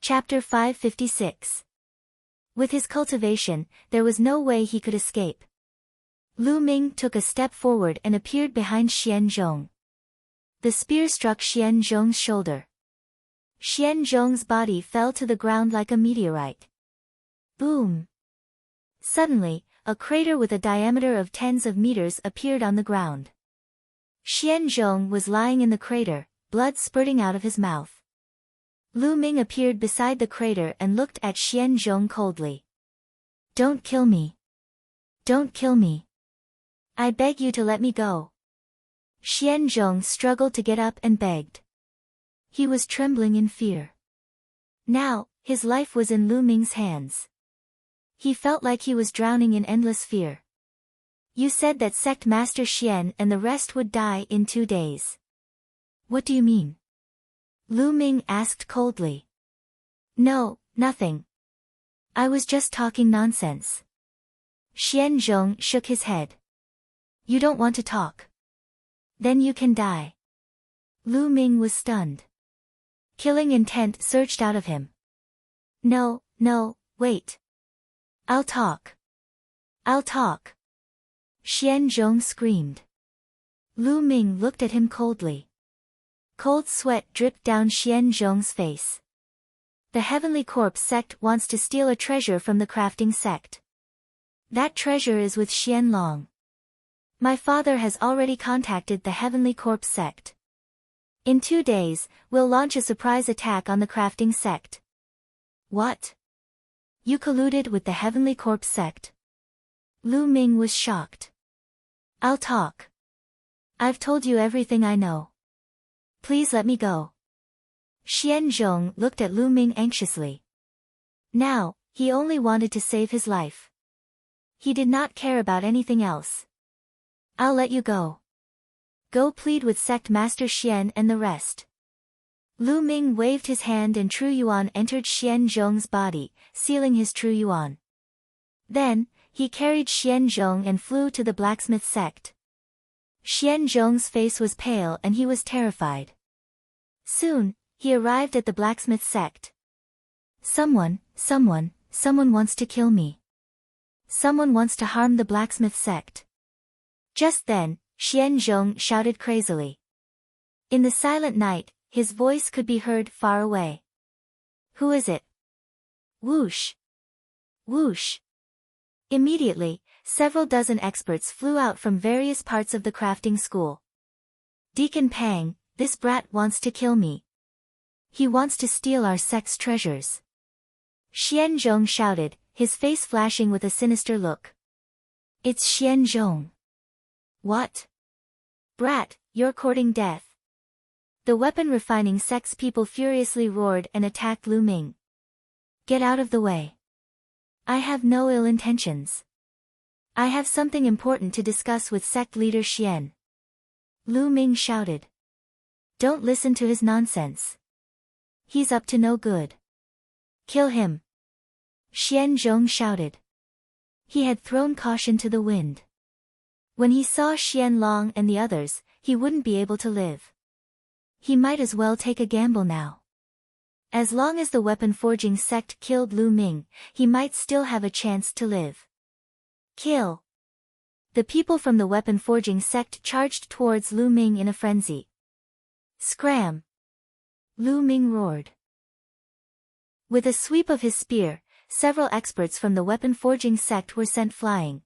Chapter 556. With his cultivation, there was no way he could escape. Lu Ming took a step forward and appeared behind Xian Zhong. The spear struck Xian Zhong's shoulder. Xian Zhong's body fell to the ground like a meteorite. Boom! Suddenly, a crater with a diameter of tens of meters appeared on the ground. Xian Zhong was lying in the crater, blood spurting out of his mouth. Lu Ming appeared beside the crater and looked at Xian Zhong coldly. "Don't kill me. Don't kill me. I beg you to let me go." Xian Zhong struggled to get up and begged. He was trembling in fear. Now, his life was in Lu Ming's hands. He felt like he was drowning in endless fear. "You said that sect master Xian and the rest would die in 2 days. What do you mean?" Lu Ming asked coldly. "No, nothing. I was just talking nonsense." Xian Zhong shook his head. "You don't want to talk? Then you can die." Lu Ming was stunned. Killing intent surged out of him. No, wait. I'll talk. I'll talk." Xian Zhong screamed. Lu Ming looked at him coldly. Cold sweat dripped down Xian Zhong's face. "The Heavenly Corpse sect wants to steal a treasure from the crafting sect. That treasure is with Xian Long. My father has already contacted the Heavenly Corpse sect. In 2 days, we'll launch a surprise attack on the crafting sect." "What? You colluded with the Heavenly Corpse sect?" Lu Ming was shocked. "I'll talk. I've told you everything I know. Please let me go." Xian Zhong looked at Lu Ming anxiously. Now, he only wanted to save his life. He did not care about anything else. "I'll let you go. Go plead with sect master Xian and the rest." Lu Ming waved his hand and True Yuan entered Xian Zhong's body, sealing his True Yuan. Then, he carried Xian Zhong and flew to the blacksmith sect. Xian Zhong's face was pale and he was terrified. Soon, he arrived at the blacksmith sect. Someone wants to kill me. Someone wants to harm the blacksmith sect." Just then, Xian Zhong shouted crazily. In the silent night, his voice could be heard far away. "Who is it?" Whoosh! Whoosh! Immediately, several dozen experts flew out from various parts of the crafting school. "Deacon Pang, this brat wants to kill me. He wants to steal our sect's treasures." Xian Zhong shouted, his face flashing with a sinister look. "It's Xian Zhong." "What? Brat, you're courting death." The weapon refining sect's people furiously roared and attacked Lu Ming. "Get out of the way. I have no ill intentions. I have something important to discuss with sect leader Xian." Lu Ming shouted. "Don't listen to his nonsense. He's up to no good. Kill him." Xian Zhong shouted. He had thrown caution to the wind. When he saw Xian Long and the others, he wouldn't be able to live. He might as well take a gamble now. As long as the weapon forging sect killed Lu Ming, he might still have a chance to live. Kill! The people from the weapon forging sect charged towards Lu Ming in a frenzy. Scram! Lu Ming roared. With a sweep of his spear, several experts from the weapon forging sect were sent flying.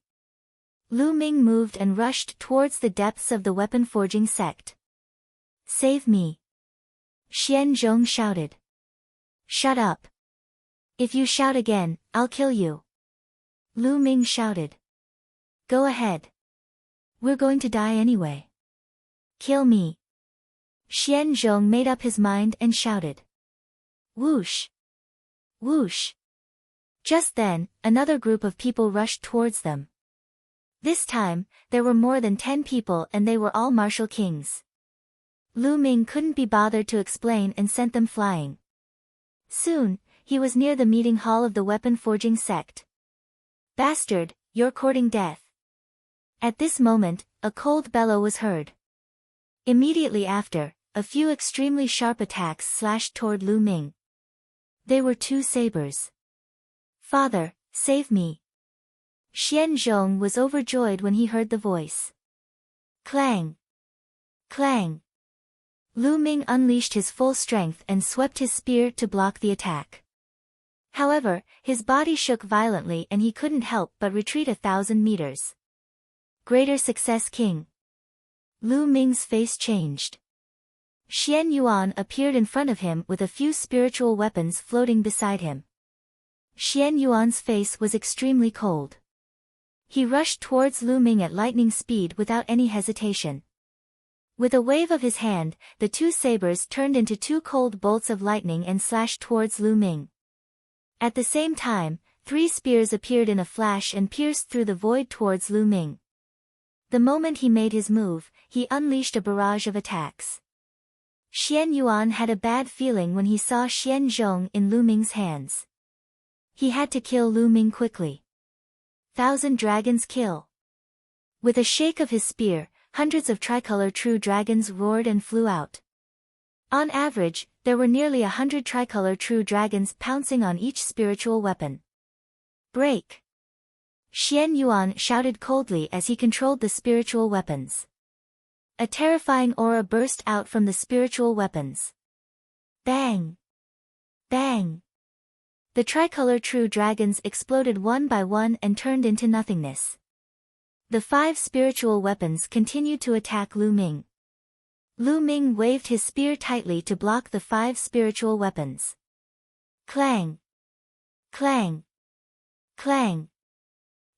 Lu Ming moved and rushed towards the depths of the weapon forging sect. "Save me!" Xian Zhong shouted. "Shut up! If you shout again, I'll kill you." Lu Ming shouted. "Go ahead. We're going to die anyway. Kill me." Xian Zhong made up his mind and shouted. Whoosh! Whoosh! Just then, another group of people rushed towards them. This time, there were more than 10 people and they were all martial kings. Lu Ming couldn't be bothered to explain and sent them flying. Soon, he was near the meeting hall of the weapon forging sect. "Bastard, you're courting death." At this moment, a cold bellow was heard. Immediately after, a few extremely sharp attacks slashed toward Lu Ming. They were two sabers. Father, save me. Xianzhong was overjoyed when he heard the voice. Clang! Clang! Lu Ming unleashed his full strength and swept his spear to block the attack. However, his body shook violently and he couldn't help but retreat 1,000 meters. Greater success, King. Lu Ming's face changed. Xian Yuan appeared in front of him with a few spiritual weapons floating beside him. Xian Yuan's face was extremely cold. He rushed towards Lu Ming at lightning speed without any hesitation. With a wave of his hand, the two sabers turned into two cold bolts of lightning and slashed towards Lu Ming. At the same time, 3 spears appeared in a flash and pierced through the void towards Lu Ming. The moment he made his move, he unleashed a barrage of attacks. Xian Yuan had a bad feeling when he saw Xianzhong in Lu Ming's hands. He had to kill Lu Ming quickly. 1,000 dragons kill. With a shake of his spear, hundreds of tricolor true dragons roared and flew out. On average, there were nearly 100 tricolor true dragons pouncing on each spiritual weapon. Break! Xian Yuan shouted coldly as he controlled the spiritual weapons. A terrifying aura burst out from the spiritual weapons. Bang! Bang! The tricolor true dragons exploded one by one and turned into nothingness. The 5 spiritual weapons continued to attack Lu Ming. Lu Ming waved his spear tightly to block the 5 spiritual weapons. Clang! Clang! Clang!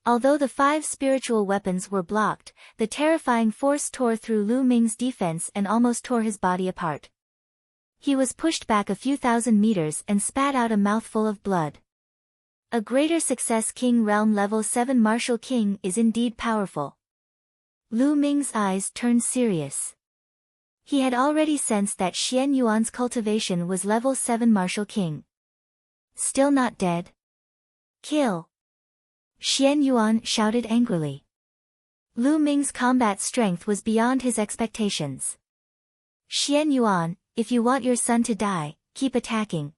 Although the 5 spiritual weapons were blocked, the terrifying force tore through Lu Ming's defense and almost tore his body apart. He was pushed back a few thousand meters and spat out a mouthful of blood. A greater success, King Realm Level 7 Martial King is indeed powerful. Lu Ming's eyes turned serious. He had already sensed that Xian Yuan's cultivation was Level 7 Martial King. Still not dead? Kill! Xian Yuan shouted angrily. Lu Ming's combat strength was beyond his expectations. Xian Yuan, if you want your son to die, keep attacking.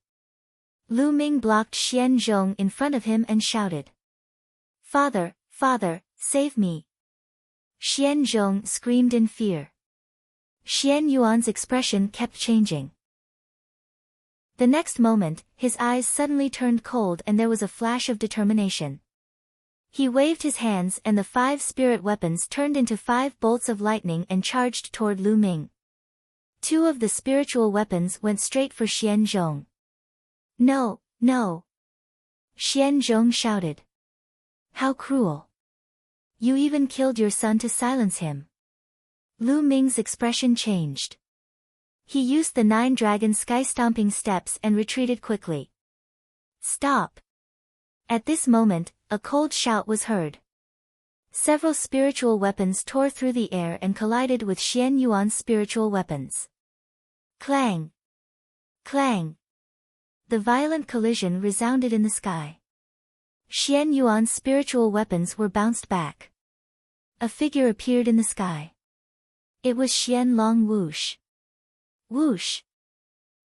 Lu Ming blocked Xianzhong in front of him and shouted. Father, father, save me! Xianzhong screamed in fear. Xian Yuan's expression kept changing. The next moment, his eyes suddenly turned cold and there was a flash of determination. He waved his hands and the 5 spirit weapons turned into 5 bolts of lightning and charged toward Lu Ming. 2 of the spiritual weapons went straight for Xianzhong. No, no! Xianzhong shouted. How cruel! You even killed your son to silence him. Lu Ming's expression changed. He used the 9 dragon sky-stomping steps and retreated quickly. Stop! At this moment, a cold shout was heard. Several spiritual weapons tore through the air and collided with Xian Yuan's spiritual weapons. Clang! Clang! The violent collision resounded in the sky. Xian Yuan's spiritual weapons were bounced back. A figure appeared in the sky. It was Xian Long whoosh. Whoosh!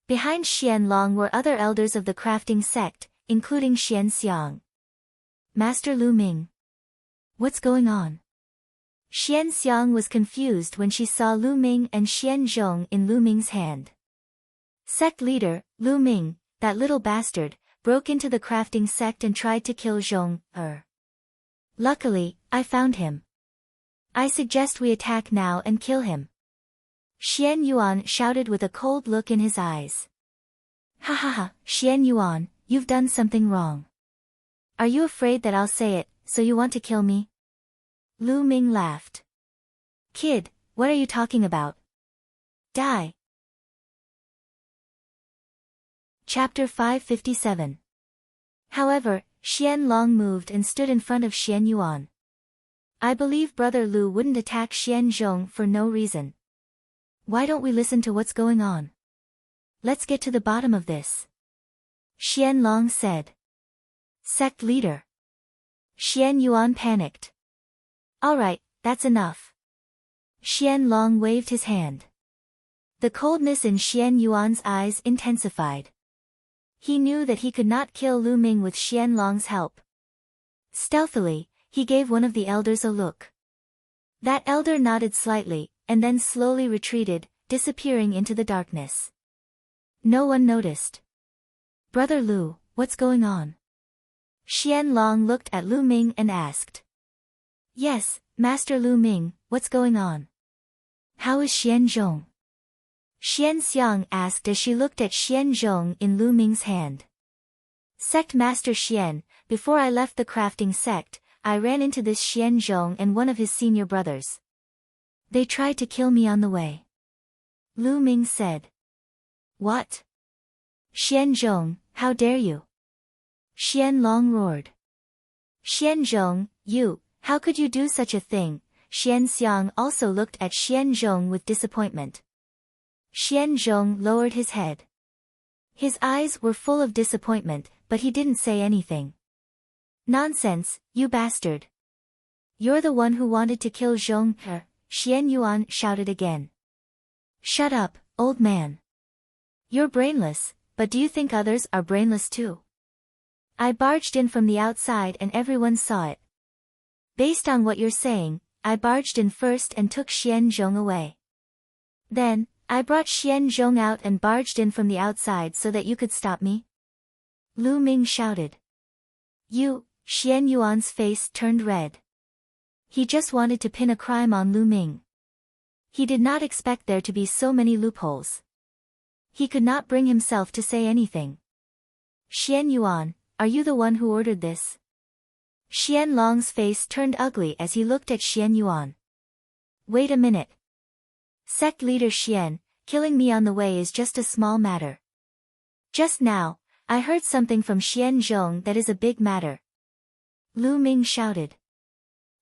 Behind Xian Long were other elders of the crafting sect, including Xian Xiang. Master Lu Ming. What's going on? Xian Xiang was confused when she saw Lu Ming and Xianzhong in Lu Ming's hand. Sect leader, Lu Ming, that little bastard, broke into the crafting sect and tried to kill Zhong. Luckily, I found him. I suggest we attack now and kill him. Xian Yuan shouted with a cold look in his eyes. Ha ha ha, Xian Yuan, you've done something wrong. Are you afraid that I'll say it, so you want to kill me? Lu Ming laughed. Kid, what are you talking about? Die. Chapter 557. However, Xian Long moved and stood in front of Xian Yuan. I believe Brother Lu wouldn't attack Xianzhong for no reason. Why don't we listen to what's going on? Let's get to the bottom of this. Xian Long said. Sect leader. Xian Yuan panicked. Alright, that's enough. Xian Long waved his hand. The coldness in Xian Yuan's eyes intensified. He knew that he could not kill Lu Ming with Xianlong's help. Stealthily, he gave one of the elders a look. That elder nodded slightly, and then slowly retreated, disappearing into the darkness. No one noticed. "Brother Lu, what's going on?" Xianlong looked at Lu Ming and asked. "Yes, Master Lu Ming, what's going on? How is Xianzhong?" Xianxiang asked as she looked at Xianzhong in Lu Ming's hand. "Sect Master Xian, before I left the crafting sect, I ran into this Xianzhong and one of his senior brothers. They tried to kill me on the way," Lu Ming said. "What? Xianzhong, how dare you?" Xianlong roared. "Xianzhong, how could you do such a thing?" Xianxiang also looked at Xianzhong with disappointment. Xianzhong lowered his head. His eyes were full of disappointment, but he didn't say anything. "Nonsense, you bastard. You're the one who wanted to kill Zhong He," Xian Yuan shouted again. "Shut up, old man. You're brainless, but do you think others are brainless too? I barged in from the outside and everyone saw it. Based on what you're saying, I barged in first and took Xianzhong away. Then, I brought Xianzhong out and barged in from the outside so that you could stop me?" Lu Ming shouted. Xian Yuan's face turned red. He just wanted to pin a crime on Lu Ming. He did not expect there to be so many loopholes. He could not bring himself to say anything. "Xian Yuan, are you the one who ordered this?" Xianlong's face turned ugly as he looked at Xian Yuan. "Wait a minute. Sect leader Xian, killing me on the way is just a small matter. Just now, I heard something from Xianzhong that is a big matter," Lu Ming shouted.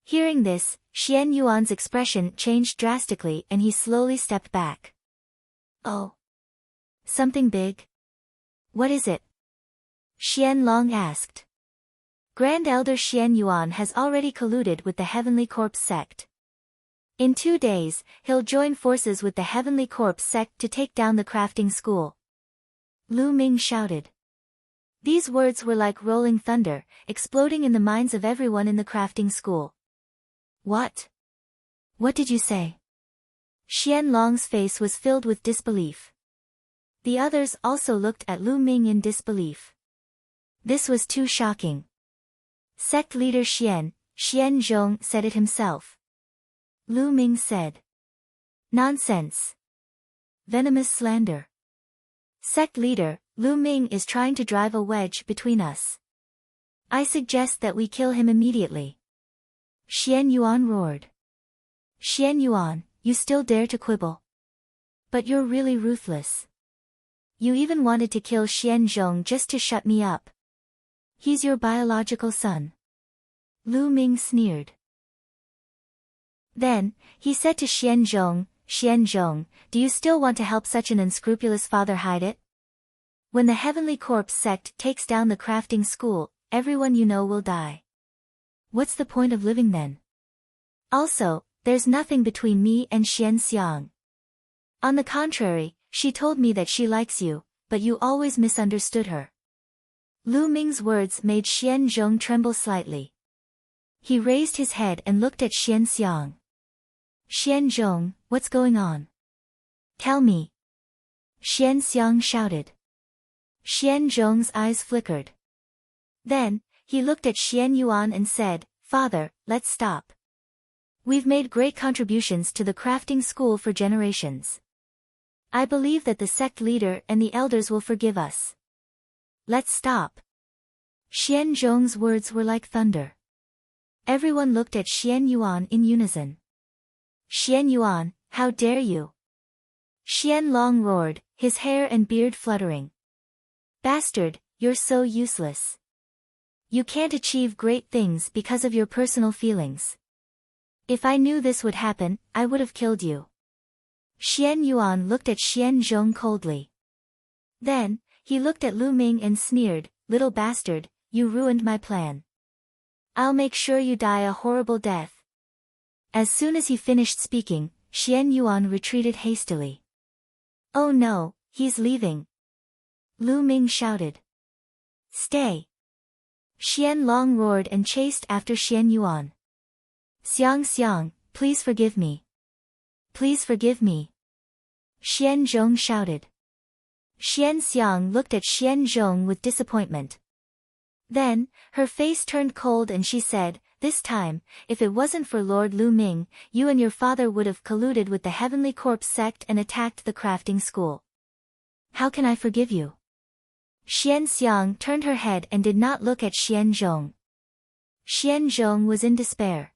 Hearing this, Xian Yuan's expression changed drastically and he slowly stepped back. "Oh. Something big? What is it?" Xianlong asked. "Grand Elder Xian Yuan has already colluded with the Heavenly Corpse sect. In 2 days, he'll join forces with the Heavenly Corpse sect to take down the crafting school," Lu Ming shouted. These words were like rolling thunder, exploding in the minds of everyone in the crafting school. "What? What did you say?" Xianlong's face was filled with disbelief. The others also looked at Lu Ming in disbelief. This was too shocking. Sect leader Xianzhong said it himself. Lu Ming said. "Nonsense. Venomous slander. Sect leader, Lu Ming is trying to drive a wedge between us. I suggest that we kill him immediately." Xian Yuan roared. "Xian Yuan, you still dare to quibble? But you're really ruthless. You even wanted to kill Xianzhong just to shut me up. He's your biological son." Lu Ming sneered. Then, he said to Xianzhong, "Xianzhong, do you still want to help such an unscrupulous father hide it? When the Heavenly Corpse sect takes down the crafting school, everyone you know will die. What's the point of living then? Also, there's nothing between me and Xianxiang. On the contrary, she told me that she likes you, but you always misunderstood her." Lu Ming's words made Xianzhong tremble slightly. He raised his head and looked at Xianxiang. "Xianzhong, what's going on? Tell me." Xianxiang shouted. Xianzhong's eyes flickered. Then, he looked at Xian Yuan and said, "Father, let's stop. We've made great contributions to the crafting school for generations. I believe that the sect leader and the elders will forgive us. Let's stop." Xianzhong's words were like thunder. Everyone looked at Xian Yuan in unison. "Xian Yuan, how dare you?" Xianlong roared, his hair and beard fluttering. "Bastard, you're so useless. You can't achieve great things because of your personal feelings. If I knew this would happen, I would have killed you." Xian Yuan looked at Xianzhong coldly. Then, he looked at Lu Ming and sneered, "Little bastard, you ruined my plan. I'll make sure you die a horrible death." As soon as he finished speaking, Xian Yuan retreated hastily. "Oh no, he's leaving!" Lu Ming shouted. Stay! Xian Long roared and chased after Xian Yuan. Xiang Xiang, please forgive me. Please forgive me. Xian Zhong shouted. Xian Xiang looked at Xian Zhong with disappointment. Then, her face turned cold and she said, "This time, if it wasn't for Lord Lu Ming, you and your father would have colluded with the Heavenly Corpse sect and attacked the crafting school. How can I forgive you?" Xian Xiang turned her head and did not look at Xian Zhong. Xian Zhong was in despair.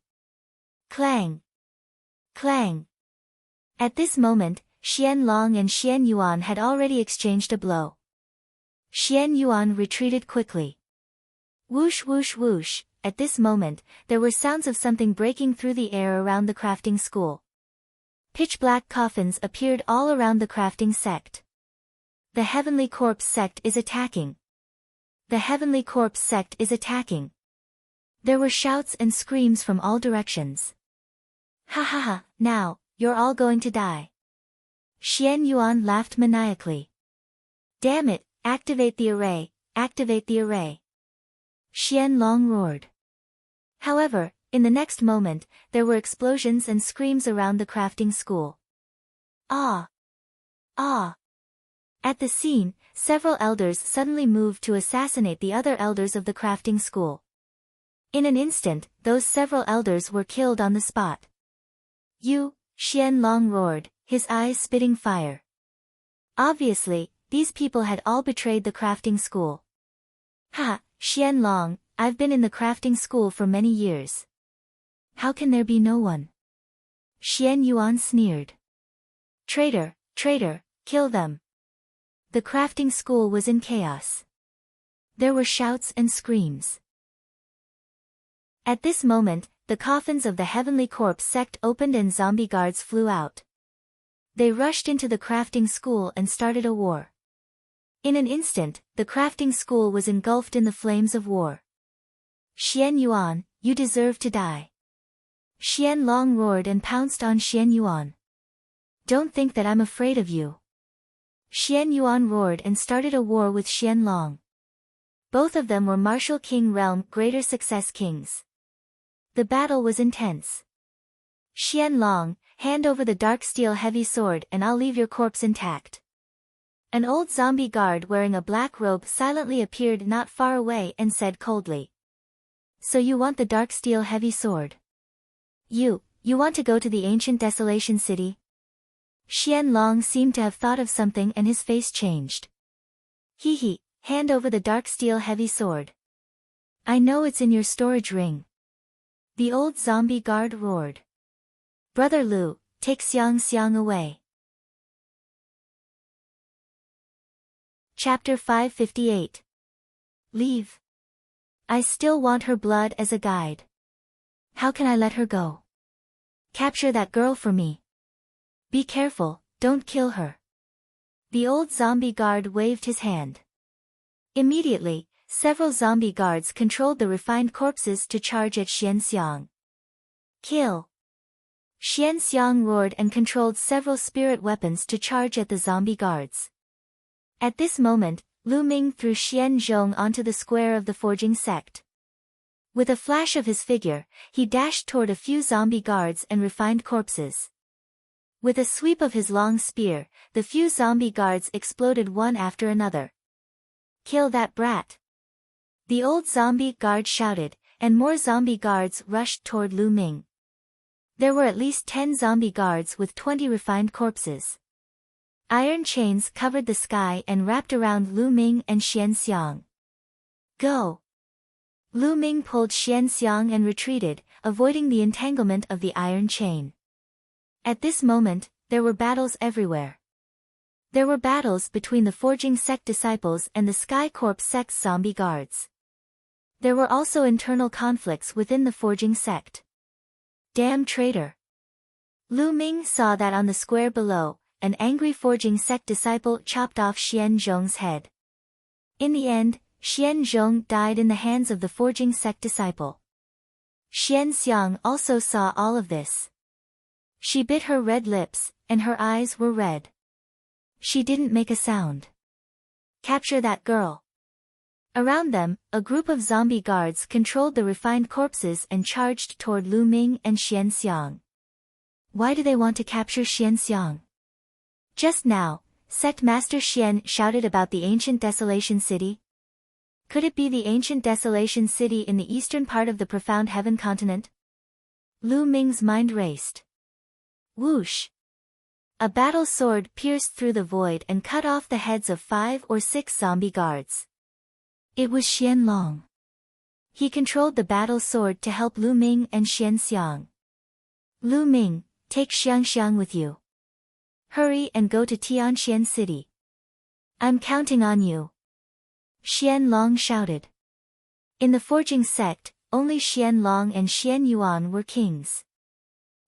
Clang! Clang! At this moment, Xian Long and Xian Yuan had already exchanged a blow. Xian Yuan retreated quickly. Whoosh whoosh whoosh, at this moment, there were sounds of something breaking through the air around the crafting school. Pitch-black coffins appeared all around the crafting sect. The Heavenly Corpse sect is attacking. The Heavenly Corpse sect is attacking. There were shouts and screams from all directions. Ha ha ha, now, you're all going to die. Xian Yuan laughed maniacally. Damn it, activate the array, activate the array. Xian Long roared. However, in the next moment, there were explosions and screams around the crafting school. Ah! Ah! At the scene, several elders suddenly moved to assassinate the other elders of the crafting school. In an instant, those several elders were killed on the spot. You, Xian Long roared, his eyes spitting fire. Obviously, these people had all betrayed the crafting school. Ha, Xian Long, I've been in the crafting school for many years. How can there be no one? Xian Yuan sneered. Traitor, traitor, kill them. The crafting school was in chaos. There were shouts and screams. At this moment, the coffins of the Heavenly Corpse sect opened and zombie guards flew out. They rushed into the crafting school and started a war. In an instant, the crafting school was engulfed in the flames of war. Xian Yuan, you deserve to die. Xian Long roared and pounced on Xian Yuan. Don't think that I'm afraid of you. Xian Yuan roared and started a war with Xian Long. Both of them were Martial King Realm Greater Success Kings. The battle was intense. Xian Long, hand over the dark steel heavy sword and I'll leave your corpse intact. An old zombie guard wearing a black robe silently appeared not far away and said coldly. So you want the dark steel heavy sword? You want to go to the ancient desolation city? Xian Long seemed to have thought of something and his face changed. Hee, hand over the dark steel heavy sword. I know it's in your storage ring. The old zombie guard roared. Brother Lu, take Xiang Xiang away. Chapter 558. Leave. I still want her blood as a guide. How can I let her go? Capture that girl for me. Be careful, don't kill her. The old zombie guard waved his hand. Immediately, several zombie guards controlled the refined corpses to charge at Xian Xiang. Kill! Xian Xiang roared and controlled several spirit weapons to charge at the zombie guards. At this moment, Lu Ming threw Xian Zhong onto the square of the forging sect. With a flash of his figure, he dashed toward a few zombie guards and refined corpses. With a sweep of his long spear, the few zombie guards exploded one after another. Kill that brat! The old zombie guard shouted, and more zombie guards rushed toward Lu Ming. There were at least 10 zombie guards with 20 refined corpses. Iron chains covered the sky and wrapped around Lu Ming and Xian Xiang. Go! Lu Ming pulled Xian Xiang and retreated, avoiding the entanglement of the iron chain. At this moment, there were battles everywhere. There were battles between the Forging Sect disciples and the Sky Corp Sect's zombie guards. There were also internal conflicts within the Forging Sect. Damn traitor! Lu Ming saw that on the square below, an angry Forging Sect disciple chopped off Xian Zhong's head. In the end, Xian Zhong died in the hands of the Forging Sect disciple. Xian Xiang also saw all of this. She bit her red lips, and her eyes were red. She didn't make a sound. Capture that girl. Around them, a group of zombie guards controlled the refined corpses and charged toward Lu Ming and Xian Xiang. Why do they want to capture Xian Xiang? Just now, Sect Master Xian shouted about the ancient Desolation City. Could it be the ancient Desolation City in the eastern part of the profound heaven continent? Lu Ming's mind raced. Whoosh! A battle sword pierced through the void and cut off the heads of 5 or 6 zombie guards. It was Xian Long. He controlled the battle sword to help Lu Ming and Xian Xiang. Lu Ming, take Xiang Xiang with you. Hurry and go to Tianxian City. I'm counting on you. Xian Long shouted. In the forging sect, only Xian Long and Xian Yuan were kings.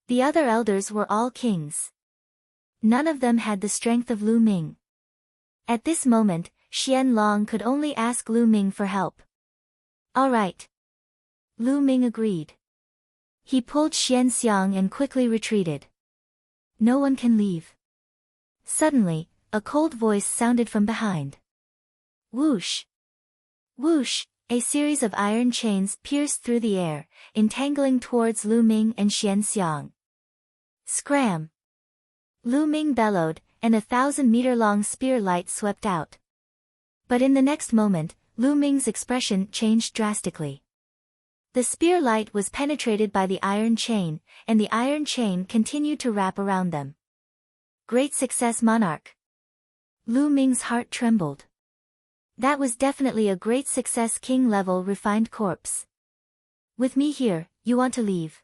The other elders were all kings. None of them had the strength of Lu Ming. At this moment, Xian Long could only ask Lu Ming for help. All right. Lu Ming agreed. He pulled Xian Xiang and quickly retreated. No one can leave. Suddenly, a cold voice sounded from behind. Whoosh! Whoosh! A series of iron chains pierced through the air, entangling towards Lu Ming and Xian Xiang. Scram! Lu Ming bellowed, and a 1,000-meter-long spear light swept out. But in the next moment, Lu Ming's expression changed drastically. The spear light was penetrated by the iron chain, and the iron chain continued to wrap around them. Great success, Monarch! Lu Ming's heart trembled. That was definitely a great success, king-level refined corpse. With me here, you want to leave?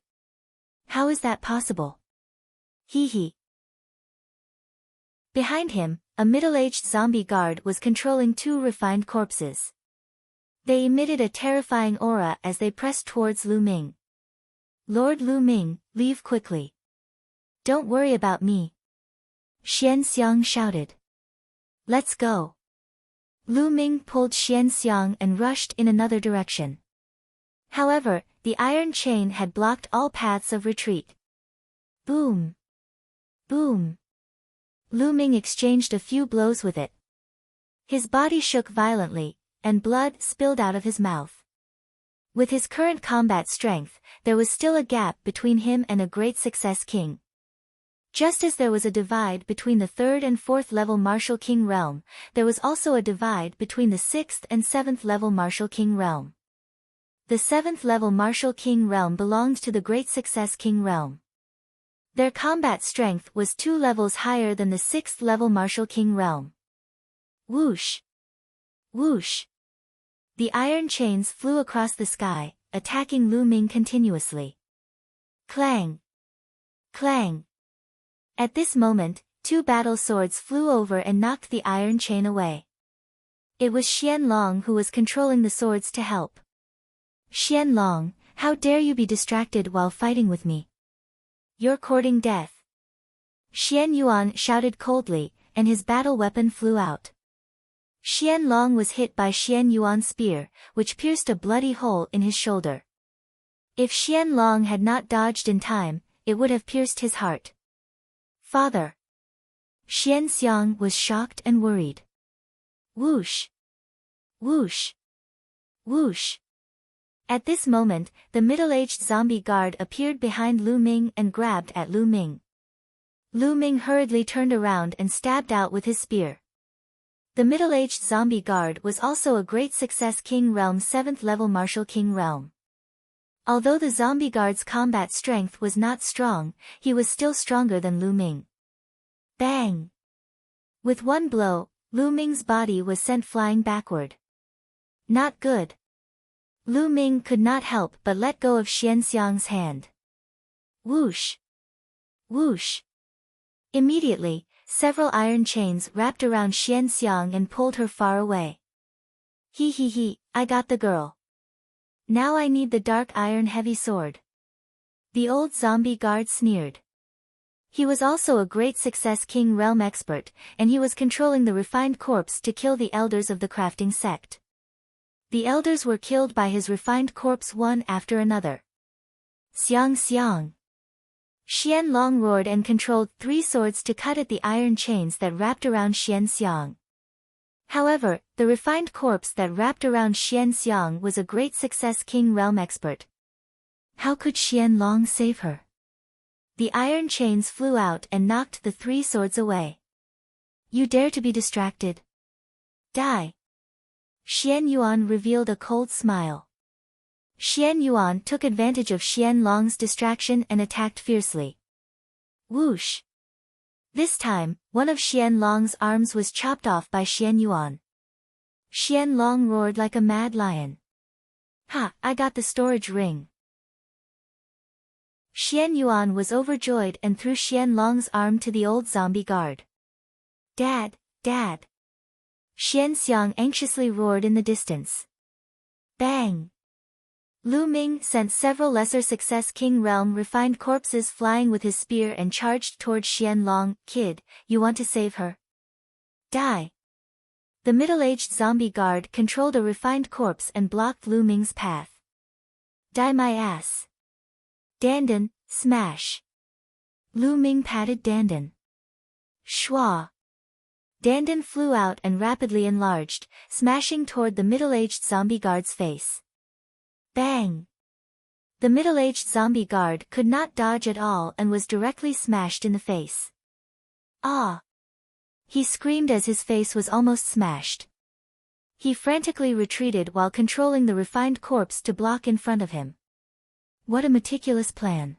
How is that possible? Hee hee. Behind him, a middle-aged zombie guard was controlling 2 refined corpses. They emitted a terrifying aura as they pressed towards Lu Ming. Lord Lu Ming, leave quickly. Don't worry about me. Xian Xiang shouted. Let's go. Lu Ming pulled Xian Xiang and rushed in another direction. However, the iron chain had blocked all paths of retreat. Boom! Boom! Lu Ming exchanged a few blows with it. His body shook violently, and blood spilled out of his mouth. With his current combat strength, there was still a gap between him and a great success king. Just as there was a divide between the 3rd and 4th level martial king realm, there was also a divide between the 6th and 7th level martial king realm. The 7th level martial king realm belonged to the great success king realm. Their combat strength was 2 levels higher than the 6th level martial king realm. Whoosh! Whoosh! The iron chains flew across the sky, attacking Lu Ming continuously. Clang! Clang! At this moment, 2 battle swords flew over and knocked the iron chain away. It was Xian Long who was controlling the swords to help. Xian Long, how dare you be distracted while fighting with me? You're courting death. Xian Yuan shouted coldly, and his battle weapon flew out. Xian Long was hit by Xian Yuan's spear, which pierced a bloody hole in his shoulder. If Xian Long had not dodged in time, it would have pierced his heart. Father! Xian Xiang was shocked and worried. Whoosh! Whoosh! Whoosh! At this moment, the middle-aged zombie guard appeared behind Lu Ming and grabbed at Lu Ming. Lu Ming hurriedly turned around and stabbed out with his spear. The middle-aged zombie guard was also a great success king realm 7th level martial king realm. Although the zombie guard's combat strength was not strong, he was still stronger than Lu Ming. Bang! With one blow, Lu Ming's body was sent flying backward. Not good. Lu Ming could not help but let go of Xian Xiang's hand. Whoosh! Whoosh! Immediately, several iron chains wrapped around Xian Xiang and pulled her far away. Hee hee hee, I got the girl. Now I need the dark iron heavy sword. The old zombie guard sneered. He was also a great success king realm expert, and he was controlling the refined corpse to kill the elders of the crafting sect. The elders were killed by his refined corpse one after another. Xiang Xiang! Xian Long roared and controlled 3 swords to cut at the iron chains that wrapped around Xian Xiang. However, the refined corpse that wrapped around Xian Xiang was a great success King Realm expert. How could Xian Long save her? The iron chains flew out and knocked the 3 swords away. You dare to be distracted? Die! Xian Yuan revealed a cold smile. Xian Yuan took advantage of Xian Long's distraction and attacked fiercely. Whoosh! This time, one of Xian Long's arms was chopped off by Xian Yuan. Xian Long roared like a mad lion. Ha! I got the storage ring. Xian Yuan was overjoyed and threw Xian Long's arm to the old zombie guard. Dad, Dad! Xian Xiang anxiously roared in the distance. Bang! Lu Ming sent several lesser success King Realm refined corpses flying with his spear and charged toward Xian Long. Kid, you want to save her? Die! The middle-aged zombie guard controlled a refined corpse and blocked Lu Ming's path. Die my ass! Dandan, smash! Lu Ming patted Dandan. Schwa! Dandan flew out and rapidly enlarged, smashing toward the middle-aged zombie guard's face. Bang! The middle-aged zombie guard could not dodge at all and was directly smashed in the face. Ah! He screamed as his face was almost smashed. He frantically retreated while controlling the refined corpse to block in front of him. What a meticulous plan.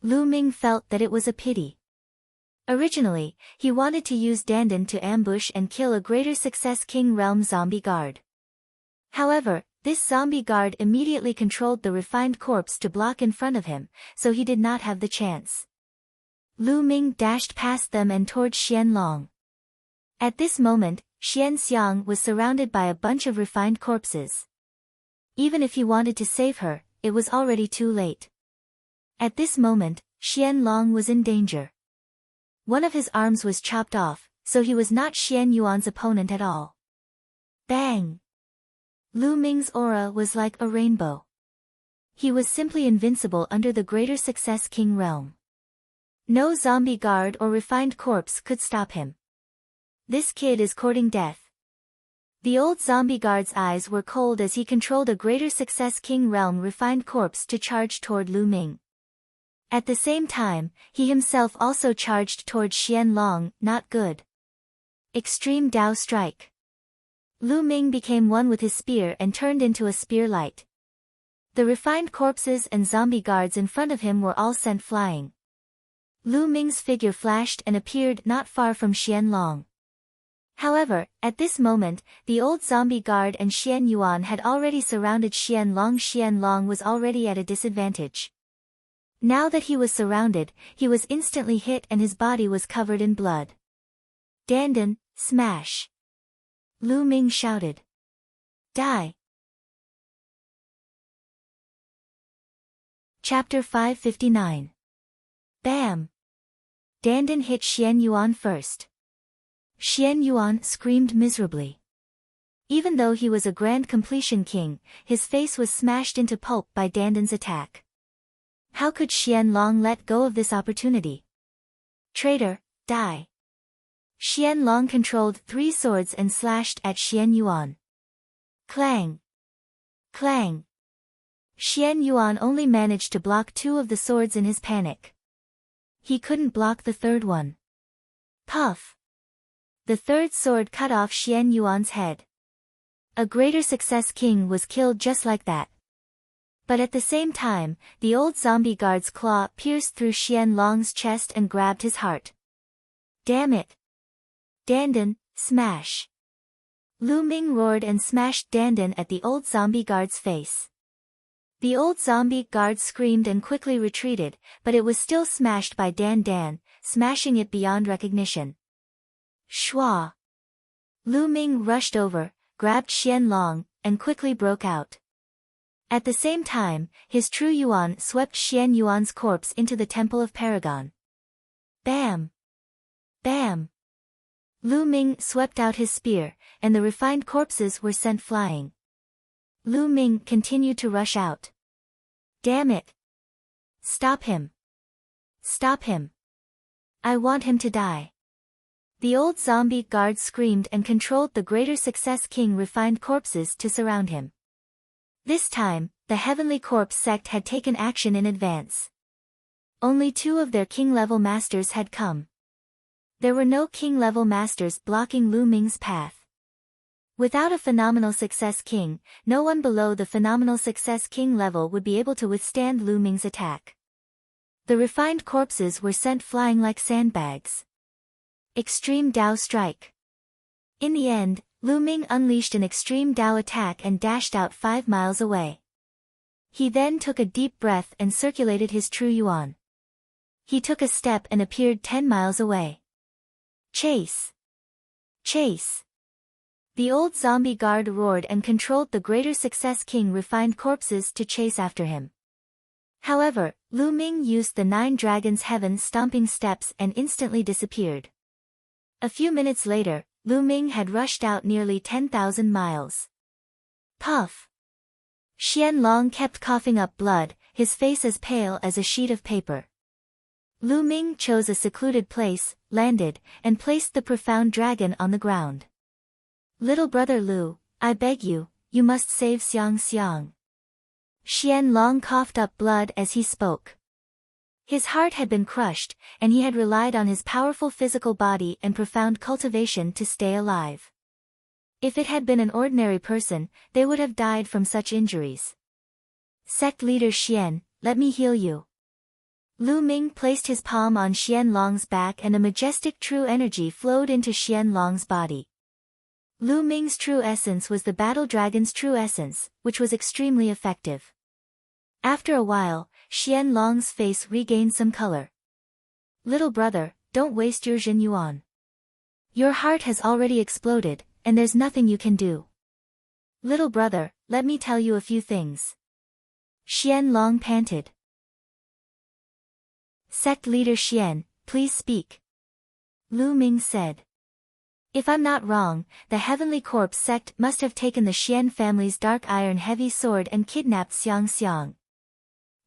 Lu Ming felt that it was a pity. Originally, he wanted to use Dandan to ambush and kill a greater success King Realm zombie guard. However, this zombie guard immediately controlled the refined corpse to block in front of him, so he did not have the chance. Lu Ming dashed past them and toward Xian Long. At this moment, Xian Xiang was surrounded by a bunch of refined corpses. Even if he wanted to save her, it was already too late. At this moment, Xian Long was in danger. One of his arms was chopped off, so he was not Xian Yuan's opponent at all. Bang! Lu Ming's aura was like a rainbow. He was simply invincible under the greater success King Realm. No zombie guard or refined corpse could stop him. This kid is courting death. The old zombie guard's eyes were cold as he controlled a greater success King Realm refined corpse to charge toward Lu Ming. At the same time, he himself also charged toward Xian Long. Not good. Extreme Dao Strike. Lu Ming became one with his spear and turned into a spear light. The refined corpses and zombie guards in front of him were all sent flying. Lu Ming's figure flashed and appeared not far from Xian Long. However, at this moment, the old zombie guard and Xian Yuan had already surrounded Xian Long. Xian Long was already at a disadvantage. Now that he was surrounded, he was instantly hit and his body was covered in blood. Dandan, smash! Lu Ming shouted. Die! Chapter 559. Bam! Dandan hit Xian Yuan first. Xian Yuan screamed miserably. Even though he was a grand completion king, his face was smashed into pulp by Dandan's attack. How could Xian Long let go of this opportunity? Traitor, die! Xian Long controlled 3 swords and slashed at Xian Yuan. Clang! Clang! Xian Yuan only managed to block 2 of the swords in his panic. He couldn't block the third one. Puff! The third sword cut off Xian Yuan's head. A greater success king was killed just like that. But at the same time, the old zombie guard's claw pierced through Xian Long's chest and grabbed his heart. Damn it! Dandan, smash! Lu Ming roared and smashed Dandan at the old zombie guard's face. The old zombie guard screamed and quickly retreated, but it was still smashed by Dandan, smashing it beyond recognition. Schwa! Lu Ming rushed over, grabbed Xian Long, and quickly broke out. At the same time, his true Yuan swept Xian Yuan's corpse into the Temple of Paragon. Bam! Bam! Lu Ming swept out his spear, and the refined corpses were sent flying. Lu Ming continued to rush out. Damn it! Stop him! Stop him! I want him to die. The old zombie guard screamed and controlled the Greater Success King refined corpses to surround him. This time, the Heavenly Corpse sect had taken action in advance. Only 2 of their king-level masters had come. There were no king-level masters blocking Lu Ming's path. Without a Phenomenal Success King, no one below the Phenomenal Success King level would be able to withstand Lu Ming's attack. The refined corpses were sent flying like sandbags. Extreme Dao Strike. In the end, Lu Ming unleashed an Extreme Dao attack and dashed out 5 miles away. He then took a deep breath and circulated his true yuan. He took a step and appeared 10 miles away. Chase! Chase! The old zombie guard roared and controlled the Greater Success King refined corpses to chase after him. However, Lu Ming used the 9 Dragons Heaven stomping steps and instantly disappeared. A few minutes later, Lu Ming had rushed out nearly 10,000 miles. Puff! Xian Long kept coughing up blood, his face as pale as a sheet of paper. Lu Ming chose a secluded place, landed, and placed the profound dragon on the ground. Little brother Lu, I beg you, you must save Xiang Xiang. Xian Long coughed up blood as he spoke. His heart had been crushed, and he had relied on his powerful physical body and profound cultivation to stay alive. If it had been an ordinary person, they would have died from such injuries. Sect leader Xian, let me heal you. Lu Ming placed his palm on Xian Long's back and a majestic true energy flowed into Xian Long's body. Lu Ming's true essence was the battle dragon's true essence, which was extremely effective. After a while, Xian Long's face regained some color. Little brother, don't waste your Jin Yuan. Your heart has already exploded, and there's nothing you can do. Little brother, let me tell you a few things. Xian Long panted. Sect leader Xian, please speak. Lu Ming said. If I'm not wrong, the Heavenly Corpse sect must have taken the Xian family's dark iron heavy sword and kidnapped Xiang Xiang.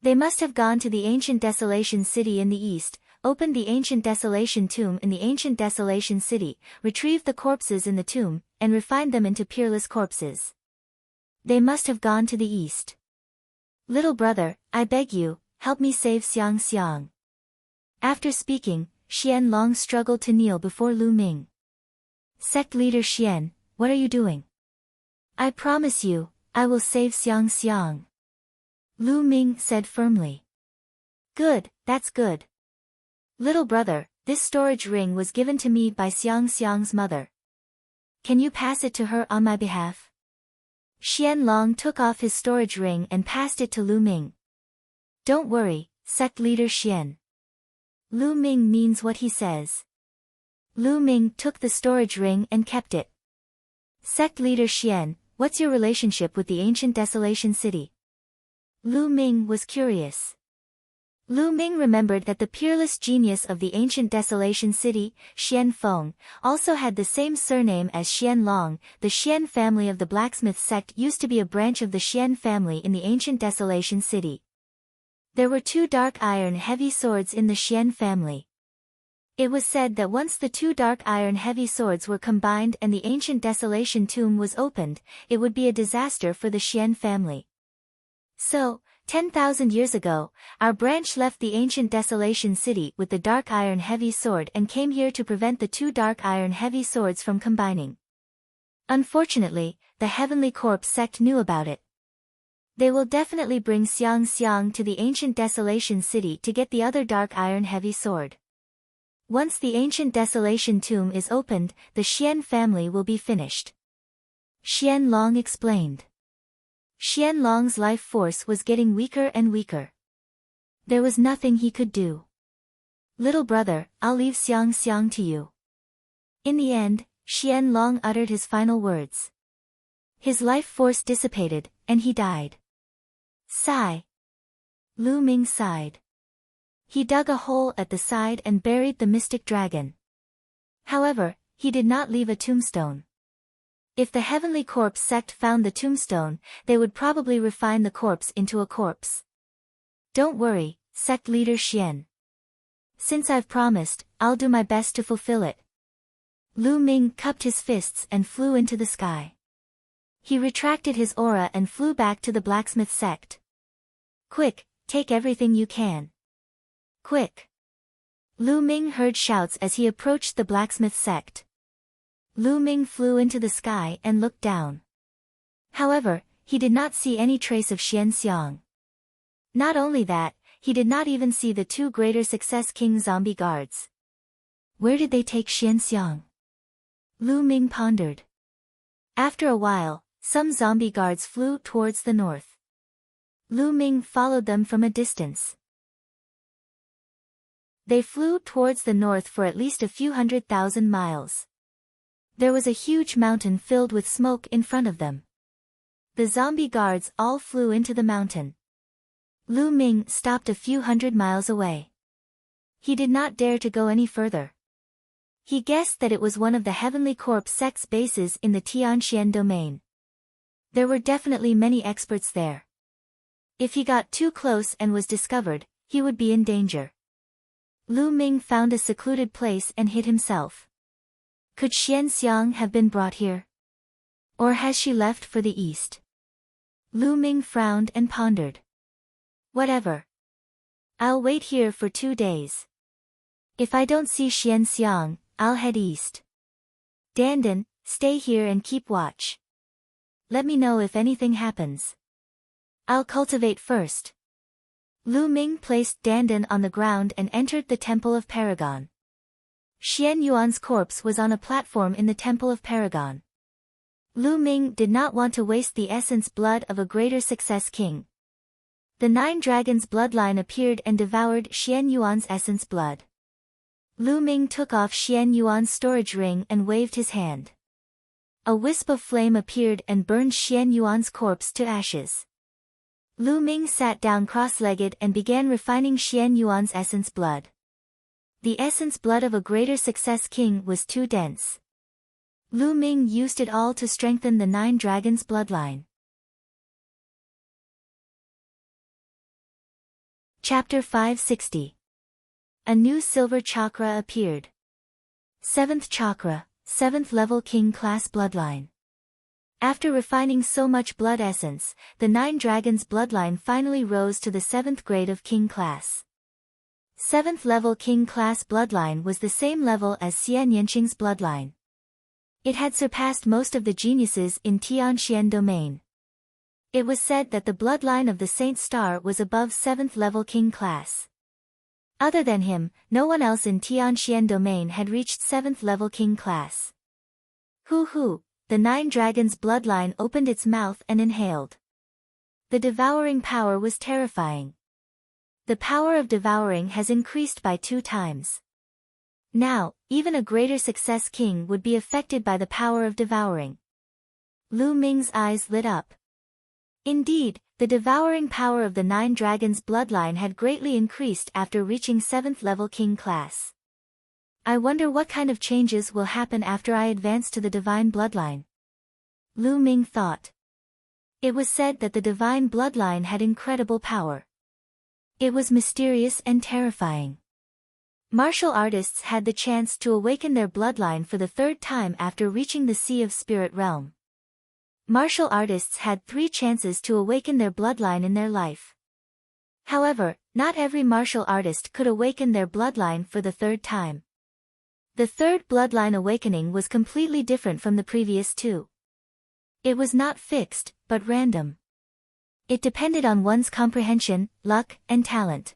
They must have gone to the ancient Desolation City in the east, opened the ancient Desolation Tomb in the ancient Desolation City, retrieved the corpses in the tomb, and refined them into peerless corpses. They must have gone to the east. Little brother, I beg you, help me save Xiang Xiang. After speaking, Xian Long struggled to kneel before Lu Ming. Sect leader Xian, what are you doing? I promise you, I will save Xiang Xiang. Lu Ming said firmly. Good, that's good. Little brother, this storage ring was given to me by Xiang Xiang's mother. Can you pass it to her on my behalf? Xian Long took off his storage ring and passed it to Lu Ming. Don't worry, sect leader Xian. Lu Ming means what he says. Lu Ming took the storage ring and kept it. Sect leader Xian, what's your relationship with the ancient Desolation City? Lu Ming was curious. Lu Ming remembered that the peerless genius of the ancient Desolation City, Xian Feng, also had the same surname as Xian Long. The Xian family of the blacksmith sect used to be a branch of the Xian family in the ancient Desolation City. There were 2 dark iron heavy swords in the Xian family. It was said that once the 2 dark iron heavy swords were combined and the ancient Desolation Tomb was opened, it would be a disaster for the Xian family. So, 10,000 years ago, our branch left the ancient Desolation City with the dark iron heavy sword and came here to prevent the 2 dark iron heavy swords from combining. Unfortunately, the Heavenly Corpse sect knew about it. They will definitely bring Xiang Xiang to the ancient Desolation City to get the other dark iron heavy sword. Once the ancient Desolation Tomb is opened, the Xian family will be finished. Xian Long explained. Xian Long's life force was getting weaker and weaker. There was nothing he could do. Little brother, I'll leave Xiang Xiang to you. In the end, Xian Long uttered his final words. His life force dissipated, and he died. Sigh. Lu Ming sighed. He dug a hole at the side and buried the mystic dragon. However, he did not leave a tombstone. If the Heavenly Corpse sect found the tombstone, they would probably refine the corpse into a corpse. Don't worry, sect leader Xian. Since I've promised, I'll do my best to fulfill it. Lu Ming cupped his fists and flew into the sky. He retracted his aura and flew back to the blacksmith sect. Quick, take everything you can. Quick! Lu Ming heard shouts as he approached the blacksmith sect. Lu Ming flew into the sky and looked down. However, he did not see any trace of Xian Xiang. Not only that, he did not even see the two greater success king zombie guards. Where did they take Xian Xiang? Lu Ming pondered. After a while, some zombie guards flew towards the north. Lu Ming followed them from a distance. They flew towards the north for at least a few 100,000 miles. There was a huge mountain filled with smoke in front of them. The zombie guards all flew into the mountain. Lu Ming stopped a few 100 miles away. He did not dare to go any further. He guessed that it was one of the Heavenly Corps sect's bases in the Tianxian domain. There were definitely many experts there. If he got too close and was discovered, he would be in danger. Lu Ming found a secluded place and hid himself. Could Xian Xiang have been brought here? Or has she left for the east? Lu Ming frowned and pondered. Whatever. I'll wait here for 2 days. If I don't see Xian Xiang, I'll head east. Dandan, stay here and keep watch. Let me know if anything happens. I'll cultivate first. Lu Ming placed Dandan on the ground and entered the Temple of Paragon. Xian Yuan's corpse was on a platform in the Temple of Paragon. Lu Ming did not want to waste the essence blood of a greater success king. The 9 dragons' bloodline appeared and devoured Xian Yuan's essence blood. Lu Ming took off Xian Yuan's storage ring and waved his hand. A wisp of flame appeared and burned Xian Yuan's corpse to ashes. Lu Ming sat down cross-legged and began refining Xian Yuan's essence blood. The essence blood of a greater success king was too dense. Lu Ming used it all to strengthen the 9 dragons' bloodline. Chapter 560. A new silver chakra appeared. 7th chakra, 7th level king class bloodline. After refining so much blood essence, the 9 dragons' bloodline finally rose to the 7th grade of king class. 7th level king class bloodline was the same level as Xian Yanqing's bloodline. It had surpassed most of the geniuses in Tianxian domain. It was said that the bloodline of the Saint Star was above 7th level king class. Other than him, no one else in Tianxian domain had reached 7th level king class. Hoo! The 9 dragons' bloodline opened its mouth and inhaled. The devouring power was terrifying. The power of devouring has increased by 2 times. Now, even a greater success king would be affected by the power of devouring. Lu Ming's eyes lit up. Indeed, the devouring power of the 9 dragons' bloodline had greatly increased after reaching 7th level king class. I wonder what kind of changes will happen after I advance to the divine bloodline. Lu Ming thought. It was said that the divine bloodline had incredible power. It was mysterious and terrifying. Martial artists had the chance to awaken their bloodline for the 3rd time after reaching the Sea of Spirit realm. Martial artists had 3 chances to awaken their bloodline in their life. However, not every martial artist could awaken their bloodline for the 3rd time. The 3rd bloodline awakening was completely different from the previous 2. It was not fixed, but random. It depended on one's comprehension, luck, and talent.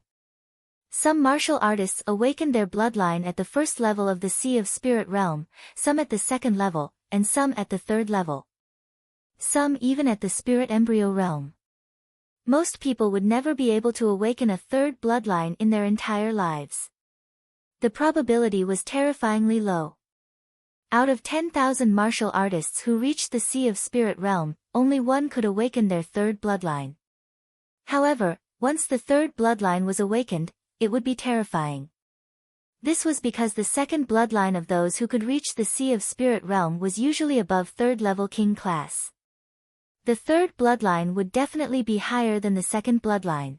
Some martial artists awakened their bloodline at the 1st level of the Sea of Spirit realm, some at the 2nd level, and some at the 3rd level. Some even at the Spirit Embryo realm. Most people would never be able to awaken a 3rd bloodline in their entire lives. The probability was terrifyingly low. Out of 10,000 martial artists who reached the Sea of Spirit realm, only 1 could awaken their 3rd bloodline. However, once the 3rd bloodline was awakened, it would be terrifying. This was because the 2nd bloodline of those who could reach the Sea of Spirit realm was usually above 3rd level king class. The 3rd bloodline would definitely be higher than the 2nd bloodline.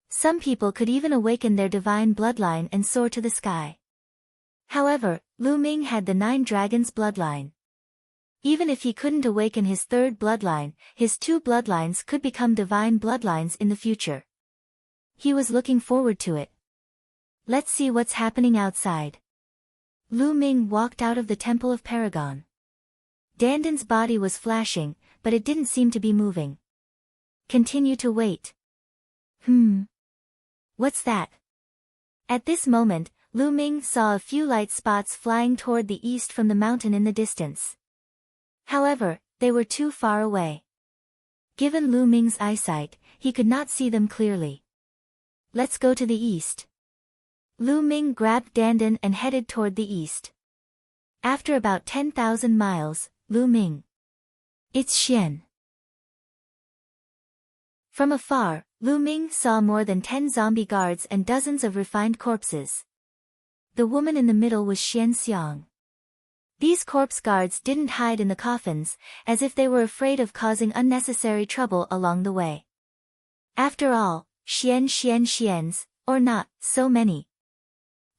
Some people could even awaken their divine bloodline and soar to the sky. However, Lu Ming had the 9 dragons bloodline. Even if he couldn't awaken his 3rd bloodline, his 2 bloodlines could become divine bloodlines in the future. He was looking forward to it. Let's see what's happening outside. Lu Ming walked out of the Temple of Paragon. Dandan's body was flashing, but it didn't seem to be moving. Continue to wait. What's that? At this moment, Lu Ming saw a few light spots flying toward the east from the mountain in the distance. However, they were too far away. Given Lu Ming's eyesight, he could not see them clearly. Let's go to the east. Lu Ming grabbed Dandan and headed toward the east. After about 10,000 miles, Lu Ming. It's Xian. From afar, Lu Ming saw more than 10 zombie guards and dozens of refined corpses. The woman in the middle was Xian Xiang. These corpse guards didn't hide in the coffins, as if they were afraid of causing unnecessary trouble along the way. After all, Xians, or not, so many.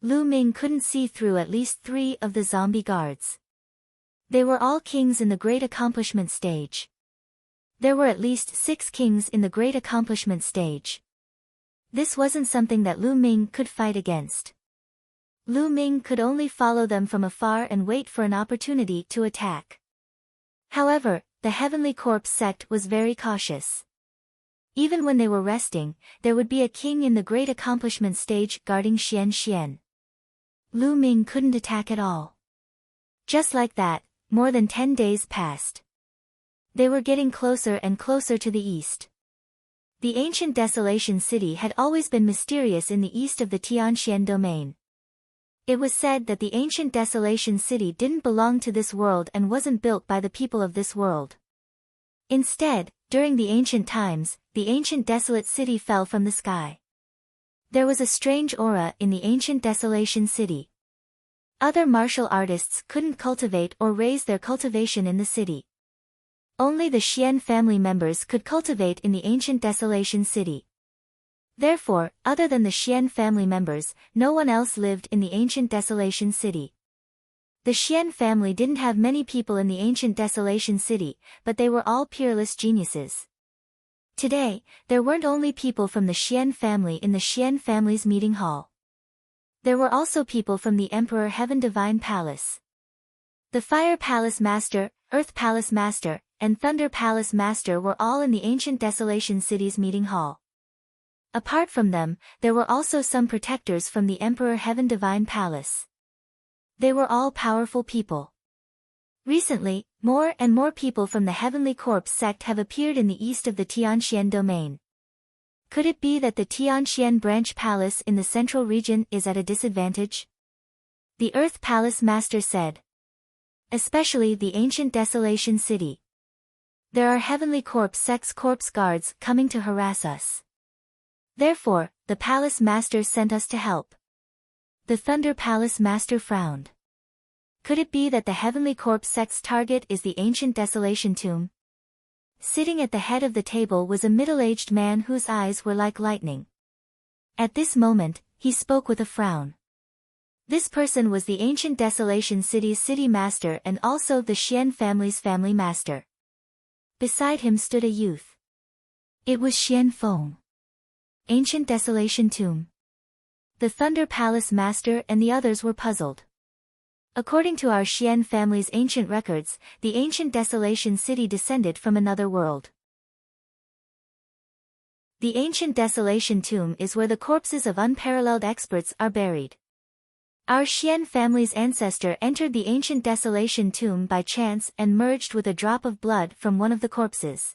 Lu Ming couldn't see through at least 3 of the zombie guards. They were all kings in the Great Accomplishment stage. There were at least 6 kings in the Great Accomplishment stage. This wasn't something that Lu Ming could fight against. Lu Ming could only follow them from afar and wait for an opportunity to attack. However, the Heavenly Corpse sect was very cautious. Even when they were resting, there would be a king in the Great Accomplishment stage guarding Xian. Lu Ming couldn't attack at all. Just like that, more than 10 days passed. They were getting closer and closer to the east. The ancient Desolation City had always been mysterious in the east of the Tianxian domain. It was said that the ancient Desolation City didn't belong to this world and wasn't built by the people of this world. Instead, during the ancient times, the ancient desolate city fell from the sky. There was a strange aura in the ancient Desolation City. Other martial artists couldn't cultivate or raise their cultivation in the city. Only the Xian family members could cultivate in the ancient Desolation City. Therefore, other than the Xian family members, no one else lived in the ancient Desolation City. The Xian family didn't have many people in the ancient Desolation City, but they were all peerless geniuses. Today, there weren't only people from the Xian family in the Xian family's meeting hall. There were also people from the Emperor Heaven Divine Palace. The Fire Palace Master, Earth Palace Master, and Thunder Palace Master were all in the ancient Desolation City's meeting hall. Apart from them, there were also some protectors from the Emperor Heaven Divine Palace. They were all powerful people. Recently, more and more people from the Heavenly Corpse sect have appeared in the east of the Tianxian domain. Could it be that the Tianxian branch palace in the central region is at a disadvantage? The Earth Palace Master said. Especially the ancient Desolation City. There are Heavenly Corpse sect's corpse guards coming to harass us. Therefore, the Palace Master sent us to help. The Thunder Palace Master frowned. Could it be that the Heavenly Corpse sect's target is the ancient Desolation Tomb? Sitting at the head of the table was a middle-aged man whose eyes were like lightning. At this moment, he spoke with a frown. This person was the ancient Desolation City's city master and also the Xian family's family master. Beside him stood a youth. It was Xian Feng. Ancient Desolation Tomb. The Thunder Palace Master and the others were puzzled. According to our Xian family's ancient records, the ancient Desolation City descended from another world. The ancient Desolation Tomb is where the corpses of unparalleled experts are buried. Our Xian family's ancestor entered the ancient Desolation Tomb by chance and merged with a drop of blood from one of the corpses.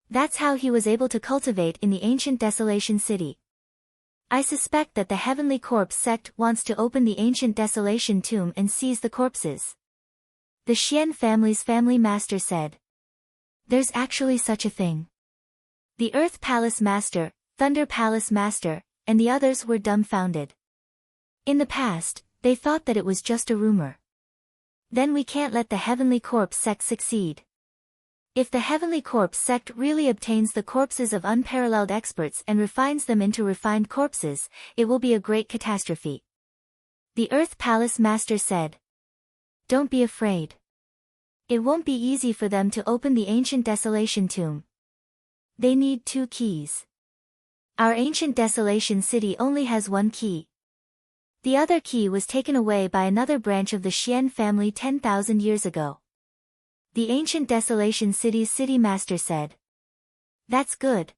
That's how he was able to cultivate in the ancient Desolation City. I suspect that the Heavenly Corpse sect wants to open the ancient Desolation Tomb and seize the corpses. The Xian family's family master said. There's actually such a thing. The Earth Palace Master, Thunder Palace Master, and the others were dumbfounded. In the past, they thought that it was just a rumor. Then we can't let the Heavenly Corpse sect succeed. If the Heavenly Corpse sect really obtains the corpses of unparalleled experts and refines them into refined corpses, it will be a great catastrophe. The Earth Palace Master said. Don't be afraid. It won't be easy for them to open the ancient desolation tomb. They need 2 keys. Our ancient desolation city only has 1 key. The other key was taken away by another branch of the Xian family 10,000 years ago. The ancient desolation city's city master said. That's good.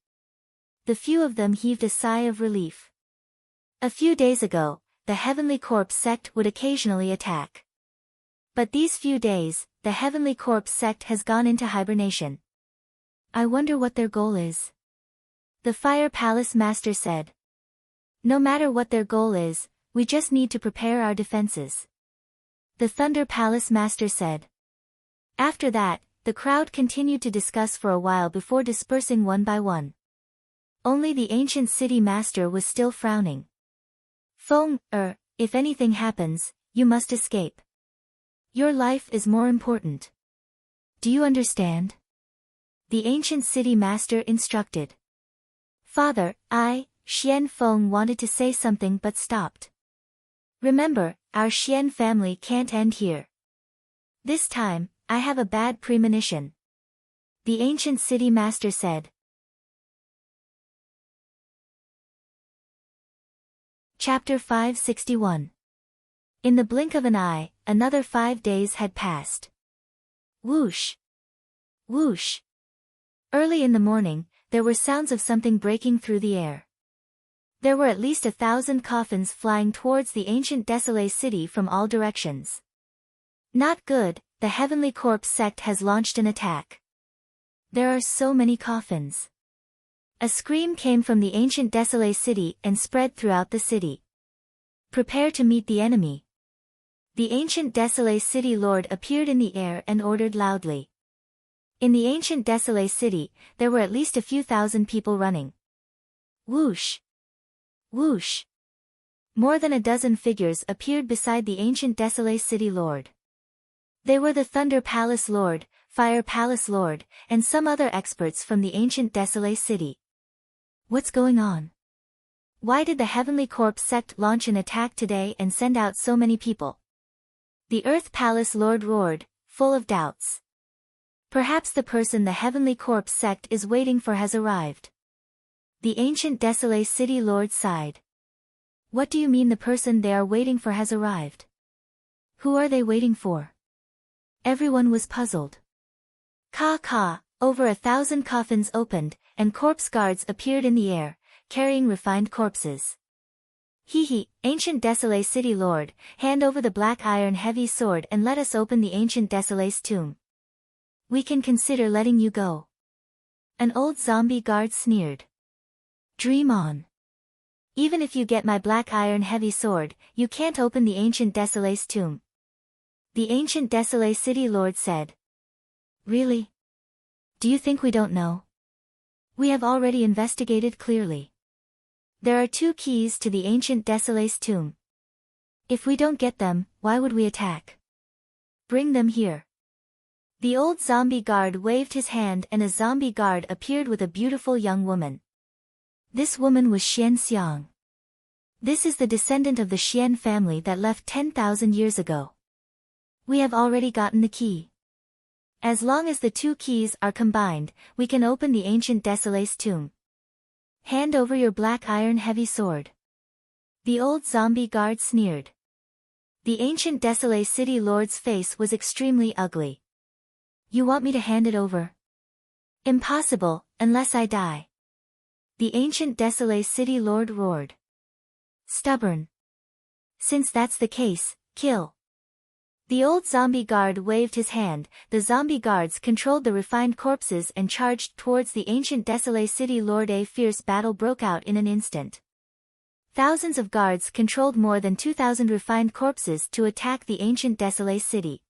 The few of them heaved a sigh of relief. A few days ago, the Heavenly Corpse sect would occasionally attack. But these few days, the Heavenly Corpse sect has gone into hibernation. I wonder what their goal is. The Fire Palace Master said. No matter what their goal is, we just need to prepare our defenses. The Thunder Palace Master said. After that, the crowd continued to discuss for a while before dispersing one by one. Only the ancient city master was still frowning. Feng, if anything happens, you must escape. Your life is more important. Do you understand? The ancient city master instructed. Father, Xian Feng wanted to say something but stopped. Remember, our Xian family can't end here. This time, I have a bad premonition. The ancient city master said. Chapter 561. In the blink of an eye, another 5 days had passed. Whoosh! Whoosh! Early in the morning, there were sounds of something breaking through the air. There were at least 1,000 coffins flying towards the ancient desolate city from all directions. Not good, the Heavenly Corpse sect has launched an attack. There are so many coffins. A scream came from the ancient desolate city and spread throughout the city. Prepare to meet the enemy. The ancient desolate city lord appeared in the air and ordered loudly. In the ancient desolate city, there were at least a few thousand people running. Whoosh! Whoosh! More than a dozen figures appeared beside the ancient desolate city lord. They were the Thunder Palace Lord, Fire Palace Lord, and some other experts from the ancient desolate city. What's going on? Why did the Heavenly Corpse sect launch an attack today and send out so many people? The Earth Palace Lord roared, full of doubts. Perhaps the person the Heavenly Corpse sect is waiting for has arrived. The ancient desolate city lord sighed. What do you mean the person they are waiting for has arrived? Who are they waiting for? Everyone was puzzled. Over 1,000 coffins opened, and corpse guards appeared in the air, carrying refined corpses. Ancient desolate city lord, hand over the black iron heavy sword and let us open the ancient desolate's tomb. We can consider letting you go. An old zombie guard sneered. Dream on. Even if you get my black iron heavy sword, you can't open the ancient desolate's tomb. The ancient desolate city lord said. Really? Do you think we don't know? We have already investigated clearly. There are 2 keys to the ancient desolate's tomb. If we don't get them, why would we attack? Bring them here. The old zombie guard waved his hand and a zombie guard appeared with a beautiful young woman. This woman was Xian Xiang. This is the descendant of the Xian family that left 10,000 years ago. We have already gotten the key. As long as the 2 keys are combined, we can open the ancient desolate's tomb. Hand over your black iron heavy sword. The old zombie guard sneered. The ancient desolate city lord's face was extremely ugly. You want me to hand it over? Impossible, unless I die. The ancient desolate city lord roared. Stubborn. Since that's the case, kill. The old zombie guard waved his hand, the zombie guards controlled the refined corpses and charged towards the ancient desolate city lord. A fierce battle broke out in an instant. Thousands of guards controlled more than 2,000 refined corpses to attack the ancient desolate city.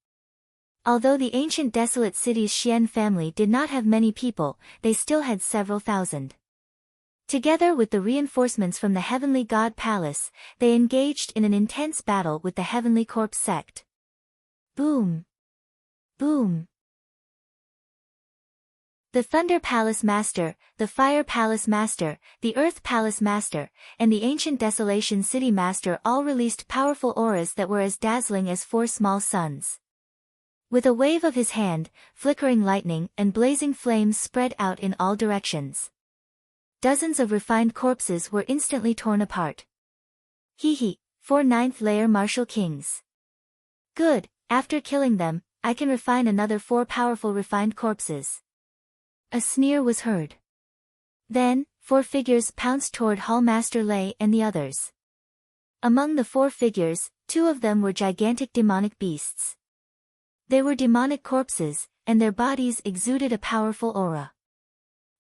Although the ancient desolate city's Xian family did not have many people, they still had several thousand. Together with the reinforcements from the Heavenly God Palace, they engaged in an intense battle with the Heavenly Corpse sect. Boom! Boom! The Thunder Palace Master, the Fire Palace Master, the Earth Palace Master, and the Ancient Desolation City Master all released powerful auras that were as dazzling as 4 small suns. With a wave of his hand, flickering lightning and blazing flames spread out in all directions. Dozens of refined corpses were instantly torn apart. Hee, 4 9th-layer martial kings. Good, after killing them, I can refine another 4 powerful refined corpses. A sneer was heard. Then, 4 figures pounced toward Hallmaster Lei and the others. Among the 4 figures, 2 of them were gigantic demonic beasts. They were demonic corpses, and their bodies exuded a powerful aura.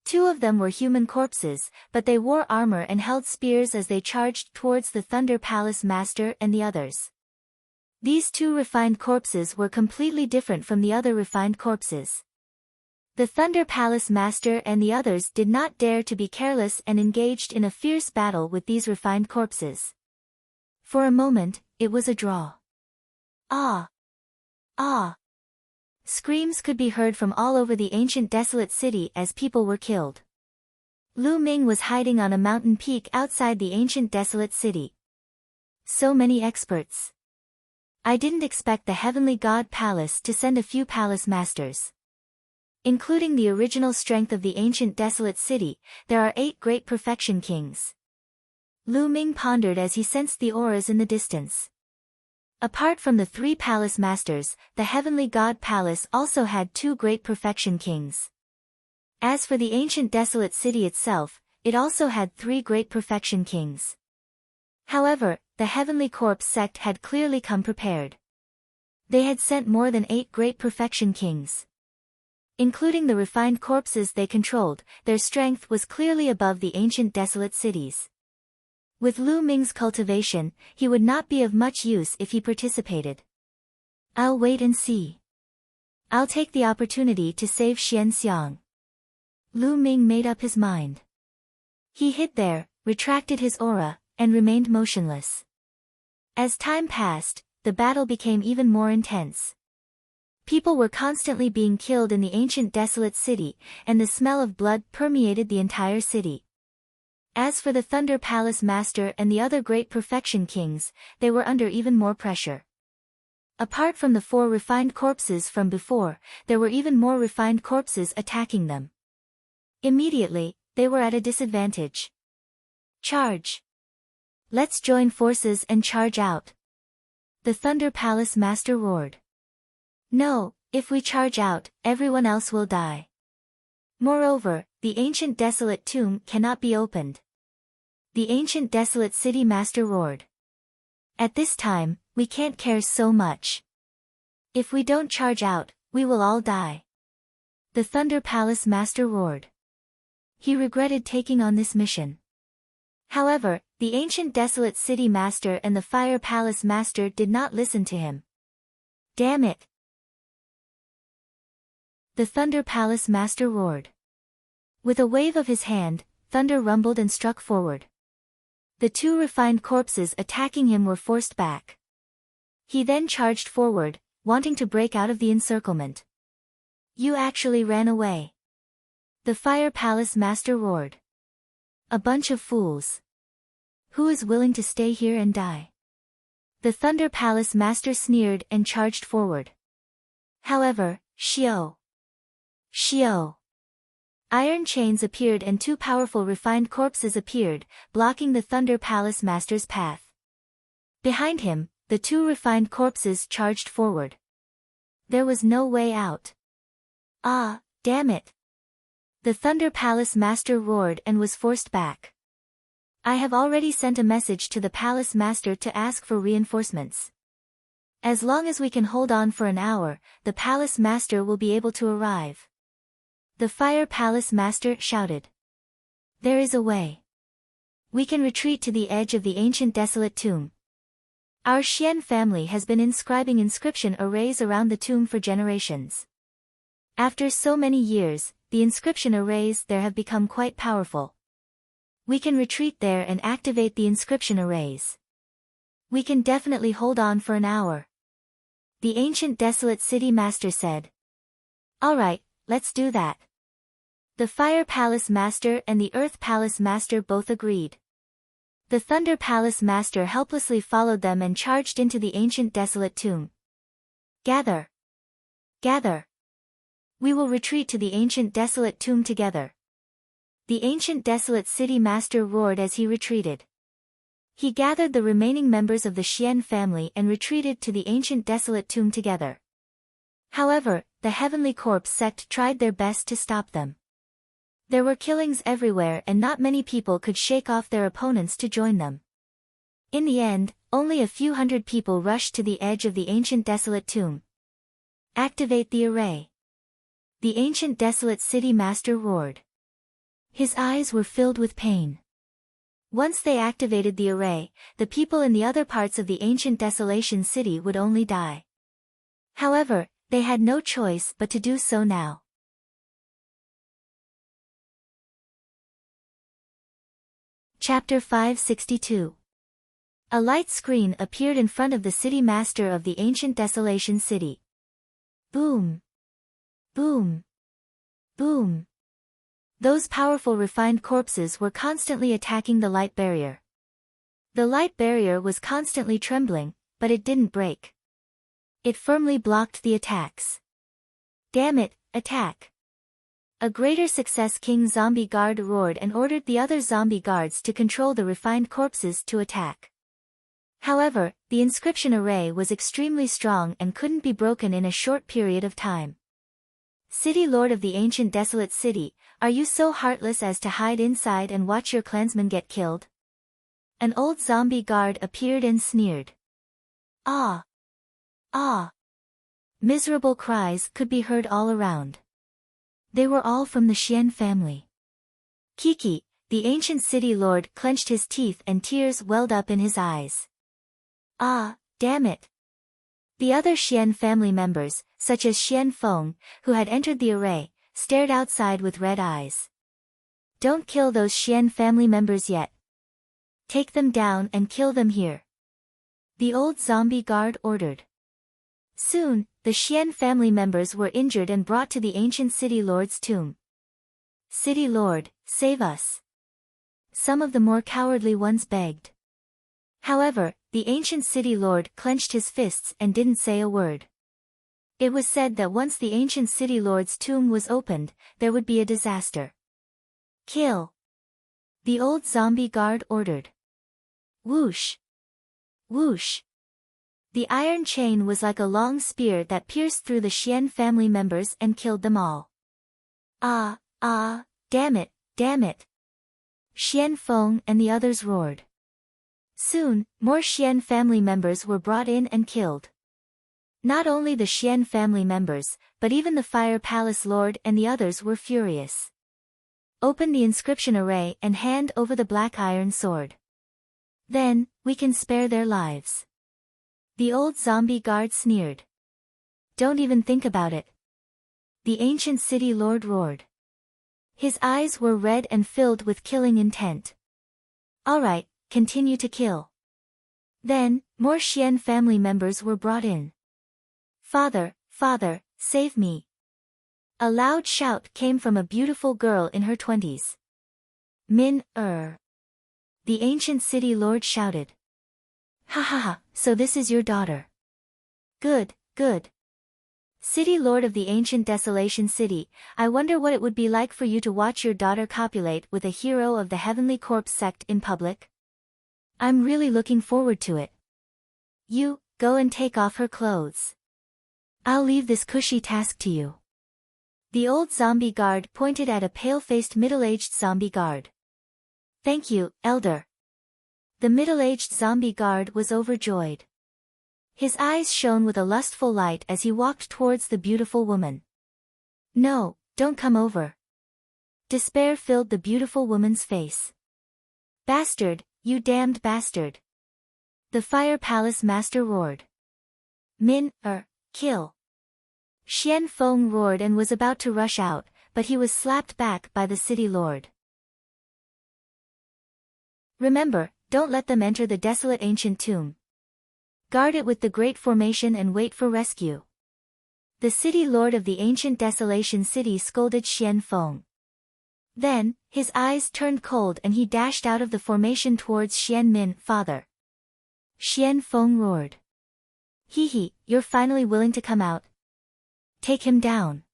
2 of them were human corpses, but they wore armor and held spears as they charged towards the Thunder Palace Master and the others. These 2 refined corpses were completely different from the other refined corpses. The Thunder Palace Master and the others did not dare to be careless and engaged in a fierce battle with these refined corpses. For a moment, it was a draw. Ah! Ah! Screams could be heard from all over the ancient desolate city as people were killed. Lu Ming was hiding on a mountain peak outside the ancient desolate city. So many experts. I didn't expect the Heavenly God Palace to send a few palace masters. Including the original strength of the ancient desolate city, there are 8 great perfection kings. Lu Ming pondered as he sensed the auras in the distance. Apart from the 3 palace masters, the Heavenly God Palace also had 2 great perfection kings. As for the ancient desolate city itself, it also had 3 great perfection kings. However, the Heavenly Corpse sect had clearly come prepared. They had sent more than 8 great perfection kings. Including the refined corpses they controlled, their strength was clearly above the ancient desolate cities. With Lu Ming's cultivation, he would not be of much use if he participated. I'll wait and see. I'll take the opportunity to save Xianxiang. Lu Ming made up his mind. He hid there, retracted his aura, and remained motionless. As time passed, the battle became even more intense. People were constantly being killed in the ancient desolate city, and the smell of blood permeated the entire city. As for the Thunder Palace Master and the other great perfection kings, they were under even more pressure. Apart from the 4 refined corpses from before, there were even more refined corpses attacking them. Immediately, they were at a disadvantage. Charge! Let's join forces and charge out. The Thunder Palace Master roared. No, if we charge out, everyone else will die. Moreover, the ancient desolate tomb cannot be opened. The ancient desolate city master roared. At this time, we can't care so much. If we don't charge out, we will all die. The Thunder Palace Master roared. He regretted taking on this mission. However, the ancient desolate city master and the Fire Palace Master did not listen to him. Damn it! The Thunder Palace Master roared. With a wave of his hand, thunder rumbled and struck forward. The 2 refined corpses attacking him were forced back. He then charged forward, wanting to break out of the encirclement. You actually ran away. The Fire Palace Master roared. A bunch of fools. Who is willing to stay here and die? The Thunder Palace Master sneered and charged forward. However, Xiao! Iron chains appeared and 2 powerful refined corpses appeared, blocking the Thunder Palace Master's path. Behind him, the 2 refined corpses charged forward. There was no way out. Ah, damn it! The Thunder Palace Master roared and was forced back. I have already sent a message to the Palace Master to ask for reinforcements. As long as we can hold on for an hour, the Palace Master will be able to arrive. The Fire Palace Master shouted. There is a way. We can retreat to the edge of the ancient desolate tomb. Our Xian family has been inscribing inscription arrays around the tomb for generations. After so many years, the inscription arrays there have become quite powerful. We can retreat there and activate the inscription arrays. We can definitely hold on for an hour. The ancient desolate city master said. Alright, let's do that. The Fire Palace Master and the Earth Palace Master both agreed. The Thunder Palace Master helplessly followed them and charged into the ancient desolate tomb. Gather! Gather! We will retreat to the ancient desolate tomb together. The ancient desolate city master roared as he retreated. He gathered the remaining members of the Xian family and retreated to the ancient desolate tomb together. However, the Heavenly Corpse sect tried their best to stop them. There were killings everywhere and not many people could shake off their opponents to join them. In the end, only a few hundred people rushed to the edge of the ancient desolate tomb. Activate the array. The ancient desolate city master roared. His eyes were filled with pain. Once they activated the array, the people in the other parts of the ancient desolation city would only die. However, they had no choice but to do so now. Chapter 562. A light screen appeared in front of the city master of the ancient desolation city. Boom! Boom! Boom! Those powerful refined corpses were constantly attacking the light barrier. The light barrier was constantly trembling, but it didn't break. It firmly blocked the attacks. Damn it, attack! A greater success. King Zombie Guard roared and ordered the other zombie guards to control the refined corpses to attack. However, the inscription array was extremely strong and couldn't be broken in a short period of time. City Lord of the ancient desolate city, are you so heartless as to hide inside and watch your clansmen get killed? An old zombie guard appeared and sneered. Ah! Ah! Miserable cries could be heard all around. They were all from the Xian family. Kiki, the ancient city lord, clenched his teeth and tears welled up in his eyes. Ah, damn it! The other Xian family members, such as Xian Feng, who had entered the array, stared outside with red eyes. Don't kill those Xian family members yet. Take them down and kill them here. The old zombie guard ordered. Soon, the Xian family members were injured and brought to the ancient city lord's tomb. City Lord, save us! Some of the more cowardly ones begged. However, the ancient city lord clenched his fists and didn't say a word. It was said that once the ancient city lord's tomb was opened, there would be a disaster. Kill! The old zombie guard ordered. Whoosh! Whoosh! The iron chain was like a long spear that pierced through the Xian family members and killed them all. Ah, ah, damn it, damn it! Xian Feng and the others roared. Soon, more Xian family members were brought in and killed. Not only the Xian family members, but even the Fire Palace Lord and the others were furious. Open the inscription array and hand over the black iron sword. Then, we can spare their lives. The old zombie guard sneered. Don't even think about it. The ancient city lord roared. His eyes were red and filled with killing intent. Alright, continue to kill. Then, more Xian family members were brought in. Father, father, save me. A loud shout came from a beautiful girl in her 20s. The ancient city lord shouted. Ha ha ha, so this is your daughter. Good, good. City Lord of the ancient desolation city, I wonder what it would be like for you to watch your daughter copulate with a hero of the Heavenly Corpse sect in public. I'm really looking forward to it. You, go and take off her clothes. I'll leave this cushy task to you. The old zombie guard pointed at a pale-faced middle-aged zombie guard. Thank you, Elder. The middle-aged zombie guard was overjoyed. His eyes shone with a lustful light as he walked towards the beautiful woman. No, don't come over. Despair filled the beautiful woman's face. Bastard, you damned bastard. The Fire Palace Master roared. Kill. Xian Feng roared and was about to rush out, but he was slapped back by the city lord. Remember, don't let them enter the desolate ancient tomb. Guard it with the great formation and wait for rescue. The city lord of the ancient desolation city scolded Xian Feng. Then, his eyes turned cold and he dashed out of the formation towards Xian Min, father. Xian Feng roared. Hee, you're finally willing to come out. Take him down.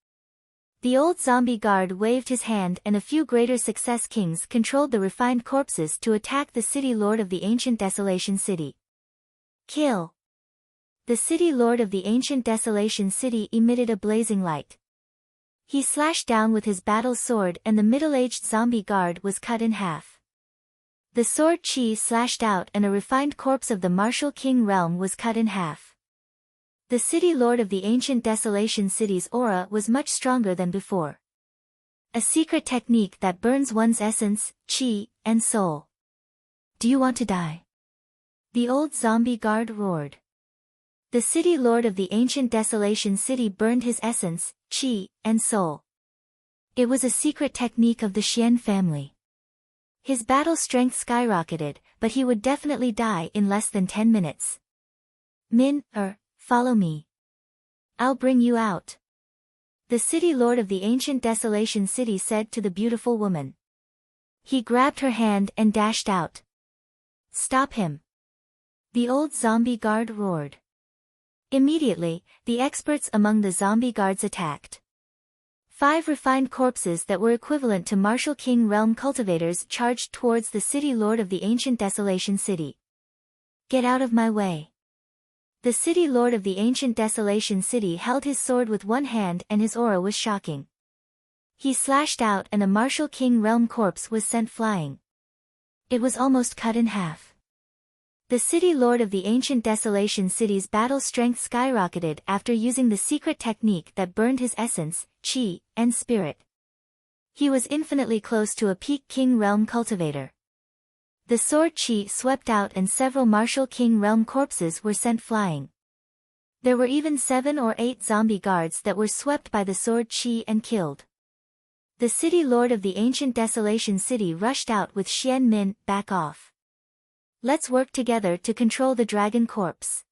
The old zombie guard waved his hand and a few greater success kings controlled the refined corpses to attack the city lord of the ancient desolation city. Kill. The city lord of the ancient desolation city emitted a blazing light. He slashed down with his battle sword and the middle-aged zombie guard was cut in half. The sword chi slashed out and a refined corpse of the martial king realm was cut in half. The city lord of the ancient desolation city's aura was much stronger than before. A secret technique that burns one's essence, chi, and soul. Do you want to die? The old zombie guard roared. The city lord of the ancient desolation city burned his essence, chi, and soul. It was a secret technique of the Xian family. His battle strength skyrocketed, but he would definitely die in less than 10 minutes. Min, follow me. I'll bring you out. The city lord of the ancient desolation city said to the beautiful woman. He grabbed her hand and dashed out. Stop him. The old zombie guard roared. Immediately, the experts among the zombie guards attacked. 5 refined corpses that were equivalent to martial king realm cultivators charged towards the city lord of the ancient desolation city. Get out of my way. The city lord of the ancient desolation city held his sword with one hand and his aura was shocking. He slashed out and a martial king realm corpse was sent flying. It was almost cut in half. The city lord of the ancient desolation city's battle strength skyrocketed after using the secret technique that burned his essence, chi, and spirit. He was infinitely close to a peak king realm cultivator. The sword chi swept out and several martial king realm corpses were sent flying. There were even 7 or 8 zombie guards that were swept by the sword chi and killed. The city lord of the ancient desolation city rushed out with Xian Min, back off. Let's work together to control the dragon corpse.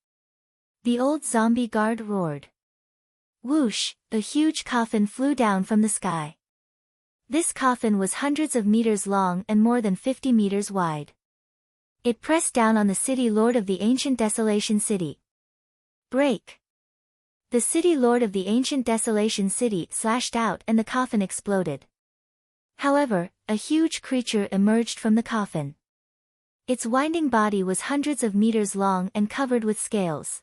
The old zombie guard roared. Whoosh, a huge coffin flew down from the sky. This coffin was hundreds of meters long and more than 50 meters wide. It pressed down on the city lord of the ancient desolation city. Break! The city lord of the ancient desolation city slashed out and the coffin exploded. However, a huge creature emerged from the coffin. Its winding body was hundreds of meters long and covered with scales.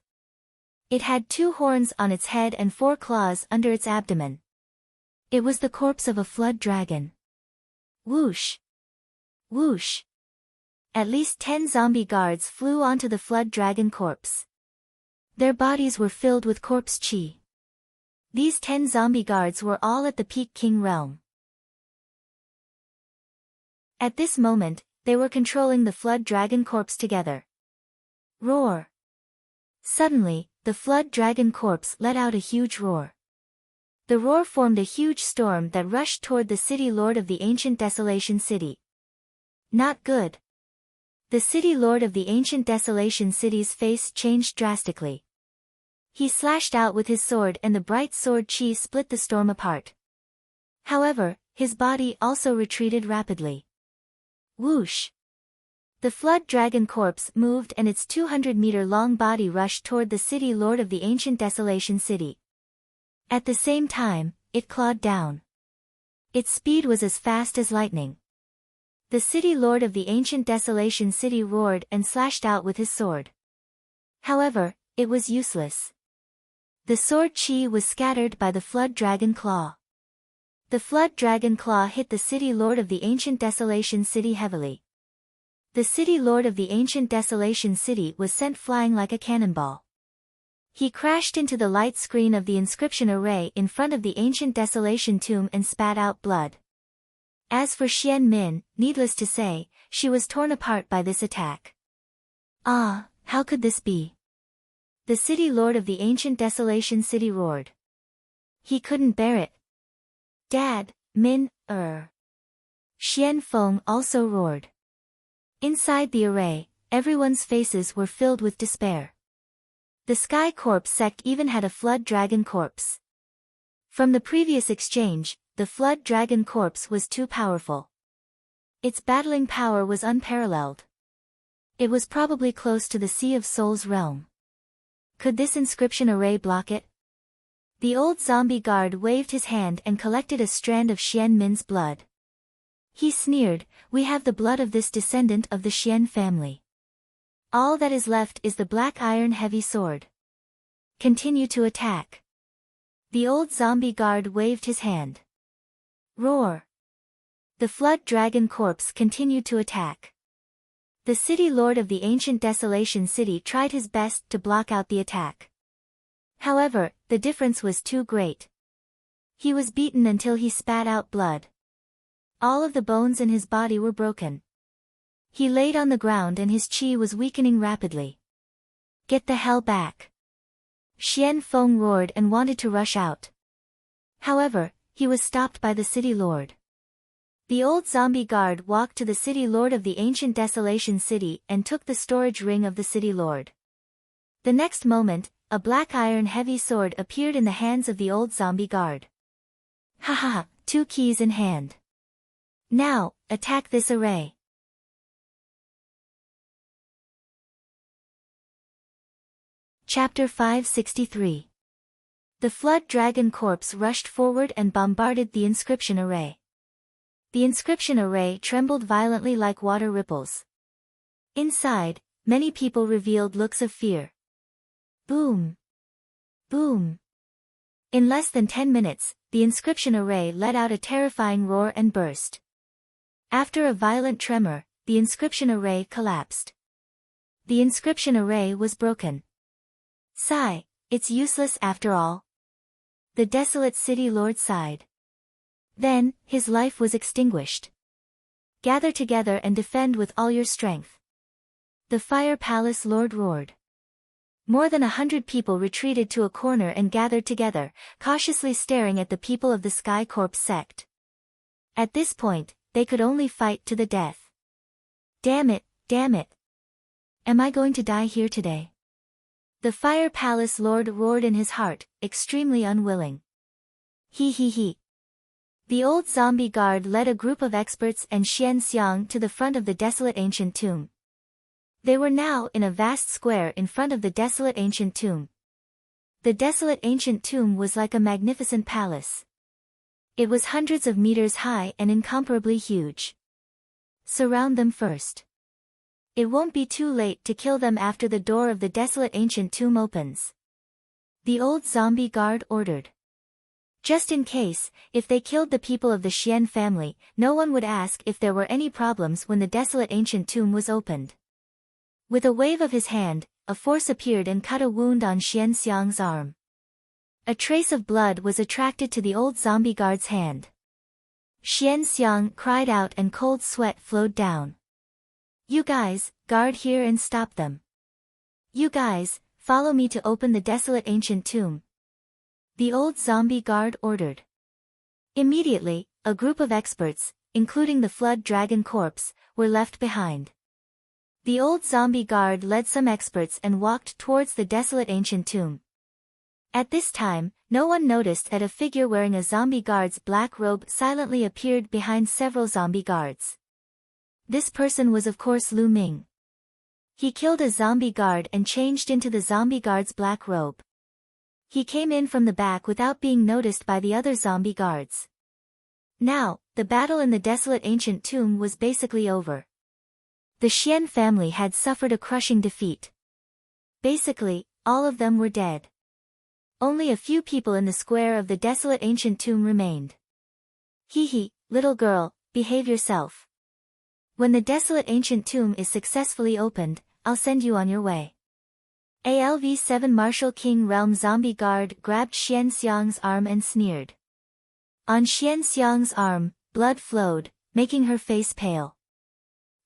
It had 2 horns on its head and 4 claws under its abdomen. It was the corpse of a flood dragon. Whoosh! Whoosh! At least 10 zombie guards flew onto the flood dragon corpse. Their bodies were filled with corpse chi. These 10 zombie guards were all at the peak king realm. At this moment, they were controlling the flood dragon corpse together. Roar! Suddenly, the flood dragon corpse let out a huge roar. The roar formed a huge storm that rushed toward the city lord of the ancient desolation city. Not good. The city lord of the ancient desolation city's face changed drastically. He slashed out with his sword and the bright sword chi split the storm apart. However, his body also retreated rapidly. Whoosh! The flood dragon corpse moved and its 200-meter-long body rushed toward the city lord of the ancient desolation city. At the same time, it clawed down. Its speed was as fast as lightning. The city lord of the ancient desolation city roared and slashed out with his sword. However, it was useless. The sword chi was scattered by the flood dragon claw. The flood dragon claw hit the city lord of the ancient desolation city heavily. The city lord of the ancient desolation city was sent flying like a cannonball. He crashed into the light screen of the inscription array in front of the ancient desolation tomb and spat out blood. As for Xian Min, needless to say, she was torn apart by this attack. Ah, how could this be? The city lord of the ancient desolation city roared. He couldn't bear it. Dad, Min, Xian Feng also roared. Inside the array, everyone's faces were filled with despair. The sky corpse sect even had a flood dragon corpse. From the previous exchange, the flood dragon corpse was too powerful. Its battling power was unparalleled. It was probably close to the Sea of Souls realm. Could this inscription array block it? The old zombie guard waved his hand and collected a strand of Xian Min's blood. He sneered, "We have the blood of this descendant of the Xian family. All that is left is the black iron heavy sword. Continue to attack." The old zombie guard waved his hand. Roar! The flood dragon corpse continued to attack. The city lord of the ancient Desolation City tried his best to block out the attack. However, the difference was too great. He was beaten until he spat out blood. All of the bones in his body were broken. He laid on the ground and his chi was weakening rapidly. "Get the hell back!" Xian Feng roared and wanted to rush out. However, he was stopped by the city lord. The old zombie guard walked to the city lord of the ancient Desolation City and took the storage ring of the city lord. The next moment, a black iron heavy sword appeared in the hands of the old zombie guard. "Ha ha ha, 2 keys in hand. Now, attack this array." Chapter 563. The flood dragon corpse rushed forward and bombarded the inscription array. The inscription array trembled violently like water ripples. Inside, many people revealed looks of fear. Boom! Boom! In less than 10 minutes, the inscription array let out a terrifying roar and burst. After a violent tremor, the inscription array collapsed. The inscription array was broken. Sigh, it's useless after all. The desolate city lord sighed. Then, his life was extinguished. Gather together and defend with all your strength. The Fire Palace Lord roared. More than 100 people retreated to a corner and gathered together, cautiously staring at the people of the Sky Corpse sect. At this point, they could only fight to the death. Damn it, damn it. Am I going to die here today? The Fire Palace Lord roared in his heart, extremely unwilling. He. The old zombie guard led a group of experts and Xian Xiang to the front of the desolate ancient tomb. They were now in a vast square in front of the desolate ancient tomb. The desolate ancient tomb was like a magnificent palace. It was hundreds of meters high and incomparably huge. Surround them first. It won't be too late to kill them after the door of the desolate ancient tomb opens. The old zombie guard ordered. Just in case, if they killed the people of the Xian family, no one would ask if there were any problems when the desolate ancient tomb was opened. With a wave of his hand, a force appeared and cut a wound on Xian Xiang's arm. A trace of blood was attracted to the old zombie guard's hand. Xian Xiang cried out and cold sweat flowed down. "You guys, guard here and stop them. You guys, follow me to open the desolate ancient tomb." The old zombie guard ordered. Immediately, a group of experts, including the flood dragon corpse, were left behind. The old zombie guard led some experts and walked towards the desolate ancient tomb. At this time, no one noticed that a figure wearing a zombie guard's black robe silently appeared behind several zombie guards. This person was of course Lu Ming. He killed a zombie guard and changed into the zombie guard's black robe. He came in from the back without being noticed by the other zombie guards. Now, the battle in the desolate ancient tomb was basically over. The Xian family had suffered a crushing defeat. Basically, all of them were dead. Only a few people in the square of the desolate ancient tomb remained. He, little girl, behave yourself. When the desolate ancient tomb is successfully opened, I'll send you on your way. ALV-7 Martial King Realm Zombie Guard grabbed Xian Xiang's arm and sneered. On Xian Xiang's arm, blood flowed, making her face pale.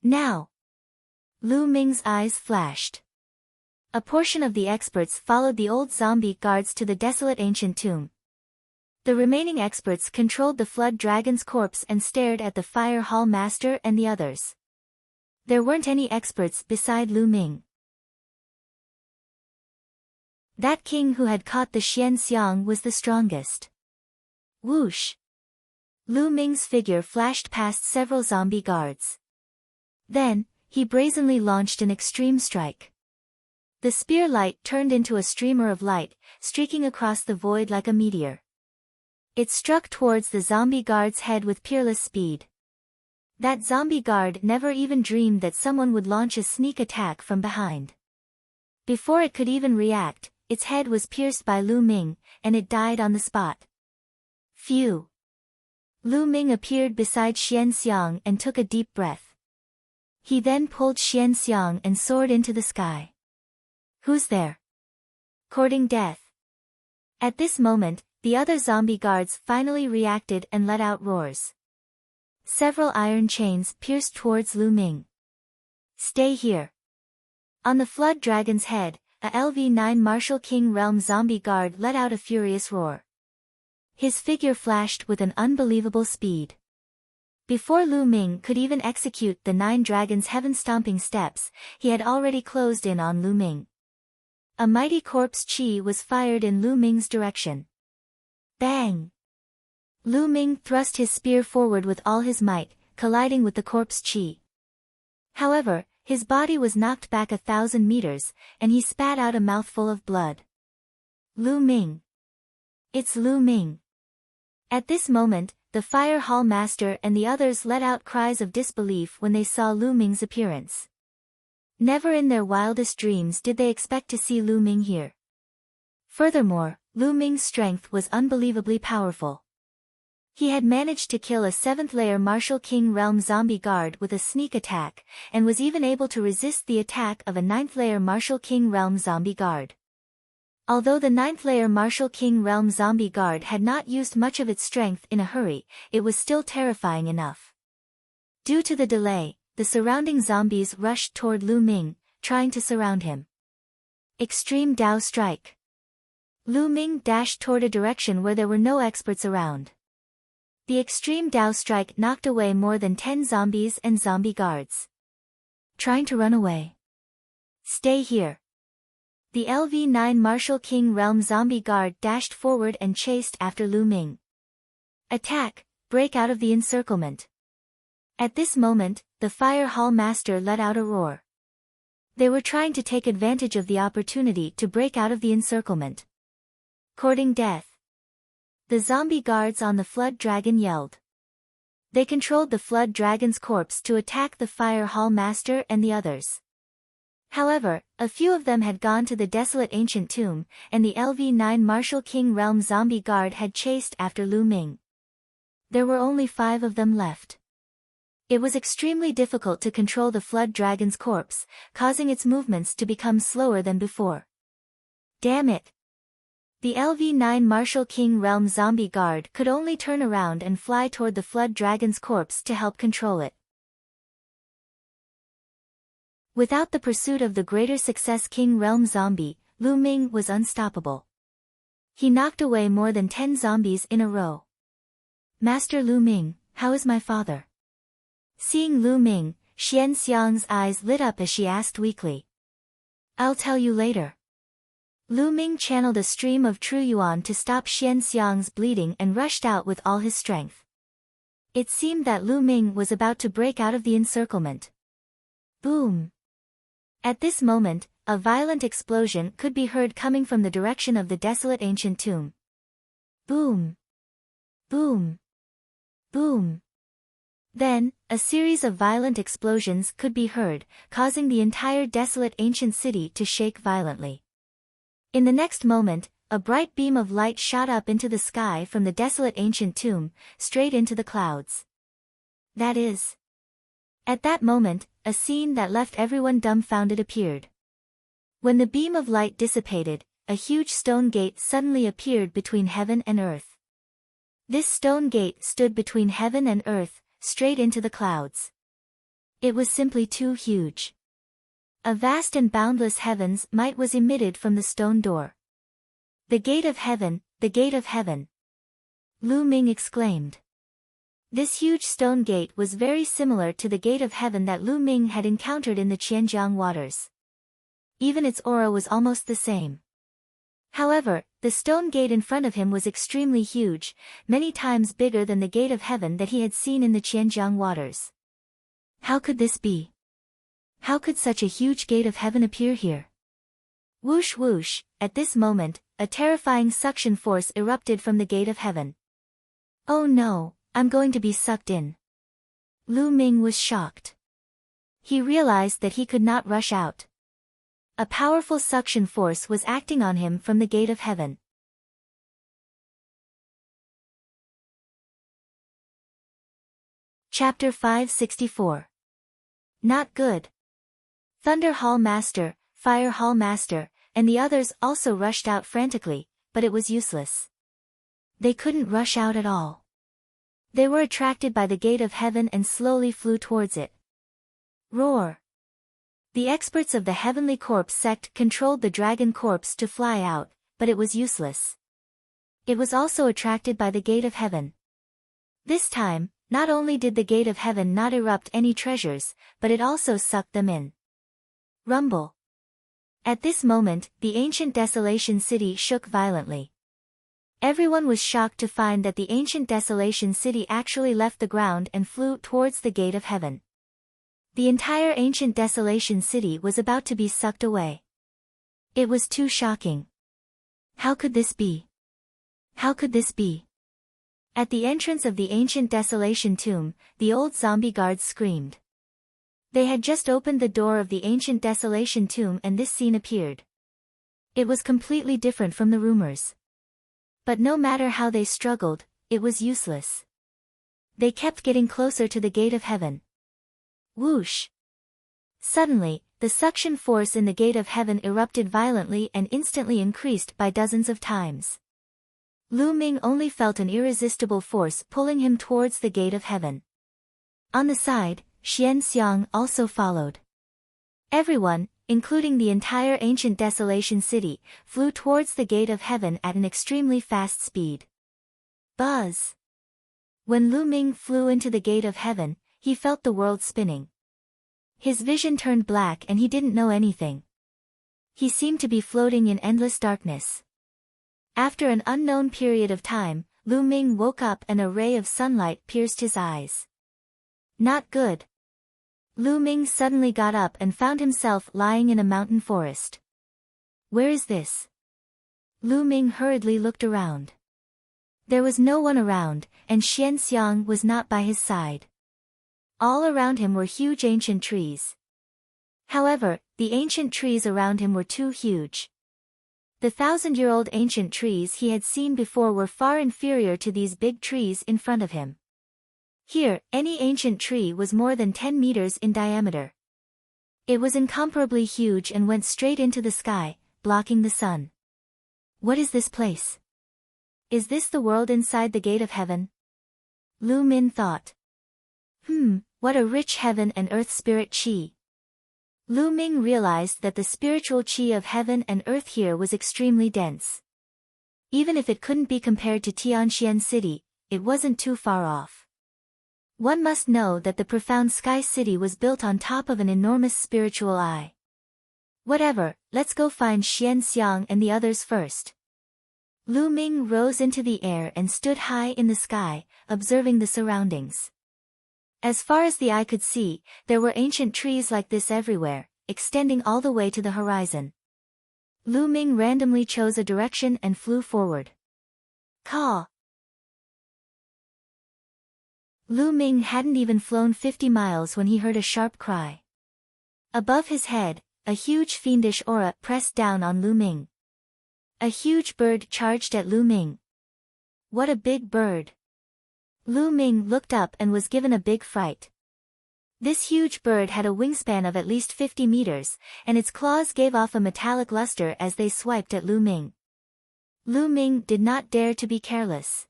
Now! Lu Ming's eyes flashed. A portion of the experts followed the old zombie guards to the desolate ancient tomb. The remaining experts controlled the flood dragon's corpse and stared at the fire hall master and the others. There weren't any experts beside Lu Ming. That king who had caught the Xian Xiang was the strongest. Whoosh! Lu Ming's figure flashed past several zombie guards. Then, he brazenly launched an extreme strike. The spear light turned into a streamer of light, streaking across the void like a meteor. It struck towards the zombie guard's head with peerless speed. That zombie guard never even dreamed that someone would launch a sneak attack from behind. Before it could even react, its head was pierced by Lu Ming, and it died on the spot. Phew! Lu Ming appeared beside Xian Xiang and took a deep breath. He then pulled Xian Xiang and soared into the sky. Who's there? Courting death. At this moment, the other zombie guards finally reacted and let out roars. Several iron chains pierced towards Lu Ming. Stay here. On the flood dragon's head, a LV-9 Martial King Realm zombie guard let out a furious roar. His figure flashed with an unbelievable speed. Before Lu Ming could even execute the 9 Dragons' heaven-stomping steps, he had already closed in on Lu Ming. A mighty corpse chi was fired in Lu Ming's direction. Bang! Lu Ming thrust his spear forward with all his might, colliding with the corpse chi. However, his body was knocked back 1,000 meters, and he spat out a mouthful of blood. Lu Ming! It's Lu Ming! At this moment, the Fire Hall Master and the others let out cries of disbelief when they saw Lu Ming's appearance. Never in their wildest dreams did they expect to see Lu Ming here. Furthermore, Lu Ming's strength was unbelievably powerful. He had managed to kill a 7th-layer Martial King Realm zombie guard with a sneak attack, and was even able to resist the attack of a 9th-layer Martial King Realm zombie guard. Although the 9th-layer Martial King Realm zombie guard had not used much of its strength in a hurry, it was still terrifying enough. Due to the delay, the surrounding zombies rushed toward Lu Ming, trying to surround him. Extreme Dao Strike. Lu Ming dashed toward a direction where there were no experts around. The Extreme Dao Strike knocked away more than 10 zombies and zombie guards. Trying to run away. Stay here. The LV-9 Martial King Realm zombie guard dashed forward and chased after Lu Ming. Attack, break out of the encirclement. At this moment, the Fire Hall Master let out a roar. They were trying to take advantage of the opportunity to break out of the encirclement. Courting death. The zombie guards on the Flood Dragon yelled. They controlled the Flood Dragon's corpse to attack the Fire Hall Master and the others. However, a few of them had gone to the desolate ancient tomb, and the LV-9 Martial King Realm zombie guard had chased after Lu Ming. There were only 5 of them left. It was extremely difficult to control the Flood Dragon's corpse, causing its movements to become slower than before. Damn it! The LV-9 Martial King Realm zombie guard could only turn around and fly toward the Flood Dragon's corpse to help control it. Without the pursuit of the greater success King Realm zombie, Lu Ming was unstoppable. He knocked away more than 10 zombies in a row. Master Lu Ming, how is my father? Seeing Lu Ming, Xian Xiang's eyes lit up as she asked weakly. I'll tell you later. Lu Ming channeled a stream of true yuan to stop Xian Xiang's bleeding and rushed out with all his strength. It seemed that Lu Ming was about to break out of the encirclement. Boom! At this moment, a violent explosion could be heard coming from the direction of the desolate ancient tomb. Boom! Boom! Boom! Then, a series of violent explosions could be heard, causing the entire desolate ancient city to shake violently. In the next moment, a bright beam of light shot up into the sky from the desolate ancient tomb, straight into the clouds. That is. At that moment, a scene that left everyone dumbfounded appeared. When the beam of light dissipated, a huge stone gate suddenly appeared between heaven and earth. This stone gate stood between heaven and earth, straight into the clouds. It was simply too huge. A vast and boundless heaven's might was emitted from the stone door. The gate of heaven, the gate of heaven! Lu Ming exclaimed. This huge stone gate was very similar to the gate of heaven that Lu Ming had encountered in the Qianjiang waters. Even its aura was almost the same. However, the stone gate in front of him was extremely huge, many times bigger than the gate of heaven that he had seen in the Qianjiang waters. How could this be? How could such a huge gate of heaven appear here? Whoosh whoosh, at this moment, a terrifying suction force erupted from the gate of heaven. Oh no, I'm going to be sucked in. Lu Ming was shocked. He realized that he could not rush out. A powerful suction force was acting on him from the gate of heaven. Chapter 564. Not good. Thunder Hall Master, Fire Hall Master, and the others also rushed out frantically, but it was useless. They couldn't rush out at all. They were attracted by the gate of heaven and slowly flew towards it. Roar! The experts of the Heavenly Corpse sect controlled the Dragon Corpse to fly out, but it was useless. It was also attracted by the gate of heaven. This time, not only did the gate of heaven not erupt any treasures, but it also sucked them in. Rumble. At this moment, the ancient Desolation City shook violently. Everyone was shocked to find that the ancient Desolation City actually left the ground and flew towards the gate of heaven. The entire ancient Desolation City was about to be sucked away. It was too shocking. How could this be? How could this be? At the entrance of the ancient Desolation Tomb, the old zombie guards screamed. They had just opened the door of the ancient Desolation Tomb and this scene appeared. It was completely different from the rumors. But no matter how they struggled, it was useless. They kept getting closer to the gate of heaven. Whoosh! Suddenly, the suction force in the gate of heaven erupted violently and instantly increased by dozens of times. Lu Ming only felt an irresistible force pulling him towards the gate of heaven. On the side, Xian Xiang also followed. Everyone, including the entire ancient Desolation City, flew towards the gate of heaven at an extremely fast speed. Buzz! When Lu Ming flew into the gate of heaven, he felt the world spinning. His vision turned black and he didn't know anything. He seemed to be floating in endless darkness. After an unknown period of time, Lu Ming woke up and a ray of sunlight pierced his eyes. Not good. Lu Ming suddenly got up and found himself lying in a mountain forest. Where is this? Lu Ming hurriedly looked around. There was no one around, and Xian Xiang was not by his side. All around him were huge ancient trees. However, the ancient trees around him were too huge. The 1,000-year-old ancient trees he had seen before were far inferior to these big trees in front of him. Here, any ancient tree was more than 10 meters in diameter. It was incomparably huge and went straight into the sky, blocking the sun. What is this place? Is this the world inside the gate of heaven? Lu Ming thought. What a rich heaven and earth spirit qi. Lu Ming realized that the spiritual qi of heaven and earth here was extremely dense. Even if it couldn't be compared to Tianxian City, it wasn't too far off. One must know that the profound sky city was built on top of an enormous spiritual eye. Whatever, let's go find Xian Xiang and the others first. Lu Ming rose into the air and stood high in the sky, observing the surroundings. As far as the eye could see, there were ancient trees like this everywhere, extending all the way to the horizon. Lu Ming randomly chose a direction and flew forward. Caw! Lu Ming hadn't even flown 50 miles when he heard a sharp cry. Above his head, a huge fiendish aura pressed down on Lu Ming. A huge bird charged at Lu Ming. What a big bird! Lu Ming looked up and was given a big fright. This huge bird had a wingspan of at least 50 meters, and its claws gave off a metallic luster as they swiped at Lu Ming. Lu Ming did not dare to be careless.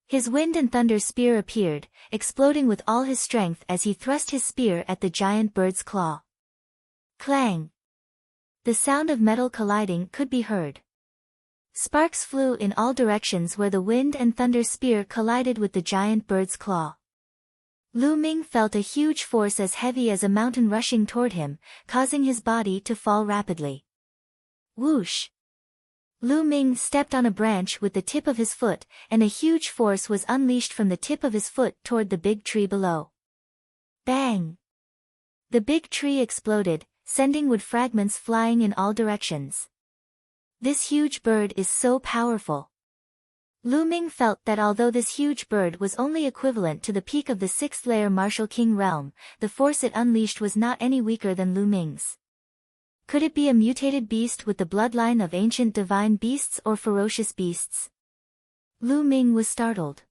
His wind and thunder spear appeared, exploding with all his strength as he thrust his spear at the giant bird's claw. Clang! The sound of metal colliding could be heard. Sparks flew in all directions where the wind and thunder spear collided with the giant bird's claw. Lu Ming felt a huge force as heavy as a mountain rushing toward him, causing his body to fall rapidly. Whoosh! Lu Ming stepped on a branch with the tip of his foot, and a huge force was unleashed from the tip of his foot toward the big tree below. Bang! The big tree exploded, sending wood fragments flying in all directions. This huge bird is so powerful. Lu Ming felt that although this huge bird was only equivalent to the peak of the 6th-layer Martial King realm, the force it unleashed was not any weaker than Lu Ming's. Could it be a mutated beast with the bloodline of ancient divine beasts or ferocious beasts? Lu Ming was startled.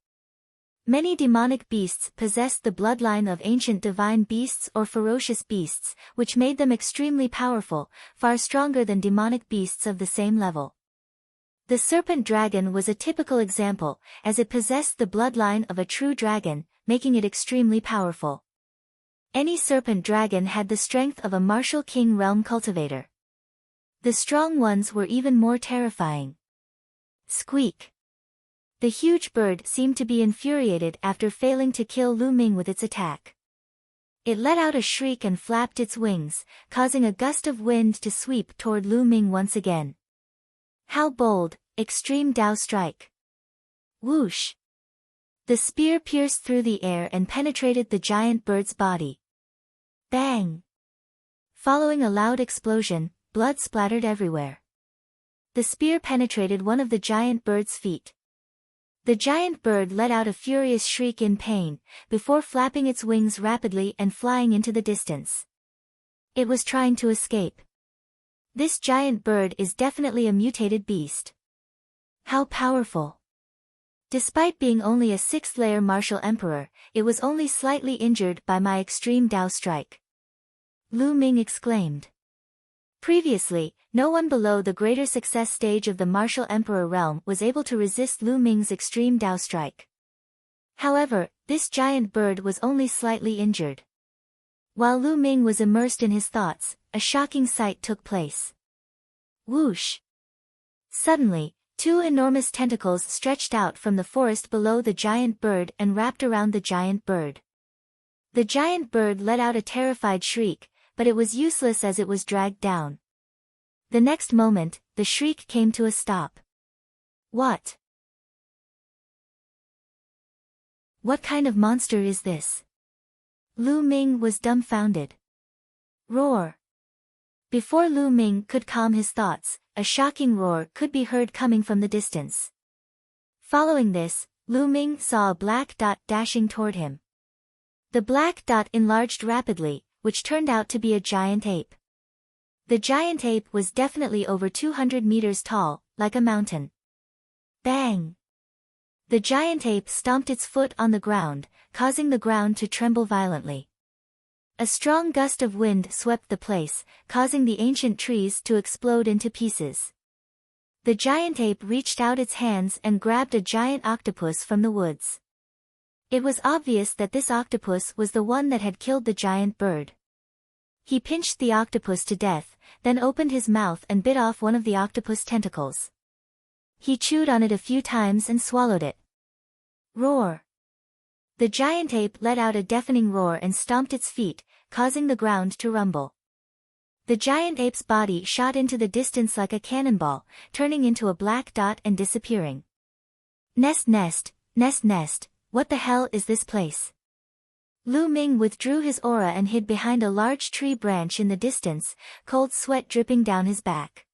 Many demonic beasts possessed the bloodline of ancient divine beasts or ferocious beasts, which made them extremely powerful, far stronger than demonic beasts of the same level. The serpent dragon was a typical example, as it possessed the bloodline of a true dragon, making it extremely powerful. Any serpent dragon had the strength of a Martial King realm cultivator. The strong ones were even more terrifying. Squeak! The huge bird seemed to be infuriated after failing to kill Lu Ming with its attack. It let out a shriek and flapped its wings, causing a gust of wind to sweep toward Lu Ming once again. How bold, extreme Dao strike! Whoosh! The spear pierced through the air and penetrated the giant bird's body. Bang! Following a loud explosion, blood splattered everywhere. The spear penetrated one of the giant bird's feet. The giant bird let out a furious shriek in pain, before flapping its wings rapidly and flying into the distance. It was trying to escape. This giant bird is definitely a mutated beast. How powerful! Despite being only a 6th-layer martial emperor, it was only slightly injured by my extreme Dao strike. Lu Ming exclaimed. Previously, no one below the greater success stage of the martial emperor realm was able to resist Lu Ming's extreme Dao strike. However, this giant bird was only slightly injured. While Lu Ming was immersed in his thoughts, a shocking sight took place. Whoosh! Suddenly, 2 enormous tentacles stretched out from the forest below the giant bird and wrapped around the giant bird. The giant bird let out a terrified shriek, but it was useless as it was dragged down. The next moment, the shriek came to a stop. What? What kind of monster is this? Lu Ming was dumbfounded. Roar! Before Lu Ming could calm his thoughts, a shocking roar could be heard coming from the distance. Following this, Lu Ming saw a black dot dashing toward him. The black dot enlarged rapidly, which turned out to be a giant ape. The giant ape was definitely over 200 meters tall, like a mountain. Bang! The giant ape stomped its foot on the ground, causing the ground to tremble violently. A strong gust of wind swept the place, causing the ancient trees to explode into pieces. The giant ape reached out its hands and grabbed a giant octopus from the woods. It was obvious that this octopus was the one that had killed the giant bird. He pinched the octopus to death, then opened his mouth and bit off one of the octopus tentacles. He chewed on it a few times and swallowed it. Roar! The giant ape let out a deafening roar and stomped its feet, causing the ground to rumble. The giant ape's body shot into the distance like a cannonball, turning into a black dot and disappearing. Nest nest, nest nest, what the hell is this place? Lu Ming withdrew his aura and hid behind a large tree branch in the distance, cold sweat dripping down his back.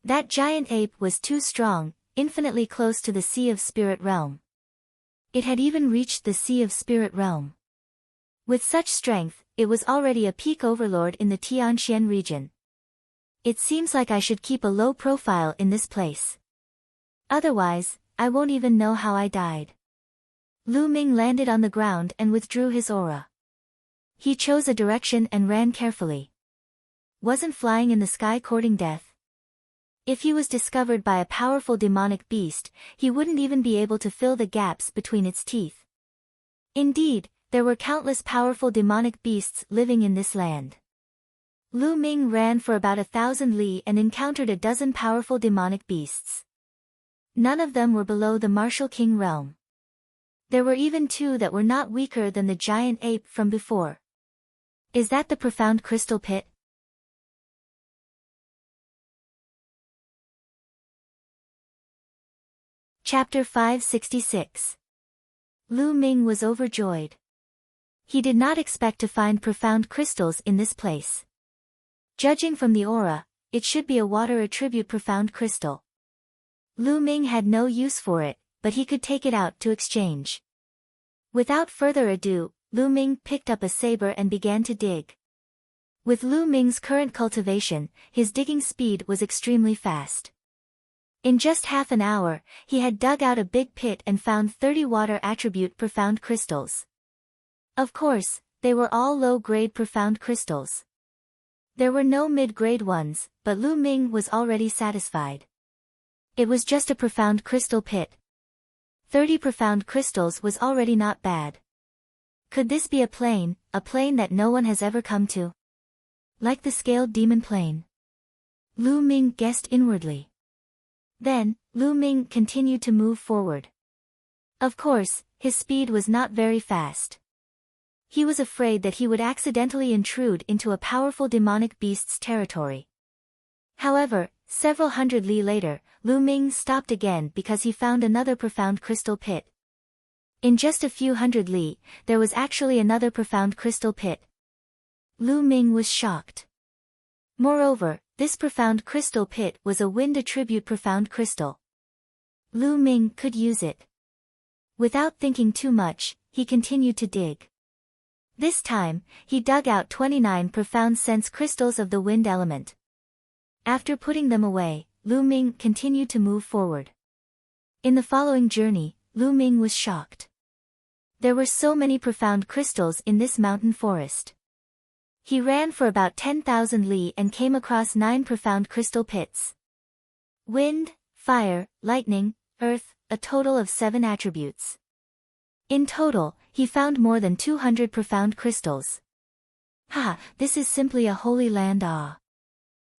That giant ape was too strong, infinitely close to the Sea of Spirit Realm. It had even reached the Sea of Spirit Realm. With such strength, it was already a peak overlord in the Tianxian region. It seems like I should keep a low profile in this place. Otherwise, I won't even know how I died. Lu Ming landed on the ground and withdrew his aura. He chose a direction and ran carefully. Wasn't flying in the sky courting death? If he was discovered by a powerful demonic beast, he wouldn't even be able to fill the gaps between its teeth. Indeed, there were countless powerful demonic beasts living in this land. Lu Ming ran for about 1,000 li and encountered a dozen powerful demonic beasts. None of them were below the Martial King realm. There were even 2 that were not weaker than the giant ape from before. Is that the profound crystal pit? Chapter 566. Lu Ming was overjoyed. He did not expect to find profound crystals in this place. Judging from the aura, it should be a water attribute profound crystal. Lu Ming had no use for it, but he could take it out to exchange. Without further ado, Lu Ming picked up a saber and began to dig. With Lu Ming's current cultivation, his digging speed was extremely fast. In just half an hour, he had dug out a big pit and found 30 water attribute profound crystals. Of course, they were all low-grade profound crystals. There were no mid-grade ones, but Lu Ming was already satisfied. It was just a profound crystal pit. 30 profound crystals was already not bad. Could this be a plane that no one has ever come to? Like the scaled demon plane? Lu Ming guessed inwardly. Then, Lu Ming continued to move forward. Of course, his speed was not very fast. He was afraid that he would accidentally intrude into a powerful demonic beast's territory. However, several hundred li later, Lu Ming stopped again because he found another profound crystal pit. In just a few hundred li, there was actually another profound crystal pit. Lu Ming was shocked. Moreover, this profound crystal pit was a wind attribute profound crystal. Lu Ming could use it. Without thinking too much, he continued to dig. This time, he dug out 29 profound sense crystals of the wind element. After putting them away, Lu Ming continued to move forward. In the following journey, Lu Ming was shocked. There were so many profound crystals in this mountain forest. He ran for about 10,000 li and came across 9 profound crystal pits. Wind, fire, lightning, earth, a total of 7 attributes. In total, he found more than 200 profound crystals. Ha, this is simply a holy land. Ah!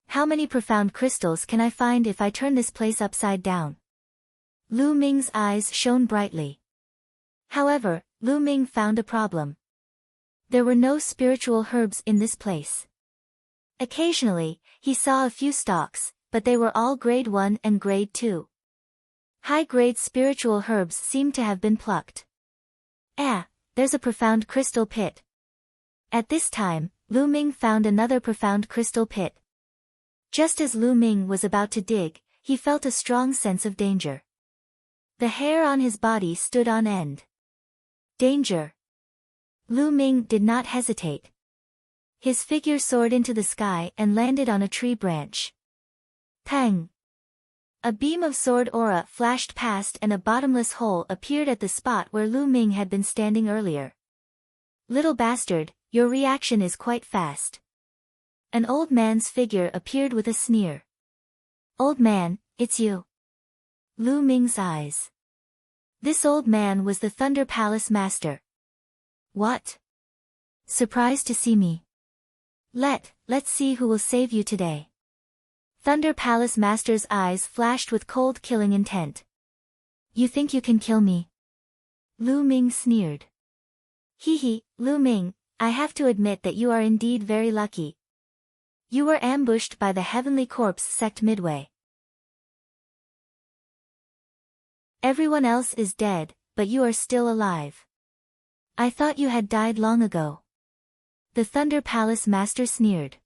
How many profound crystals can I find if I turn this place upside down? Lu Ming's eyes shone brightly. However, Lu Ming found a problem. There were no spiritual herbs in this place. Occasionally, he saw a few stalks, but they were all grade 1 and grade 2. High-grade spiritual herbs seemed to have been plucked. There's a profound crystal pit. At this time, Lu Ming found another profound crystal pit. Just as Lu Ming was about to dig, he felt a strong sense of danger. The hair on his body stood on end. Danger! Lu Ming did not hesitate. His figure soared into the sky and landed on a tree branch. Tang! A beam of sword aura flashed past and a bottomless hole appeared at the spot where Lu Ming had been standing earlier. Little bastard, your reaction is quite fast. An old man's figure appeared with a sneer. Old man, it's you. Lu Ming's eyes. This old man was the Thunder Palace Master. What? Surprised to see me? Let's see who will save you today. Thunder Palace Master's eyes flashed with cold killing intent. You think you can kill me? Lu Ming sneered. Hee, Lu Ming, I have to admit that you are indeed very lucky. You were ambushed by the Heavenly Corpse sect midway. Everyone else is dead, but you are still alive. I thought you had died long ago. The Thunder Palace Master sneered.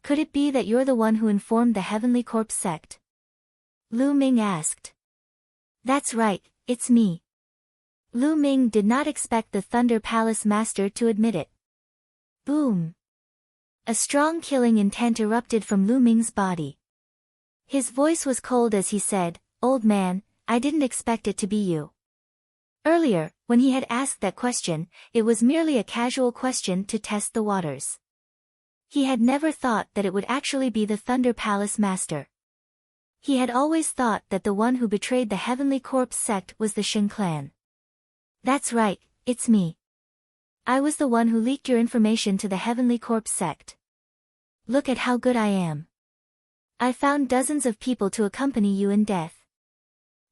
Could it be that you're the one who informed the Heavenly Corpse sect? Lu Ming asked. That's right, it's me. Lu Ming did not expect the Thunder Palace Master to admit it. Boom! A strong killing intent erupted from Lu Ming's body. His voice was cold as he said, Old man, I didn't expect it to be you. Earlier, when he had asked that question, it was merely a casual question to test the waters. He had never thought that it would actually be the Thunder Palace Master. He had always thought that the one who betrayed the Heavenly Corpse sect was the Shin clan. That's right, it's me. I was the one who leaked your information to the Heavenly Corpse sect. Look at how good I am. I found dozens of people to accompany you in death.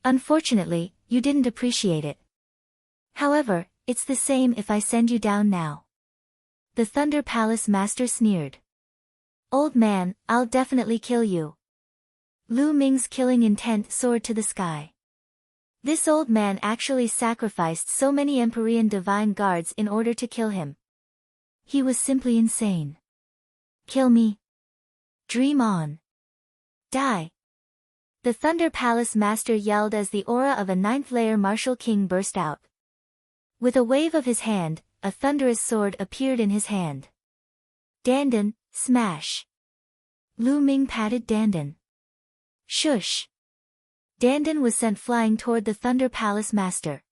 Unfortunately, you didn't appreciate it. However, it's the same if I send you down now. The Thunder Palace Master sneered. Old man, I'll definitely kill you. Lu Ming's killing intent soared to the sky. This old man actually sacrificed so many Empyrean divine guards in order to kill him. He was simply insane. Kill me. Dream on. Die. The Thunder Palace Master yelled as the aura of a ninth-layer martial king burst out. With a wave of his hand, a thunderous sword appeared in his hand. Dandan, smash. Lu Ming patted Dandan. Shush. Dandan was sent flying toward the Thunder Palace Master.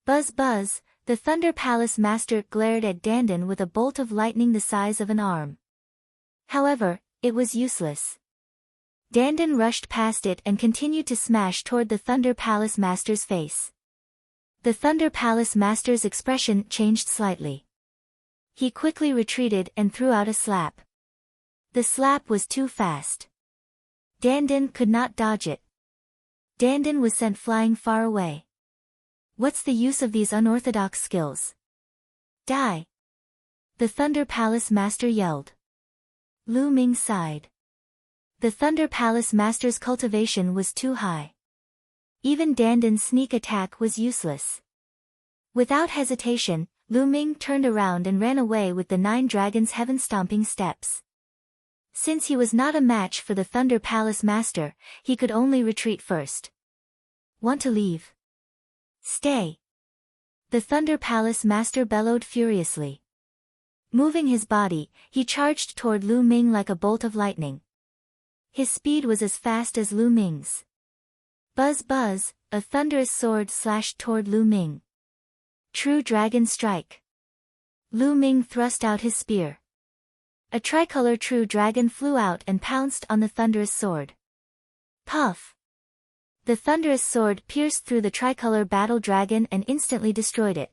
Buzz buzz, the Thunder Palace Master glared at Dandan with a bolt of lightning the size of an arm. However, it was useless. Dandan rushed past it and continued to smash toward the Thunder Palace Master's face. The Thunder Palace Master's expression changed slightly. He quickly retreated and threw out a slap. The slap was too fast. Dandan could not dodge it. Dandan was sent flying far away. What's the use of these unorthodox skills? Die! The Thunder Palace Master yelled. Lu Ming sighed. The Thunder Palace Master's cultivation was too high. Even Dandan's sneak attack was useless. Without hesitation, Lu Ming turned around and ran away with the 9 dragons' heaven-stomping steps. Since he was not a match for the Thunder Palace Master, he could only retreat first. Want to leave? Stay. The Thunder Palace Master bellowed furiously. Moving his body, he charged toward Lu Ming like a bolt of lightning. His speed was as fast as Lu Ming's. Buzz buzz, a thunderous sword slashed toward Lu Ming. True Dragon Strike. Lu Ming thrust out his spear. A tricolor true dragon flew out and pounced on the thunderous sword. Puff! The thunderous sword pierced through the tricolor battle dragon and instantly destroyed it.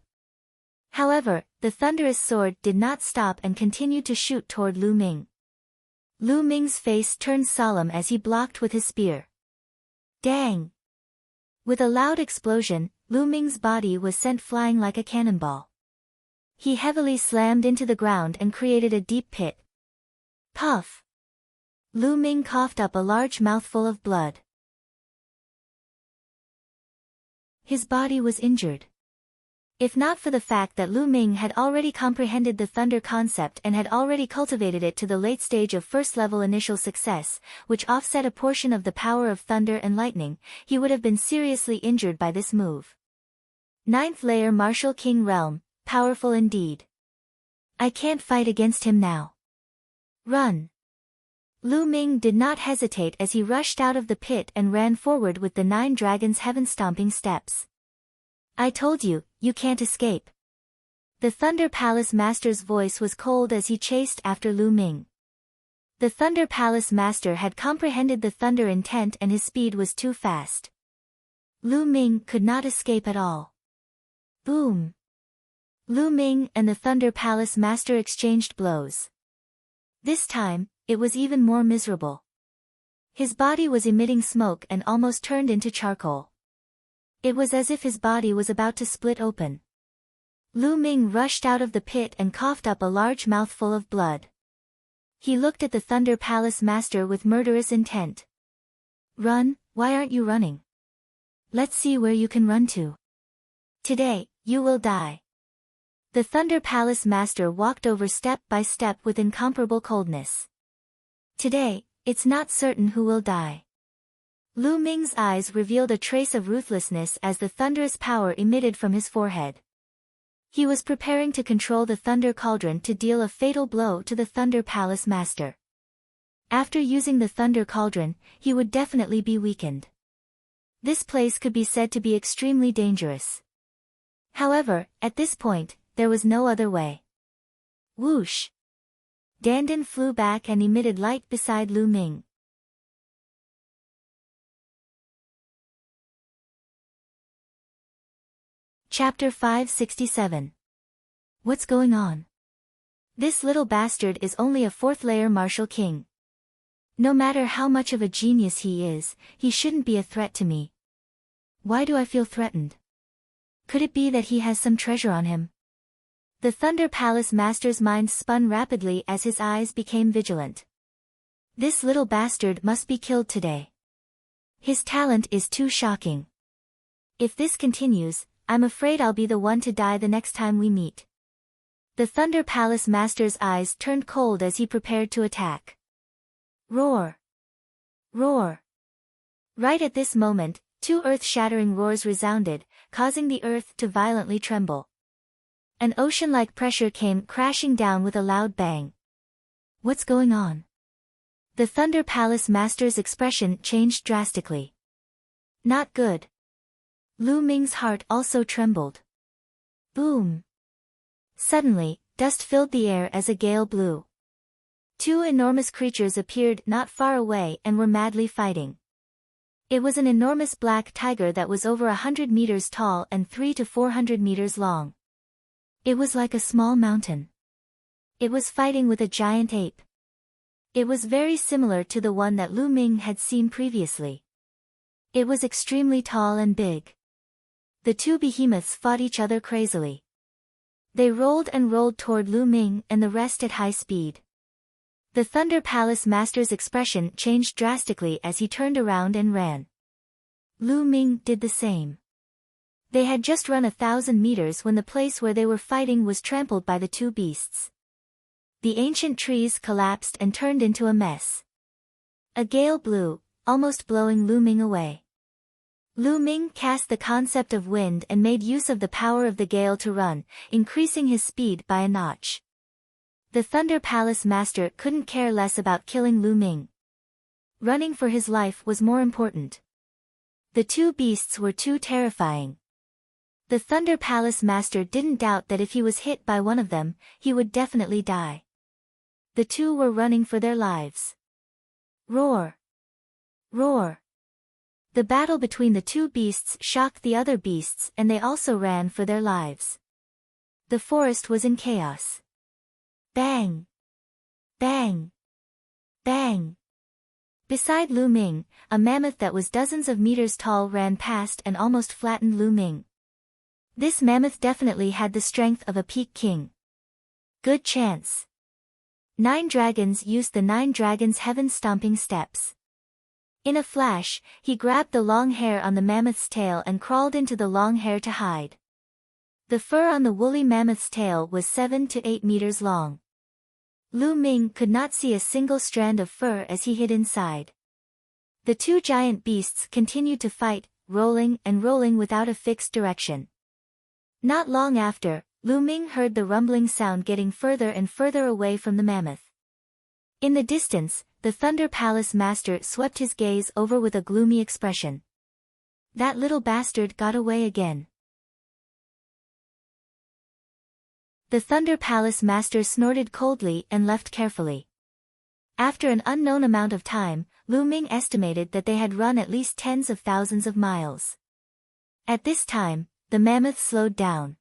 However, the thunderous sword did not stop and continued to shoot toward Lu Ming. Lu Ming's face turned solemn as he blocked with his spear. Dang! With a loud explosion, Lu Ming's body was sent flying like a cannonball. He heavily slammed into the ground and created a deep pit. Puff! Lu Ming coughed up a large mouthful of blood. His body was injured. If not for the fact that Lu Ming had already comprehended the thunder concept and had already cultivated it to the late stage of first-level initial success, which offset a portion of the power of thunder and lightning, he would have been seriously injured by this move. 9th layer Martial King Realm, powerful indeed. I can't fight against him now. Run! Lu Ming did not hesitate as he rushed out of the pit and ran forward with the 9 dragons' heaven-stomping steps. I told you, you can't escape. The Thunder Palace Master's voice was cold as he chased after Lu Ming. The Thunder Palace Master had comprehended the thunder intent and his speed was too fast. Lu Ming could not escape at all. Boom! Lu Ming and the Thunder Palace Master exchanged blows. This time, it was even more miserable. His body was emitting smoke and almost turned into charcoal. It was as if his body was about to split open. Lu Ming rushed out of the pit and coughed up a large mouthful of blood. He looked at the Thunder Palace Master with murderous intent. Run, why aren't you running? Let's see where you can run to. Today, you will die. The Thunder Palace Master walked over step by step with incomparable coldness. Today, it's not certain who will die. Lu Ming's eyes revealed a trace of ruthlessness as the thunderous power emitted from his forehead. He was preparing to control the Thunder Cauldron to deal a fatal blow to the Thunder Palace Master. After using the Thunder Cauldron, he would definitely be weakened. This place could be said to be extremely dangerous. However, at this point, there was no other way. Whoosh! Dandan flew back and emitted light beside Lu Ming. Chapter 567. What's going on? This little bastard is only a 4th layer martial king. No matter how much of a genius he is, he shouldn't be a threat to me. Why do I feel threatened? Could it be that he has some treasure on him? The Thunder Palace Master's mind spun rapidly as his eyes became vigilant. This little bastard must be killed today. His talent is too shocking. If this continues, I'm afraid I'll be the one to die the next time we meet. The Thunder Palace Master's eyes turned cold as he prepared to attack. Roar! Roar! Right at this moment, two earth-shattering roars resounded, causing the earth to violently tremble. An ocean-like pressure came crashing down with a loud bang. What's going on? The Thunder Palace Master's expression changed drastically. Not good. Lu Ming's heart also trembled. Boom! Suddenly, dust filled the air as a gale blew. Two enormous creatures appeared not far away and were madly fighting. It was an enormous black tiger that was over 100 meters tall and 300 to 400 meters long. It was like a small mountain. It was fighting with a giant ape. It was very similar to the one that Lu Ming had seen previously. It was extremely tall and big. The two behemoths fought each other crazily. They rolled and rolled toward Lu Ming and the rest at high speed. The Thunder Palace Master's expression changed drastically as he turned around and ran. Lu Ming did the same. They had just run 1,000 meters when the place where they were fighting was trampled by the two beasts. The ancient trees collapsed and turned into a mess. A gale blew, almost blowing Lu Ming away. Lu Ming cast the concept of wind and made use of the power of the gale to run, increasing his speed by a notch. The Thunder Palace Master couldn't care less about killing Lu Ming. Running for his life was more important. The two beasts were too terrifying. The Thunder Palace Master didn't doubt that if he was hit by one of them, he would definitely die. The two were running for their lives. Roar! Roar! The battle between the two beasts shocked the other beasts and they also ran for their lives. The forest was in chaos. Bang! Bang! Bang! Beside Lu Ming, a mammoth that was dozens of meters tall ran past and almost flattened Lu Ming. This mammoth definitely had the strength of a peak king. Good chance. 9 dragons used the 9 dragons' heaven-stomping steps. In a flash, he grabbed the long hair on the mammoth's tail and crawled into the long hair to hide. The fur on the woolly mammoth's tail was 7 to 8 meters long. Lu Ming could not see a single strand of fur as he hid inside. The two giant beasts continued to fight, rolling and rolling without a fixed direction. Not long after, Lu Ming heard the rumbling sound getting further and further away from the mammoth. In the distance, the Thunder Palace Master swept his gaze over with a gloomy expression. That little bastard got away again. The Thunder Palace Master snorted coldly and left carefully. After an unknown amount of time, Lu Ming estimated that they had run at least tens of thousands of miles. At this time, the mammoth slowed down.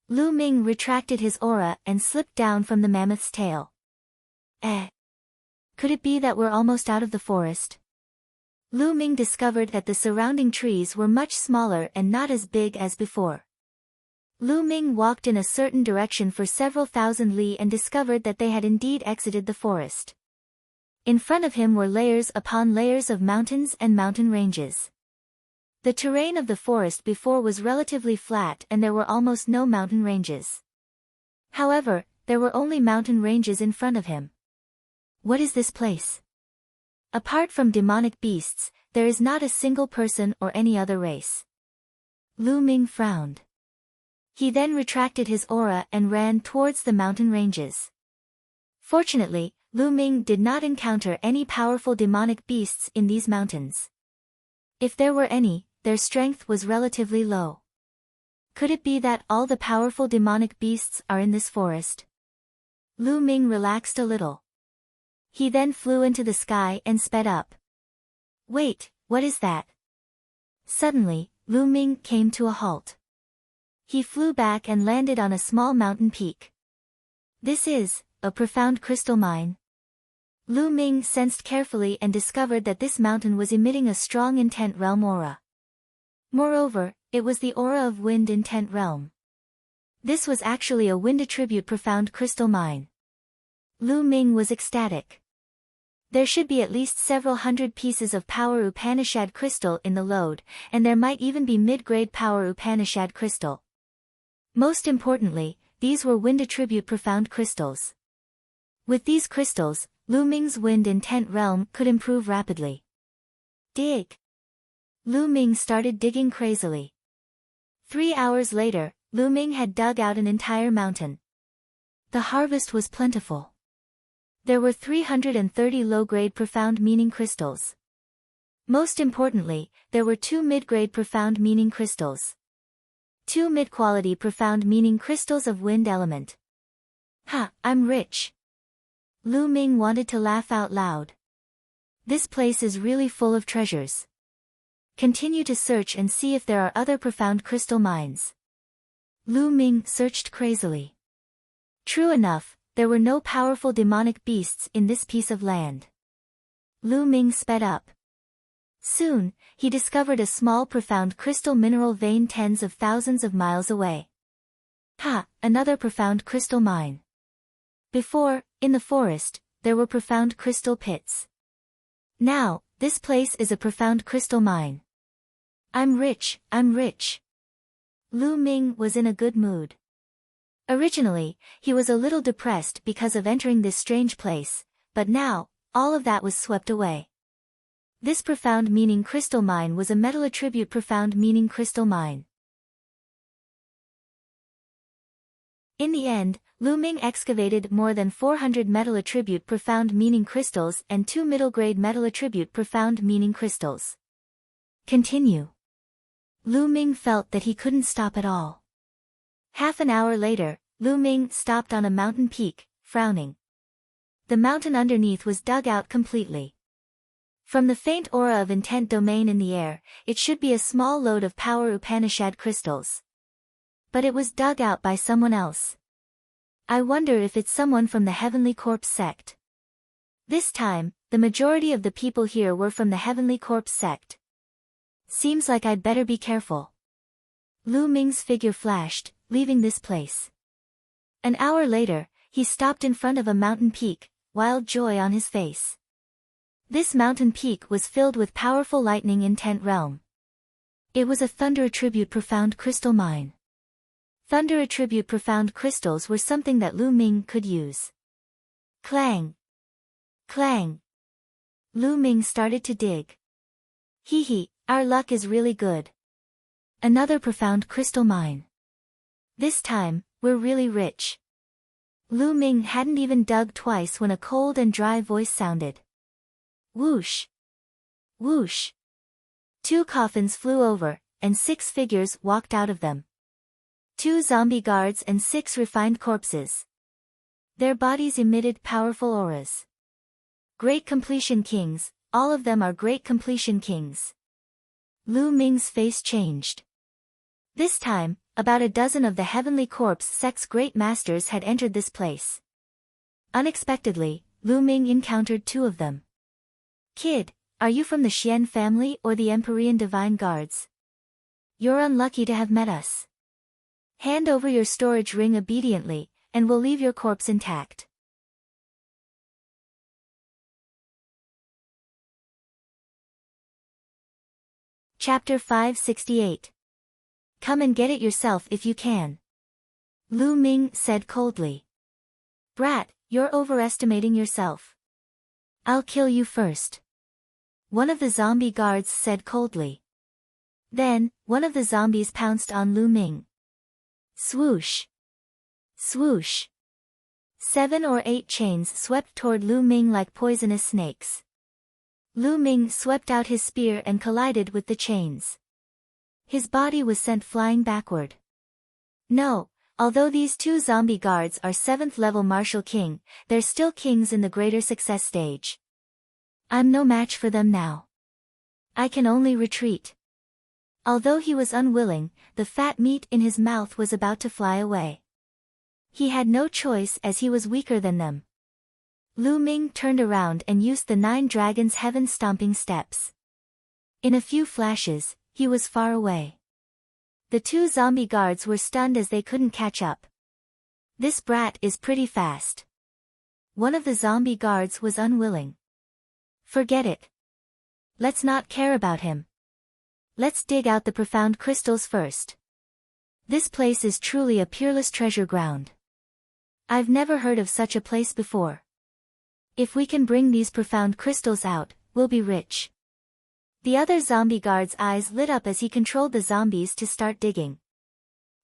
Lu Ming retracted his aura and slipped down from the mammoth's tail. Could it be that we're almost out of the forest? Lu Ming discovered that the surrounding trees were much smaller and not as big as before. Lu Ming walked in a certain direction for several thousand li and discovered that they had indeed exited the forest. In front of him were layers upon layers of mountains and mountain ranges. The terrain of the forest before was relatively flat and there were almost no mountain ranges. However, there were only mountain ranges in front of him. What is this place? Apart from demonic beasts, there is not a single person or any other race. Lu Ming frowned. He then retracted his aura and ran towards the mountain ranges. Fortunately, Lu Ming did not encounter any powerful demonic beasts in these mountains. If there were any, their strength was relatively low. Could it be that all the powerful demonic beasts are in this forest? Lu Ming relaxed a little. He then flew into the sky and sped up. Wait, what is that? Suddenly, Lu Ming came to a halt. He flew back and landed on a small mountain peak. This is a profound crystal mine. Lu Ming sensed carefully and discovered that this mountain was emitting a strong intent realm aura. Moreover, it was the aura of wind intent realm. This was actually a wind attribute profound crystal mine. Lu Ming was ecstatic. There should be at least several hundred pieces of power Upanishad crystal in the load, and there might even be mid-grade power Upanishad crystal. Most importantly, these were wind attribute profound crystals. With these crystals, Lu Ming's wind intent realm could improve rapidly. Dig. Lu Ming started digging crazily. 3 hours later, Lu Ming had dug out an entire mountain. The harvest was plentiful. There were 330 low-grade profound meaning crystals. Most importantly, there were 2 mid-grade profound meaning crystals. 2 mid-quality profound meaning crystals of wind element. Ha, I'm rich. Lu Ming wanted to laugh out loud. This place is really full of treasures. Continue to search and see if there are other profound crystal mines. Lu Ming searched crazily. True enough, there were no powerful demonic beasts in this piece of land. Lu Ming sped up. Soon, he discovered a small profound crystal mineral vein tens of thousands of miles away. Ha, another profound crystal mine. Before, in the forest, there were profound crystal pits. Now, this place is a profound crystal mine. I'm rich, I'm rich. Lu Ming was in a good mood. Originally, he was a little depressed because of entering this strange place, but now, all of that was swept away. This profound meaning crystal mine was a metal attribute profound meaning crystal mine. In the end, Lu Ming excavated more than 400 metal attribute profound meaning crystals and 2 middle-grade metal attribute profound meaning crystals. Continue. Lu Ming felt that he couldn't stop at all. Half an hour later, Lu Ming stopped on a mountain peak, frowning. The mountain underneath was dug out completely. From the faint aura of intent domain in the air, it should be a small load of power Upanishad crystals. But it was dug out by someone else. I wonder if it's someone from the Heavenly Corpse sect. This time, the majority of the people here were from the Heavenly Corpse sect. Seems like I'd better be careful. Lu Ming's figure flashed, leaving this place. An hour later, he stopped in front of a mountain peak, wild joy on his face. This mountain peak was filled with powerful lightning intent realm. It was a thunder attribute profound crystal mine. Thunder attribute profound crystals were something that Lu Ming could use. Clang! Clang! Lu Ming started to dig. Hee hee, our luck is really good. Another profound crystal mine. This time, we're really rich. Lu Ming hadn't even dug twice when a cold and dry voice sounded. Whoosh! Whoosh! 2 coffins flew over, and 6 figures walked out of them. 2 zombie guards and 6 refined corpses. Their bodies emitted powerful auras. Great completion kings, all of them are great completion kings. Lu Ming's face changed. This time, about a dozen of the Heavenly Corpse sect's great masters had entered this place. Unexpectedly, Lu Ming encountered 2 of them. Kid, are you from the Xian family or the Empyrean Divine Guards? You're unlucky to have met us. Hand over your storage ring obediently, and we'll leave your corpse intact. Chapter 568. Come and get it yourself if you can. Lu Ming said coldly. Brat, you're overestimating yourself. I'll kill you first. One of the zombie guards said coldly. Then, one of the zombies pounced on Lu Ming. Swoosh! Swoosh! 7 or 8 chains swept toward Lu Ming like poisonous snakes. Lu Ming swept out his spear and collided with the chains. His body was sent flying backward. No, although these 2 zombie guards are 7th level martial king, they're still kings in the greater success stage. I'm no match for them now. I can only retreat. Although he was unwilling, the fat meat in his mouth was about to fly away. He had no choice as he was weaker than them. Lu Ming turned around and used the 9 dragons' heaven-stomping steps. In a few flashes, he was far away. The 2 zombie guards were stunned as they couldn't catch up. This brat is pretty fast. One of the zombie guards was unwilling. Forget it. Let's not care about him. Let's dig out the profound crystals first. This place is truly a peerless treasure ground. I've never heard of such a place before. If we can bring these profound crystals out, we'll be rich. The other zombie guard's eyes lit up as he controlled the zombies to start digging.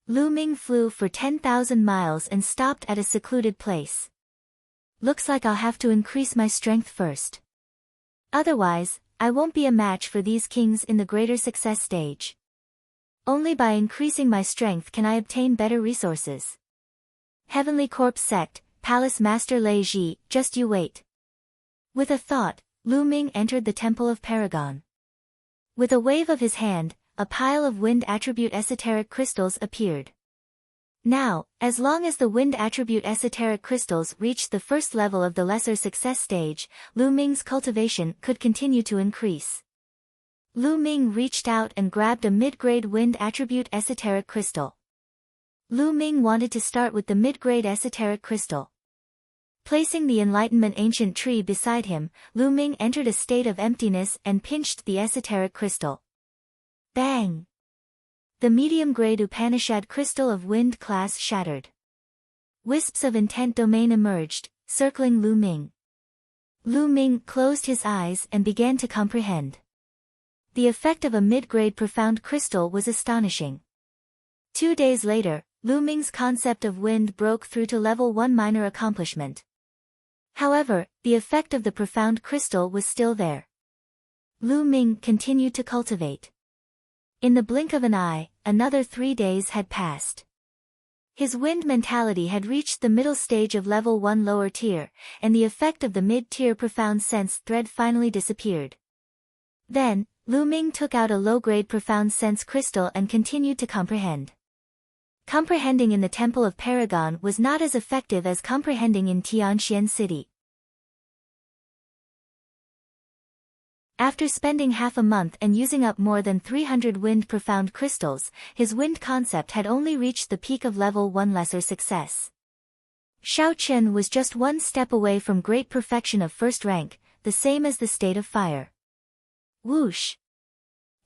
Lu Ming flew for 10,000 miles and stopped at a secluded place. Looks like I'll have to increase my strength first. Otherwise, I won't be a match for these kings in the greater success stage. Only by increasing my strength can I obtain better resources. Heavenly Corpse Sect, Palace Master Lei Ji, just you wait. With a thought, Lu Ming entered the Temple of Paragon. With a wave of his hand, a pile of wind attribute esoteric crystals appeared. Now, as long as the wind attribute esoteric crystals reached the first level of the lesser success stage, Lu Ming's cultivation could continue to increase. Lu Ming reached out and grabbed a mid-grade wind attribute esoteric crystal. Lu Ming wanted to start with the mid-grade esoteric crystal. Placing the Enlightenment Ancient Tree beside him, Lu Ming entered a state of emptiness and pinched the esoteric crystal. Bang! The medium-grade Upanishad crystal of wind class shattered. Wisps of intent domain emerged, circling Lu Ming. Lu Ming closed his eyes and began to comprehend. The effect of a mid-grade profound crystal was astonishing. 2 days later, Lu Ming's concept of wind broke through to level 1 minor accomplishment. However, the effect of the profound crystal was still there. Lu Ming continued to cultivate. In the blink of an eye, another 3 days had passed. His wind mentality had reached the middle stage of level 1 lower tier, and the effect of the mid-tier profound sense thread finally disappeared. Then, Lu Ming took out a low-grade profound sense crystal and continued to comprehend. Comprehending in the Temple of Paragon was not as effective as comprehending in Tianxian City. After spending half a month and using up more than 300 wind profound crystals, his wind concept had only reached the peak of level 1 lesser success. Shao Chen was just one step away from great perfection of first rank, the same as the state of fire. Whoosh!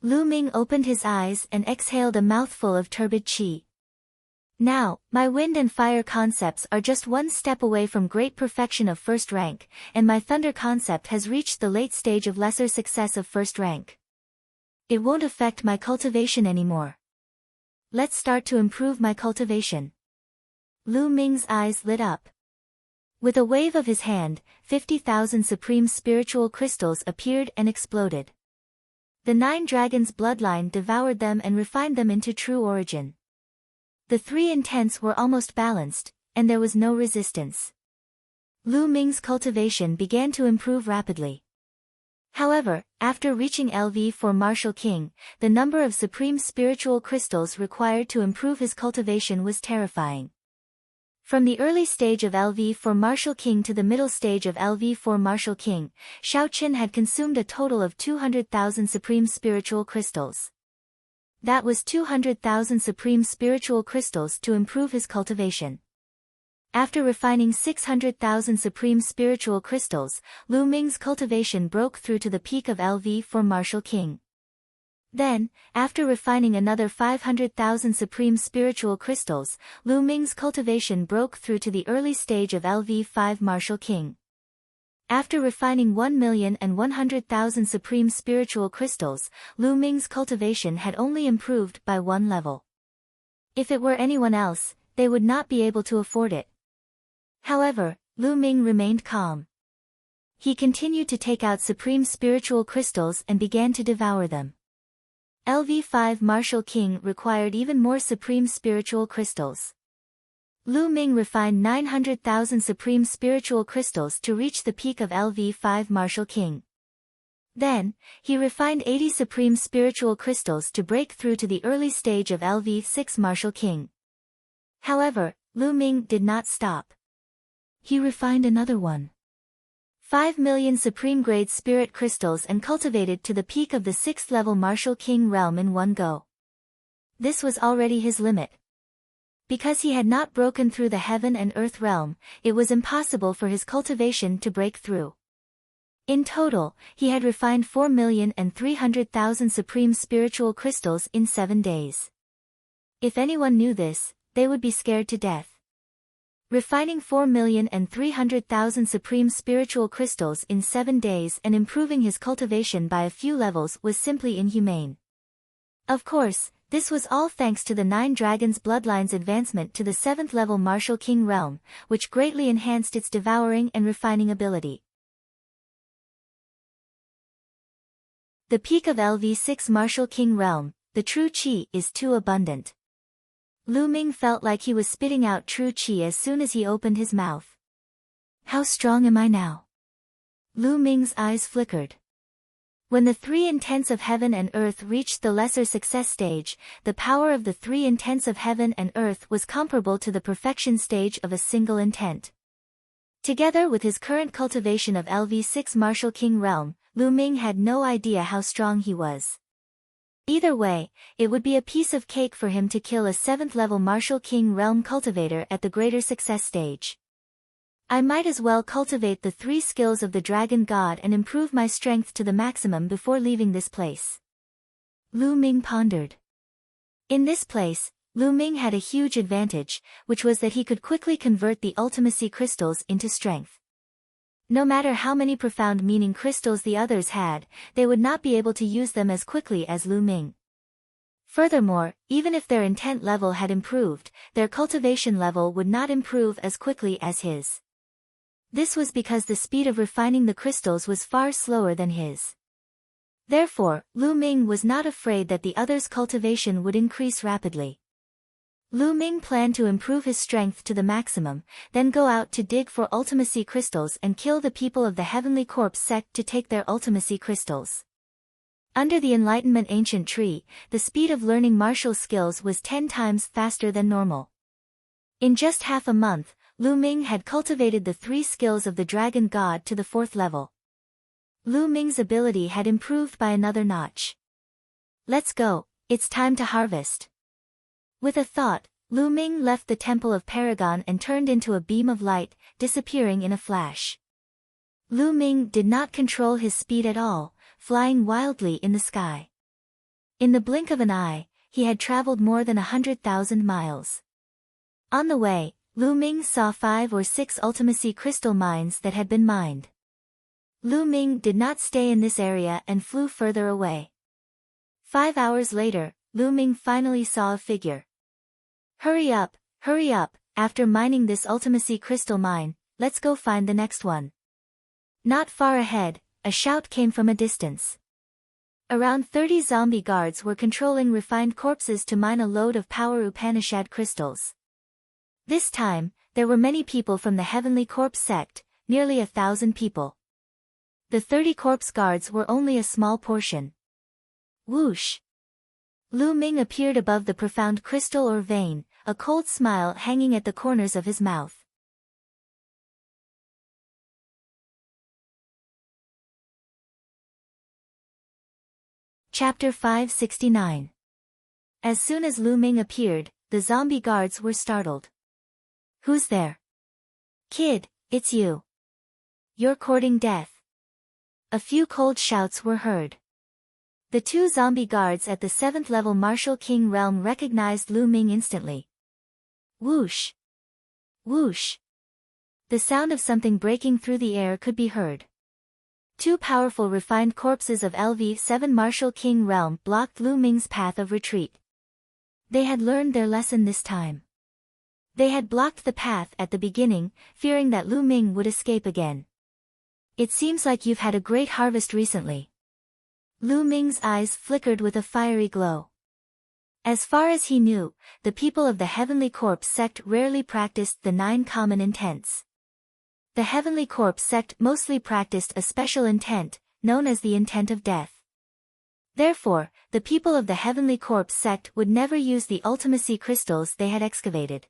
Lu Ming opened his eyes and exhaled a mouthful of turbid qi. Now, my wind and fire concepts are just one step away from great perfection of first rank, and my thunder concept has reached the late stage of lesser success of first rank. It won't affect my cultivation anymore. Let's start to improve my cultivation. Lu Ming's eyes lit up. With a wave of his hand, 50,000 supreme spiritual crystals appeared and exploded. The 9 dragons' bloodline devoured them and refined them into true origin. The 3 intents were almost balanced, and there was no resistance. Lu Ming's cultivation began to improve rapidly. However, after reaching LV for Martial King, the number of supreme spiritual crystals required to improve his cultivation was terrifying. From the early stage of LV for Martial King to the middle stage of LV for Martial King, Shao Chen had consumed a total of 200,000 supreme spiritual crystals. That was 200,000 supreme spiritual crystals to improve his cultivation. After refining 600,000 supreme spiritual crystals, Lu Ming's cultivation broke through to the peak of LV for Martial King. Then, after refining another 500,000 supreme spiritual crystals, Lu Ming's cultivation broke through to the early stage of LV5 Martial King. After refining 1,100,000 supreme spiritual crystals, Lu Ming's cultivation had only improved by 1 level. If it were anyone else, they would not be able to afford it. However, Lu Ming remained calm. He continued to take out supreme spiritual crystals and began to devour them. LV5 Martial King required even more supreme spiritual crystals. Lu Ming refined 900,000 supreme spiritual crystals to reach the peak of LV5 Martial King. Then, he refined 80 supreme spiritual crystals to break through to the early stage of LV6 Martial King. However, Lu Ming did not stop. He refined another one. 5 million supreme-grade spirit crystals and cultivated to the peak of the 6th level Martial King realm in one go. This was already his limit. Because he had not broken through the heaven and earth realm, it was impossible for his cultivation to break through. In total, he had refined 4,300,000 supreme spiritual crystals in 7 days. If anyone knew this, they would be scared to death. Refining 4,300,000 supreme spiritual crystals in 7 days and improving his cultivation by a few levels was simply inhumane. Of course, this was all thanks to the 9 Dragons' bloodline's advancement to the 7th level Martial King realm, which greatly enhanced its devouring and refining ability. The peak of LV6 Martial King realm, the true qi is too abundant. Lu Ming felt like he was spitting out true qi as soon as he opened his mouth. How strong am I now? Lu Ming's eyes flickered. When the 3 intents of heaven and earth reached the lesser success stage, the power of the 3 intents of heaven and earth was comparable to the perfection stage of a single intent. Together with his current cultivation of LV6 Martial King realm, Lu Ming had no idea how strong he was. Either way, it would be a piece of cake for him to kill a 7th level Martial King realm cultivator at the greater success stage. I might as well cultivate the 3 skills of the Dragon God and improve my strength to the maximum before leaving this place. Lu Ming pondered. In this place, Lu Ming had a huge advantage, which was that he could quickly convert the ultimacy crystals into strength. No matter how many profound meaning crystals the others had, they would not be able to use them as quickly as Lu Ming. Furthermore, even if their intent level had improved, their cultivation level would not improve as quickly as his. This was because the speed of refining the crystals was far slower than his. Therefore, Lu Ming was not afraid that the others' cultivation would increase rapidly. Lu Ming planned to improve his strength to the maximum, then go out to dig for ultimacy crystals and kill the people of the Heavenly Corpse sect to take their ultimacy crystals. Under the Enlightenment Ancient Tree, the speed of learning martial skills was 10 times faster than normal. In just half a month, Lu Ming had cultivated the 3 skills of the Dragon God to the 4th level. Lu Ming's ability had improved by another notch. Let's go, it's time to harvest. With a thought, Lu Ming left the Temple of Paragon and turned into a beam of light, disappearing in a flash. Lu Ming did not control his speed at all, flying wildly in the sky. In the blink of an eye, he had traveled more than 100,000 miles. On the way, Lu Ming saw 5 or 6 ultimacy crystal mines that had been mined. Lu Ming did not stay in this area and flew further away. 5 hours later, Lu Ming finally saw a figure. Hurry up, after mining this ultimacy crystal mine, let's go find the next one. Not far ahead, a shout came from a distance. Around 30 zombie guards were controlling refined corpses to mine a load of power Upanishad crystals. This time, there were many people from the Heavenly Corpse sect, nearly 1,000 people. The 30 corpse guards were only a small portion. Whoosh! Lu Ming appeared above the profound crystal or vein, a cold smile hanging at the corners of his mouth. Chapter 569. As soon as Lu Ming appeared, the zombie guards were startled. Who's there? Kid, it's you. You're courting death. A few cold shouts were heard. The 2 zombie guards at the 7th level Martial King realm recognized Lu Ming instantly. Whoosh! Whoosh! The sound of something breaking through the air could be heard. 2 powerful refined corpses of LV7 Martial King realm blocked Lu Ming's path of retreat. They had learned their lesson this time. They had blocked the path at the beginning, fearing that Lu Ming would escape again. It seems like you've had a great harvest recently. Lu Ming's eyes flickered with a fiery glow. As far as he knew, the people of the Heavenly Corpse sect rarely practiced the 9 common intents. The Heavenly Corpse sect mostly practiced a special intent, known as the intent of death. Therefore, the people of the Heavenly Corpse sect would never use the ultimacy crystals they had excavated.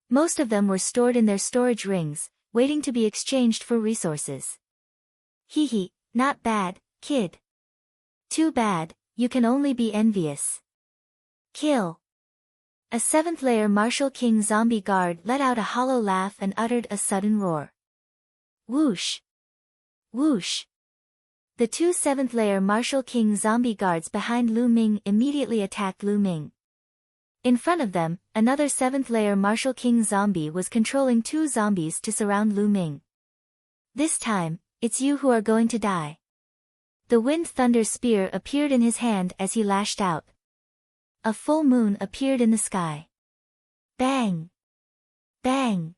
Most of them were stored in their storage rings, waiting to be exchanged for resources. Hee, not bad, kid. Too bad, you can only be envious. Kill. A 7th layer Martial King zombie guard let out a hollow laugh and uttered a sudden roar. Whoosh! Whoosh! The two 7th-layer Martial King zombie guards behind Lu Ming immediately attacked Lu Ming. In front of them, another 7th-layer Martial King zombie was controlling two zombies to surround Lu Ming. This time, it's you who are going to die. The Wind Thunder Spear appeared in his hand as he lashed out. A full moon appeared in the sky. Bang! Bang!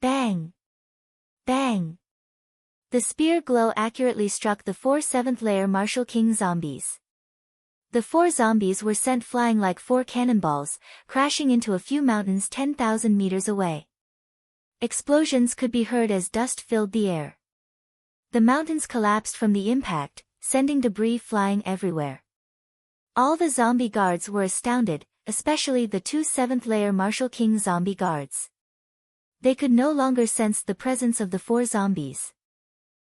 Bang! Bang! The spear glow accurately struck the four 7th-layer Martial King zombies. The four zombies were sent flying like four cannonballs, crashing into a few mountains 10,000 meters away. Explosions could be heard as dust filled the air. The mountains collapsed from the impact, sending debris flying everywhere. All the zombie guards were astounded, especially the two 7th-layer Martial King zombie guards. They could no longer sense the presence of the four zombies.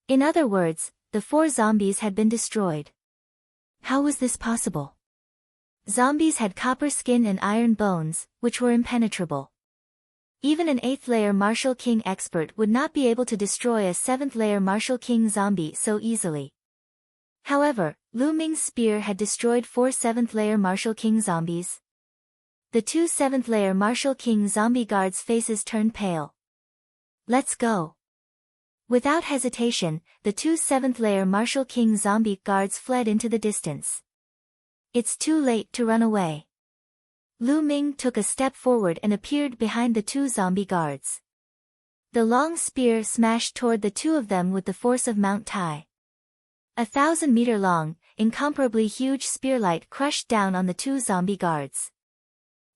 In other words, the four zombies had been destroyed. How was this possible? Zombies had copper skin and iron bones, which were impenetrable. Even an 8th-layer Martial King expert would not be able to destroy a 7th-layer Martial King zombie so easily. However, Lu Ming's spear had destroyed four 7th-layer Martial King zombies. The two 7th-layer Martial King zombie guards' faces turned pale. Let's go. Without hesitation, the two 7th-layer Martial King zombie guards fled into the distance. It's too late to run away. Lu Ming took a step forward and appeared behind the two zombie guards. The long spear smashed toward the two of them with the force of Mount Tai. 1,000-meter long, incomparably huge spearlight crushed down on the two zombie guards.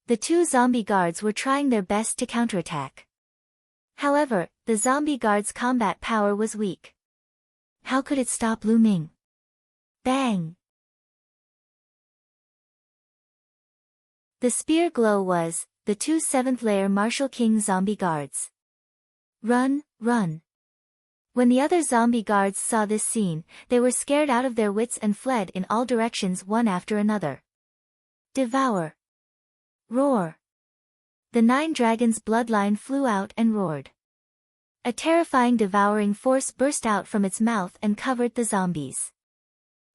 The two zombie guards were trying their best to counterattack. However, the zombie guards' combat power was weak. How could it stop Lu Ming? Bang! The spear glow was, the two 7th-layer Martial King zombie guards. Run, run! When the other zombie guards saw this scene, they were scared out of their wits and fled in all directions one after another. Devour! Roar! The 9 dragons' bloodline flew out and roared. A terrifying devouring force burst out from its mouth and covered the zombies.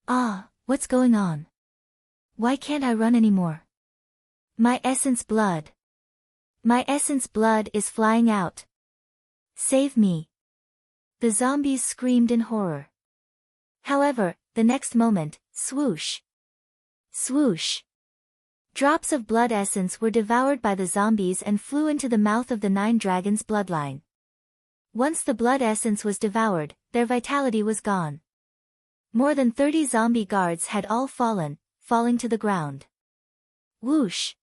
Ah, what's going on? Why can't I run anymore? My essence blood! My essence blood is flying out! Save me! The zombies screamed in horror. However, the next moment, swoosh! Swoosh! Drops of blood essence were devoured by the zombies and flew into the mouth of the 9 dragons' bloodline. Once the blood essence was devoured, their vitality was gone. More than 30 zombie guards had all falling to the ground. Whoosh!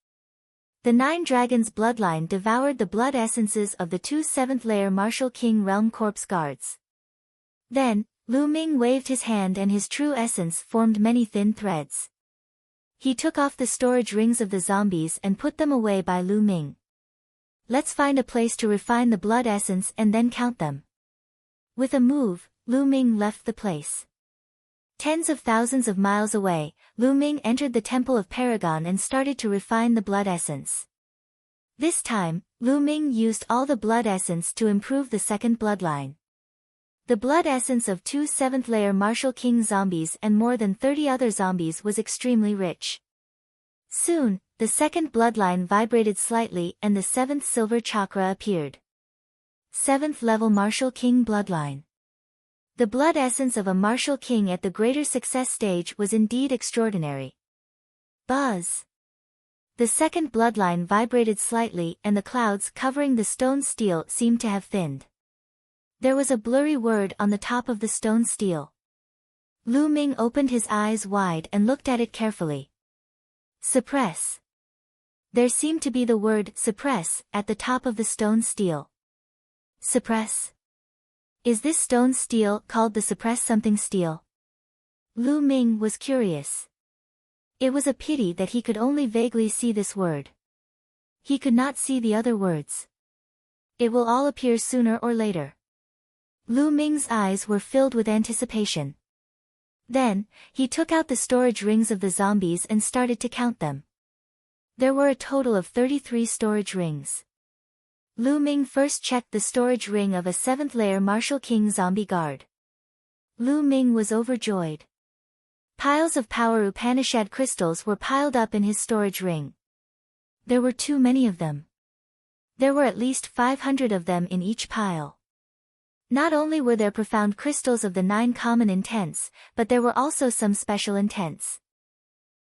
The 9 dragons' bloodline devoured the blood essences of the two 7th-layer Martial King Realm Corpse guards. Then, Lu Ming waved his hand and his true essence formed many thin threads. He took off the storage rings of the zombies and put them away by Lu Ming. Let's find a place to refine the blood essence and then count them. With a move, Lu Ming left the place. Tens of thousands of miles away, Lu Ming entered the Temple of Paragon and started to refine the blood essence. This time, Lu Ming used all the blood essence to improve the second bloodline. The blood essence of two 7th-layer Martial King zombies and more than 30 other zombies was extremely rich. Soon, the second bloodline vibrated slightly and the 7th silver chakra appeared. 7th level Martial King bloodline. The blood essence of a Martial King at the greater success stage was indeed extraordinary. Buzz! The second bloodline vibrated slightly and the clouds covering the stone steel seemed to have thinned. There was a blurry word on the top of the stone steel. Lu Ming opened his eyes wide and looked at it carefully. Suppress. There seemed to be the word suppress at the top of the stone steel. Suppress? Is this stone steel called the suppress something steel? Lu Ming was curious. It was a pity that he could only vaguely see this word. He could not see the other words. It will all appear sooner or later. Lu Ming's eyes were filled with anticipation. Then, he took out the storage rings of the zombies and started to count them. There were a total of 33 storage rings. Lu Ming first checked the storage ring of a 7th-layer Martial King zombie guard. Lu Ming was overjoyed. Piles of power Upanishad crystals were piled up in his storage ring. There were too many of them. There were at least 500 of them in each pile. Not only were there profound crystals of the 9 common intents, but there were also some special intents.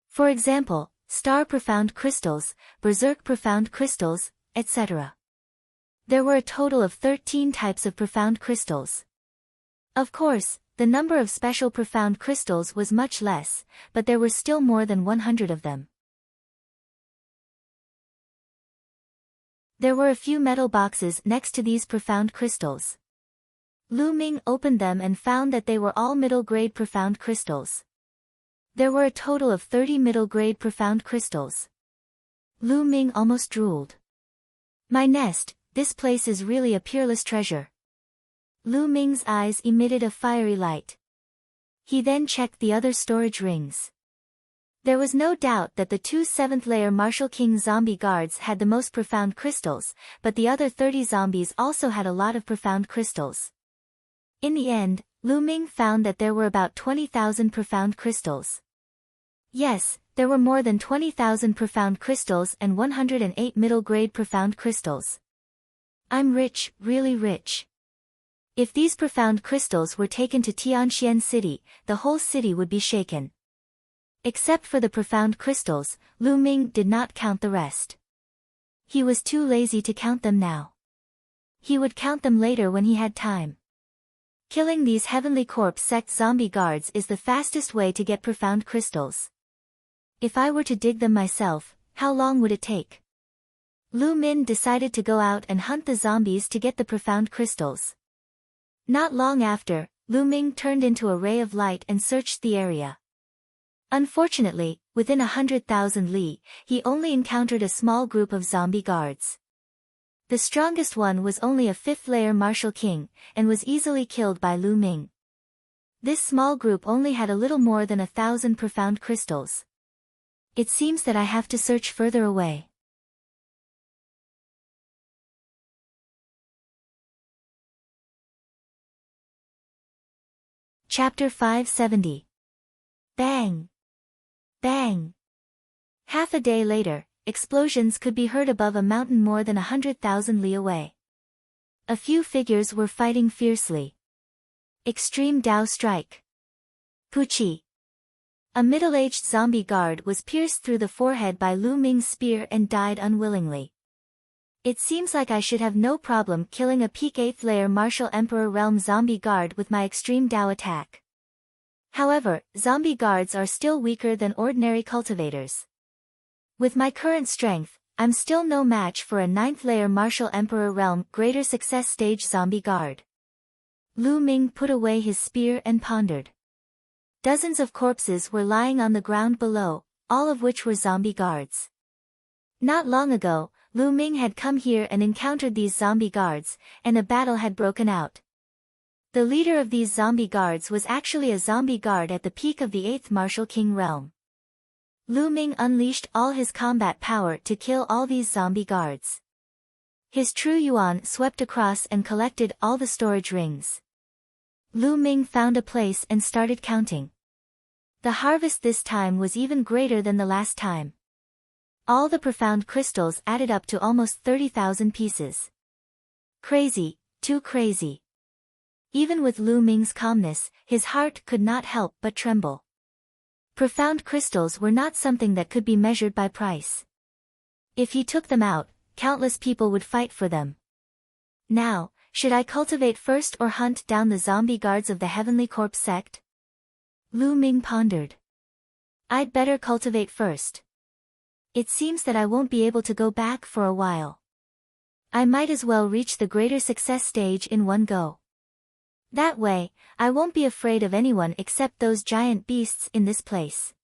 For example, star profound crystals, berserk profound crystals, etc. There were a total of 13 types of profound crystals. Of course, the number of special profound crystals was much less, but there were still more than 100 of them. There were a few metal boxes next to these profound crystals. Lu Ming opened them and found that they were all middle-grade profound crystals. There were a total of 30 middle-grade profound crystals. Lu Ming almost drooled. My nest, this place is really a peerless treasure. Lu Ming's eyes emitted a fiery light. He then checked the other storage rings. There was no doubt that the 2 7th-layer Martial King zombie guards had the most profound crystals, but the other 30 zombies also had a lot of profound crystals. In the end, Lu Ming found that there were about 20,000 profound crystals. Yes, there were more than 20,000 profound crystals and 108 middle-grade profound crystals. I'm rich, really rich. If these profound crystals were taken to Tianxian City, the whole city would be shaken. Except for the profound crystals, Lu Ming did not count the rest. He was too lazy to count them now. He would count them later when he had time. Killing these Heavenly Corpse sect zombie guards is the fastest way to get profound crystals. If I were to dig them myself, how long would it take? Lu Ming decided to go out and hunt the zombies to get the profound crystals. Not long after, Lu Ming turned into a ray of light and searched the area. Unfortunately, within 100,000 li, he only encountered a small group of zombie guards. The strongest one was only a 5th-layer Martial King, and was easily killed by Lu Ming. This small group only had a little more than 1,000 profound crystals. It seems that I have to search further away. Chapter 570. Bang! Bang! Half a day later, explosions could be heard above a mountain more than 100,000 li away. A few figures were fighting fiercely. Extreme Dao Strike. Puchi. A middle-aged zombie guard was pierced through the forehead by Lu Ming's spear and died unwillingly. It seems like I should have no problem killing a peak 8th-layer Martial Emperor Realm zombie guard with my extreme Dao attack. However, zombie guards are still weaker than ordinary cultivators. With my current strength, I'm still no match for a 9th-layer Martial Emperor Realm Greater Success Stage zombie guard. Lu Ming put away his spear and pondered. Dozens of corpses were lying on the ground below, all of which were zombie guards. Not long ago, Lu Ming had come here and encountered these zombie guards, and a battle had broken out. The leader of these zombie guards was actually a zombie guard at the peak of the 8th Martial King realm. Lu Ming unleashed all his combat power to kill all these zombie guards. His true yuan swept across and collected all the storage rings. Lu Ming found a place and started counting. The harvest this time was even greater than the last time. All the profound crystals added up to almost 30,000 pieces. Crazy, too crazy. Even with Lu Ming's calmness, his heart could not help but tremble. Profound crystals were not something that could be measured by price. If he took them out, countless people would fight for them. Now, should I cultivate first or hunt down the zombie guards of the Heavenly Corpse sect? Lu Ming pondered. I'd better cultivate first. It seems that I won't be able to go back for a while. I might as well reach the greater success stage in one go. That way, I won't be afraid of anyone except those giant beasts in this place.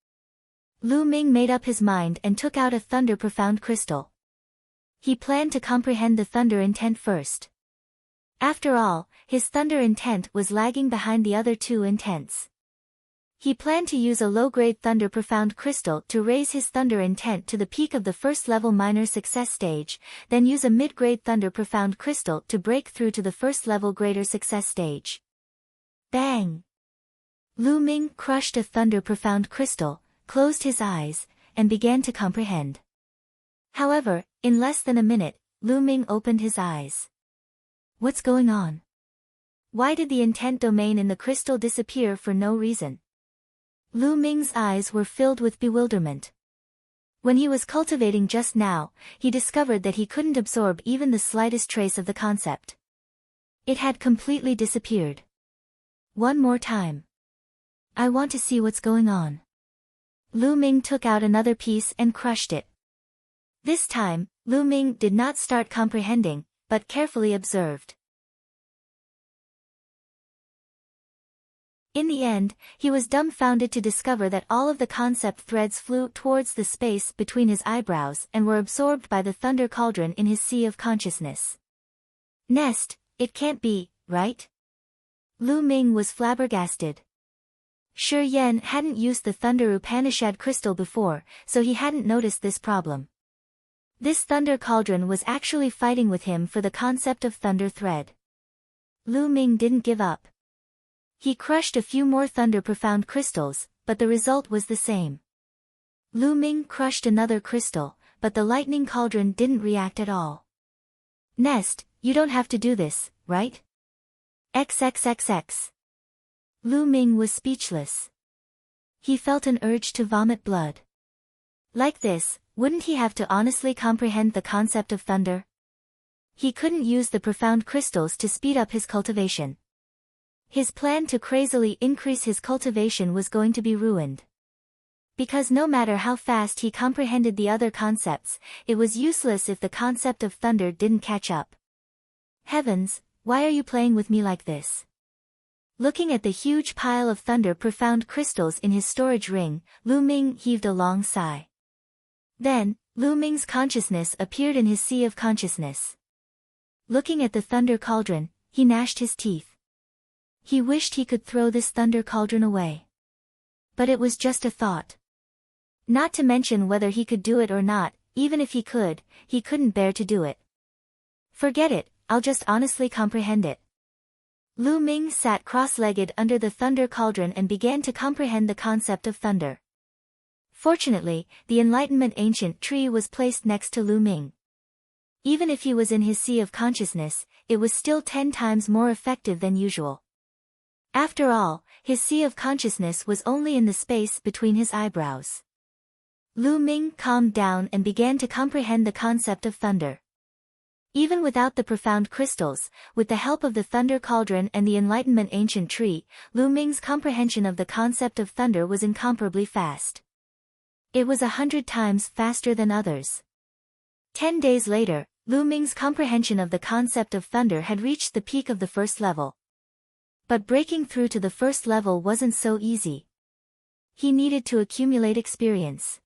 Lu Ming made up his mind and took out a thunder profound crystal. He planned to comprehend the thunder intent first. After all, his thunder intent was lagging behind the other 2 intents. He planned to use a low-grade thunder profound crystal to raise his thunder intent to the peak of the first-level minor success stage, then use a mid-grade thunder profound crystal to break through to the first-level greater success stage. Bang! Lu Ming crushed a thunder-profound crystal, closed his eyes, and began to comprehend. However, in less than a minute, Lu Ming opened his eyes. What's going on? Why did the intent domain in the crystal disappear for no reason? Lu Ming's eyes were filled with bewilderment. When he was cultivating just now, he discovered that he couldn't absorb even the slightest trace of the concept. It had completely disappeared. One more time. I want to see what's going on. Lu Ming took out another piece and crushed it. This time, Lu Ming did not start comprehending, but carefully observed. In the end, he was dumbfounded to discover that all of the concept threads flew towards the space between his eyebrows and were absorbed by the thunder cauldron in his sea of consciousness. Nest, it can't be, right? Lu Ming was flabbergasted. Shi Yan hadn't used the Thunder Upanishad crystal before, so he hadn't noticed this problem. This thunder cauldron was actually fighting with him for the concept of thunder thread. Lu Ming didn't give up. He crushed a few more thunder-profound crystals, but the result was the same. Lu Ming crushed another crystal, but the lightning cauldron didn't react at all. Nest, you don't have to do this, right? XXXX. Lu Ming was speechless. He felt an urge to vomit blood. Like this, wouldn't he have to honestly comprehend the concept of thunder? He couldn't use the profound crystals to speed up his cultivation. His plan to crazily increase his cultivation was going to be ruined. Because no matter how fast he comprehended the other concepts, it was useless if the concept of thunder didn't catch up. Heavens, why are you playing with me like this? Looking at the huge pile of thunder-profound crystals in his storage ring, Lu Ming heaved a long sigh. Then, Lu Ming's consciousness appeared in his sea of consciousness. Looking at the thunder cauldron, he gnashed his teeth. He wished he could throw this thunder cauldron away. But it was just a thought. Not to mention whether he could do it or not, even if he couldn't bear to do it. Forget it, I'll just honestly comprehend it. Lu Ming sat cross-legged under the thunder cauldron and began to comprehend the concept of thunder. Fortunately, the Enlightenment Ancient Tree was placed next to Lu Ming. Even if he was in his sea of consciousness, it was still 10 times more effective than usual. After all, his sea of consciousness was only in the space between his eyebrows. Lu Ming calmed down and began to comprehend the concept of thunder. Even without the profound crystals, with the help of the thunder cauldron and the Enlightenment Ancient Tree, Lu Ming's comprehension of the concept of thunder was incomparably fast. It was 100 times faster than others. 10 days later, Lu Ming's comprehension of the concept of thunder had reached the peak of the first level. But breaking through to the first level wasn't so easy. He needed to accumulate experience.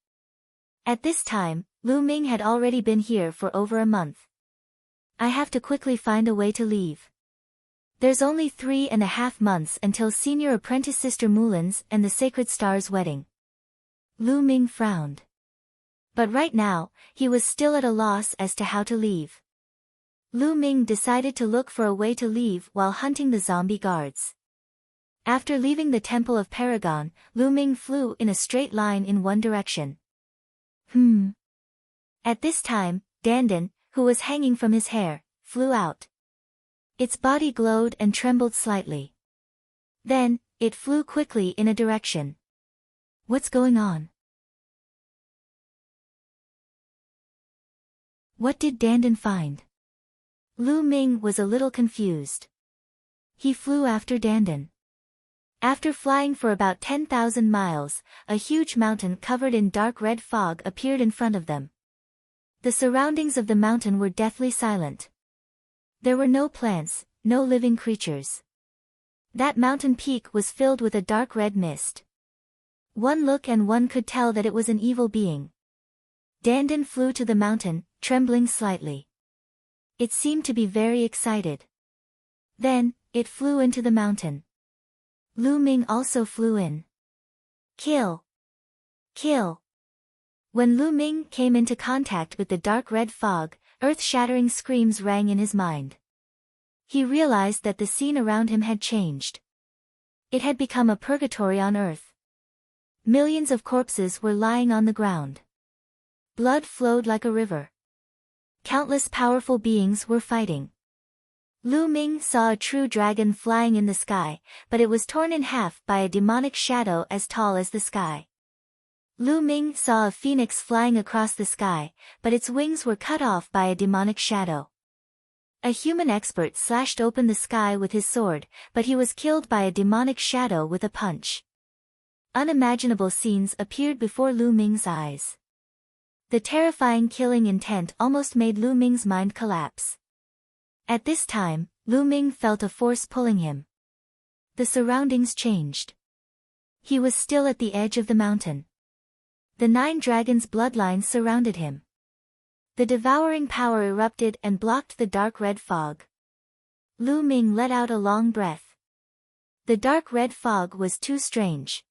At this time, Lu Ming had already been here for over a month. I have to quickly find a way to leave. There's only 3.5 months until Senior Apprentice Sister Mulin's and the Sacred Star's wedding. Lu Ming frowned. But right now, he was still at a loss as to how to leave. Lu Ming decided to look for a way to leave while hunting the zombie guards. After leaving the Temple of Paragon, Lu Ming flew in a straight line in one direction. At this time, Dandan, who was hanging from his hair, flew out. Its body glowed and trembled slightly. Then, it flew quickly in a direction. What's going on? What did Dandan find? Lu Ming was a little confused. He flew after Dandan. After flying for about 10,000 miles, a huge mountain covered in dark red fog appeared in front of them. The surroundings of the mountain were deathly silent. There were no plants, no living creatures. That mountain peak was filled with a dark red mist. One look and one could tell that it was an evil being. Dandan flew to the mountain, trembling slightly. It seemed to be very excited. Then, it flew into the mountain. Lu Ming also flew in. Kill! Kill! When Lu Ming came into contact with the dark red fog, earth-shattering screams rang in his mind. He realized that the scene around him had changed. It had become a purgatory on earth. Millions of corpses were lying on the ground. Blood flowed like a river. Countless powerful beings were fighting. Lu Ming saw a true dragon flying in the sky, but it was torn in half by a demonic shadow as tall as the sky. Lu Ming saw a phoenix flying across the sky, but its wings were cut off by a demonic shadow. A human expert slashed open the sky with his sword, but he was killed by a demonic shadow with a punch. Unimaginable scenes appeared before Lu Ming's eyes. The terrifying killing intent almost made Lu Ming's mind collapse. At this time, Lu Ming felt a force pulling him. The surroundings changed. He was still at the edge of the mountain. The 9 dragons' bloodlines surrounded him. The devouring power erupted and blocked the dark red fog. Lu Ming let out a long breath. The dark red fog was too strange.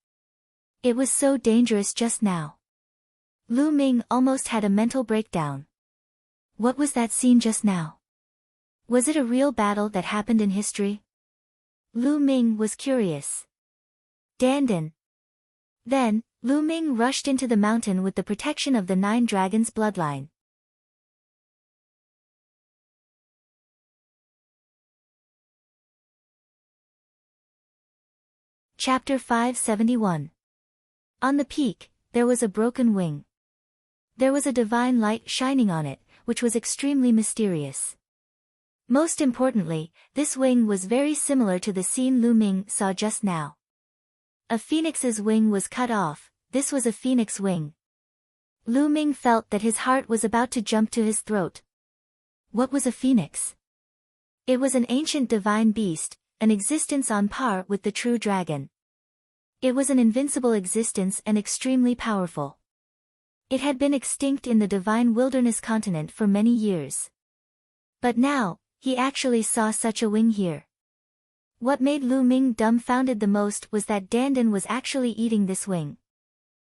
It was so dangerous just now. Lu Ming almost had a mental breakdown. What was that scene just now? Was it a real battle that happened in history? Lu Ming was curious. Dandan. Then, Lu Ming rushed into the mountain with the protection of the 9 dragons' bloodline. Chapter 571. On the peak, there was a broken wing. There was a divine light shining on it, which was extremely mysterious. Most importantly, this wing was very similar to the scene Lu Ming saw just now. A phoenix's wing was cut off. This was a phoenix wing. Lu Ming felt that his heart was about to jump to his throat. What was a phoenix? It was an ancient divine beast, an existence on par with the true dragon. It was an invincible existence and extremely powerful. It had been extinct in the divine wilderness continent for many years. But now, he actually saw such a wing here. What made Lu Ming dumbfounded the most was that Dandan was actually eating this wing.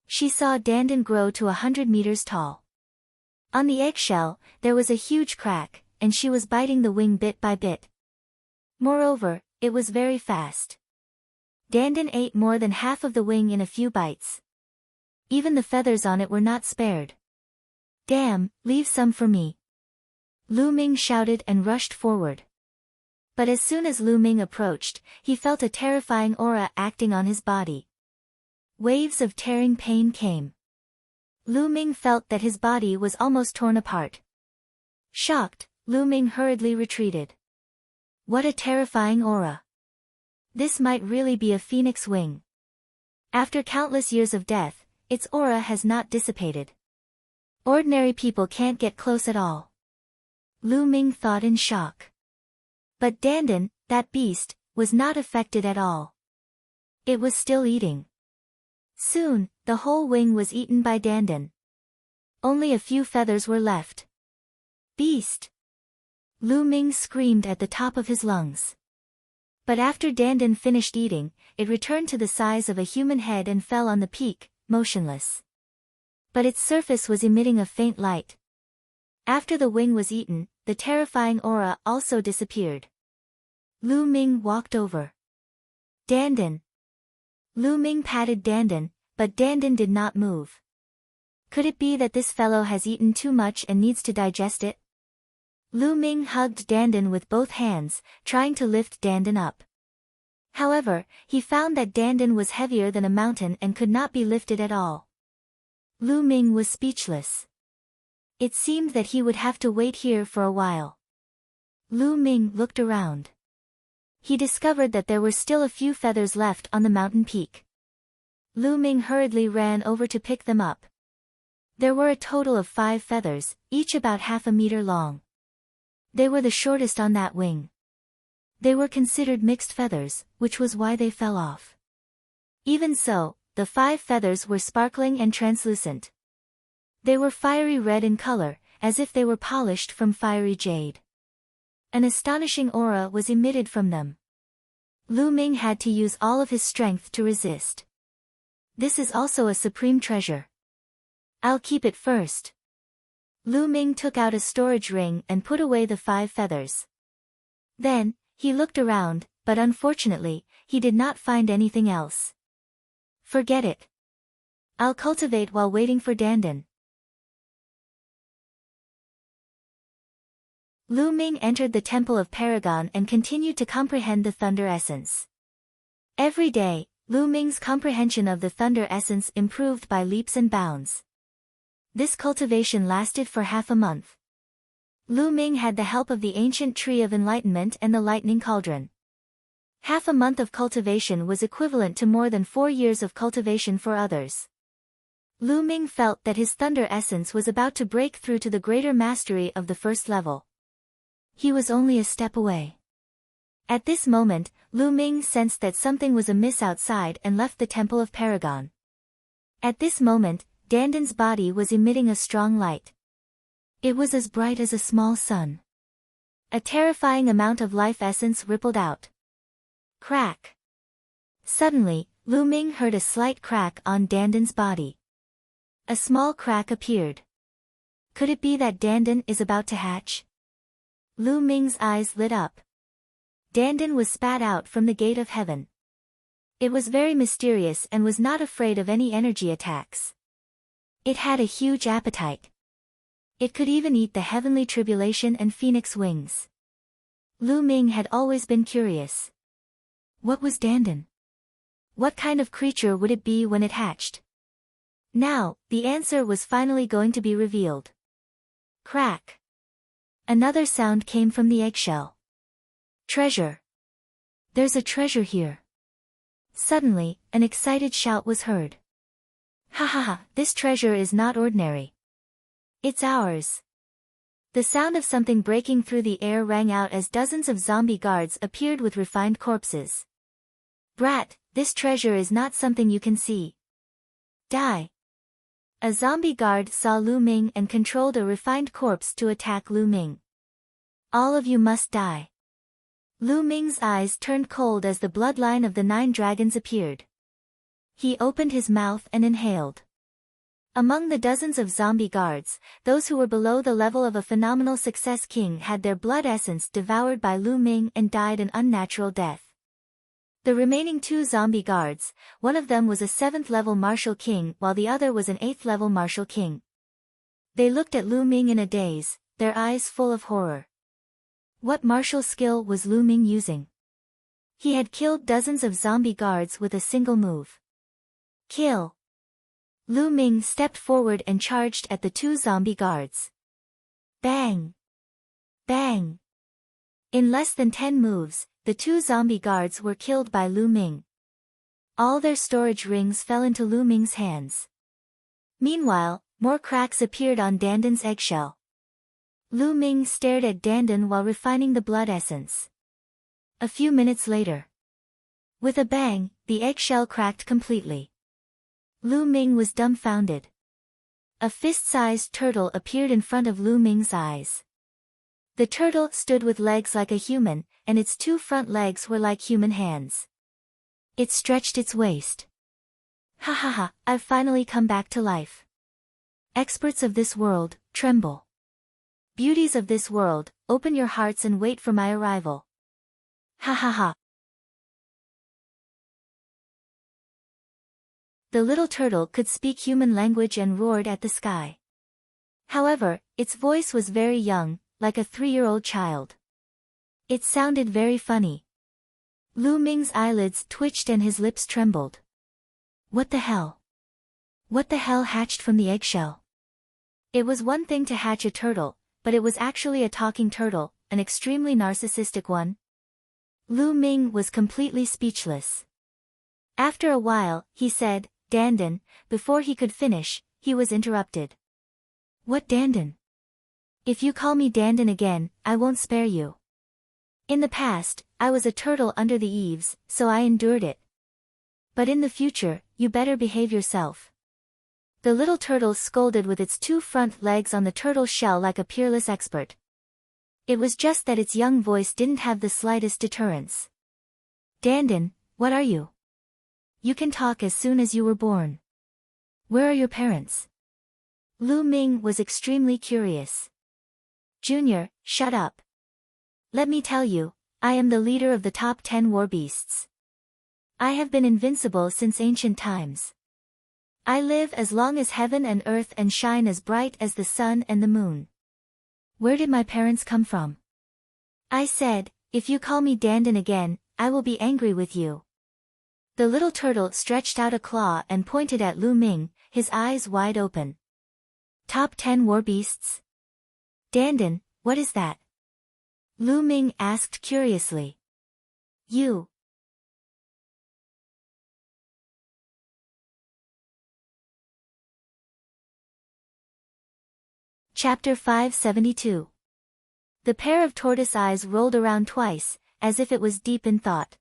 She saw Dandan grow to 100 meters tall. On the eggshell, there was a huge crack, and she was biting the wing bit by bit. Moreover, it was very fast. Dandan ate more than half of the wing in a few bites. Even the feathers on it were not spared. Damn, leave some for me. Lu Ming shouted and rushed forward. But as soon as Lu Ming approached, he felt a terrifying aura acting on his body. Waves of tearing pain came. Lu Ming felt that his body was almost torn apart. Shocked, Lu Ming hurriedly retreated. What a terrifying aura. This might really be a phoenix wing. After countless years of death, its aura has not dissipated. Ordinary people can't get close at all. Lu Ming thought in shock. But Dandan, that beast, was not affected at all. It was still eating. Soon, the whole wing was eaten by Dandan. Only a few feathers were left. Beast! Lu Ming screamed at the top of his lungs. But after Dandan finished eating, it returned to the size of a human head and fell on the peak, motionless. But its surface was emitting a faint light. After the wing was eaten, the terrifying aura also disappeared. Lu Ming walked over. Dandan. Lu Ming patted Dandan, but Dandan did not move. Could it be that this fellow has eaten too much and needs to digest it? Lu Ming hugged Dandan with both hands, trying to lift Dandan up. However, he found that Dandan was heavier than a mountain and could not be lifted at all. Lu Ming was speechless. It seemed that he would have to wait here for a while. Lu Ming looked around. He discovered that there were still a few feathers left on the mountain peak. Lu Ming hurriedly ran over to pick them up. There were a total of 5 feathers, each about half a meter long. They were the shortest on that wing. They were considered mixed feathers, which was why they fell off. Even so, the 5 feathers were sparkling and translucent. They were fiery red in color, as if they were polished from fiery jade. An astonishing aura was emitted from them. Lu Ming had to use all of his strength to resist. This is also a supreme treasure. I'll keep it first. Lu Ming took out a storage ring and put away the 5 feathers. Then, he looked around, but unfortunately, he did not find anything else. Forget it. I'll cultivate while waiting for Dandan. Lu Ming entered the Temple of Paragon and continued to comprehend the Thunder Essence. Every day, Lu Ming's comprehension of the Thunder Essence improved by leaps and bounds. This cultivation lasted for half a month. Lu Ming had the help of the ancient Tree of Enlightenment and the Lightning Cauldron. Half a month of cultivation was equivalent to more than 4 years of cultivation for others. Lu Ming felt that his Thunder Essence was about to break through to the greater mastery of the first level. He was only a step away. At this moment, Lu Ming sensed that something was amiss outside and left the Temple of Paragon. At this moment, Dandan's body was emitting a strong light. It was as bright as a small sun. A terrifying amount of life essence rippled out. Crack. Suddenly, Lu Ming heard a slight crack on Dandan's body. A small crack appeared. Could it be that Dandan is about to hatch? Lu Ming's eyes lit up. Dandan was spat out from the gate of heaven. It was very mysterious and was not afraid of any energy attacks. It had a huge appetite. It could even eat the heavenly tribulation and phoenix wings. Lu Ming had always been curious. What was Dandan? What kind of creature would it be when it hatched? Now, the answer was finally going to be revealed. Crack. Another sound came from the eggshell. Treasure. There's a treasure here. Suddenly, an excited shout was heard. Ha ha ha, this treasure is not ordinary. It's ours. The sound of something breaking through the air rang out as dozens of zombie guards appeared with refined corpses. Brat, this treasure is not something you can see. Die. A zombie guard saw Lu Ming and controlled a refined corpse to attack Lu Ming. All of you must die. Lu Ming's eyes turned cold as the bloodline of the 9 dragons appeared. He opened his mouth and inhaled. Among the dozens of zombie guards, those who were below the level of a phenomenal success king had their blood essence devoured by Lu Ming and died an unnatural death. The remaining 2 zombie guards, one of them was a 7th level martial king while the other was an 8th level martial king. They looked at Lu Ming in a daze, their eyes full of horror. What martial skill was Lu Ming using? He had killed dozens of zombie guards with a single move. Kill. Lu Ming stepped forward and charged at the 2 zombie guards. Bang! Bang! In less than 10 moves, the 2 zombie guards were killed by Lu Ming. All their storage rings fell into Lu Ming's hands. Meanwhile, more cracks appeared on Dandan's eggshell. Lu Ming stared at Dandan while refining the blood essence. A few minutes later. With a bang, the eggshell cracked completely. Lu Ming was dumbfounded. A fist-sized turtle appeared in front of Lu Ming's eyes. The turtle stood with legs like a human, and its 2 front legs were like human hands. It stretched its waist. Ha ha ha, I've finally come back to life. Experts of this world, tremble. Beauties of this world, open your hearts and wait for my arrival. Ha ha ha. The little turtle could speak human language and roared at the sky. However, its voice was very young, like a 3-year-old child. It sounded very funny. Lu Ming's eyelids twitched and his lips trembled. What the hell? What the hell hatched from the eggshell? It was one thing to hatch a turtle, but it was actually a talking turtle, an extremely narcissistic one. Lu Ming was completely speechless. After a while, he said, Dandan, before he could finish, he was interrupted. What Dandan? If you call me Dandan again, I won't spare you. In the past, I was a turtle under the eaves, so I endured it. But in the future, you better behave yourself. The little turtle scolded with its 2 front legs on the turtle shell like a peerless expert. It was just that its young voice didn't have the slightest deterrence. Dandan, what are you? You can talk as soon as you were born. Where are your parents? Lu Ming was extremely curious. Junior, shut up. Let me tell you, I am the leader of the top 10 war beasts. I have been invincible since ancient times. I live as long as heaven and earth and shine as bright as the sun and the moon. Where did my parents come from? I said, if you call me Dandan again, I will be angry with you. The little turtle stretched out a claw and pointed at Lu Ming, his eyes wide open. Top 10 war beasts? Dandan, what is that? Lu Ming asked curiously. You. Chapter 572. The pair of tortoise eyes rolled around twice, as if it was deep in thought.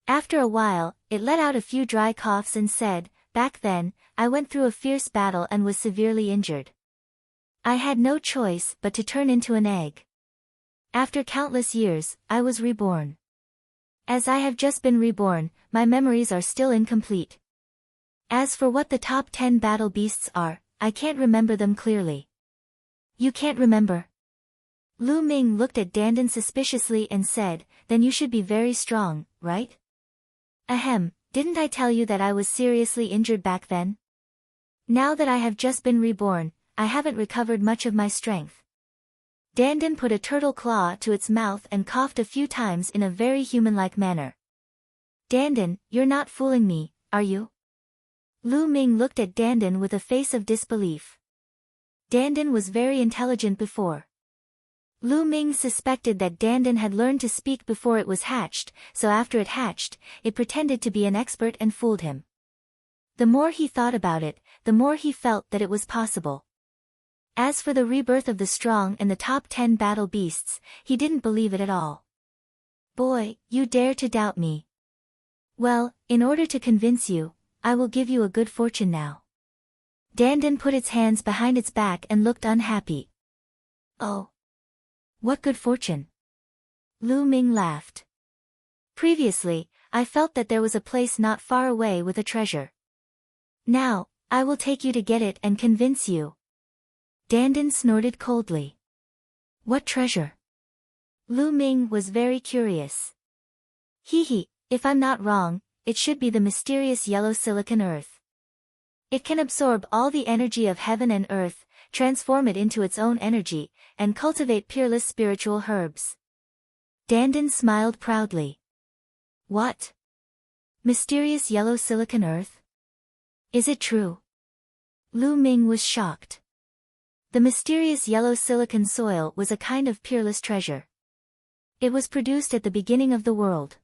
After a while, it let out a few dry coughs and said, back then, I went through a fierce battle and was severely injured. I had no choice but to turn into an egg. After countless years, I was reborn. As I have just been reborn, my memories are still incomplete. As for what the top 10 battle beasts are, I can't remember them clearly. You can't remember? Lu Ming looked at Dandan suspiciously and said, then you should be very strong, right? Ahem, didn't I tell you that I was seriously injured back then? Now that I have just been reborn, I haven't recovered much of my strength. Dandan put a turtle claw to its mouth and coughed a few times in a very human-like manner. Dandan, you're not fooling me, are you? Lu Ming looked at Dandan with a face of disbelief. Dandan was very intelligent before. Lu Ming suspected that Dandan had learned to speak before it was hatched, so after it hatched, it pretended to be an expert and fooled him. The more he thought about it, the more he felt that it was possible. As for the rebirth of the strong and the top 10 battle beasts, he didn't believe it at all. Boy, you dare to doubt me. Well, in order to convince you, I will give you a good fortune now. Dandan put its hands behind its back and looked unhappy. Oh. What good fortune? Lu Ming laughed. Previously, I felt that there was a place not far away with a treasure. Now, I will take you to get it and convince you. Dandan snorted coldly. What treasure? Lu Ming was very curious. Hee, if I'm not wrong, it should be the mysterious yellow silicon earth. It can absorb all the energy of heaven and earth, transform it into its own energy, and cultivate peerless spiritual herbs. Dandan smiled proudly. What? Mysterious yellow silicon earth? Is it true? Lu Ming was shocked. The mysterious yellow silicon soil was a kind of peerless treasure. It was produced at the beginning of the world.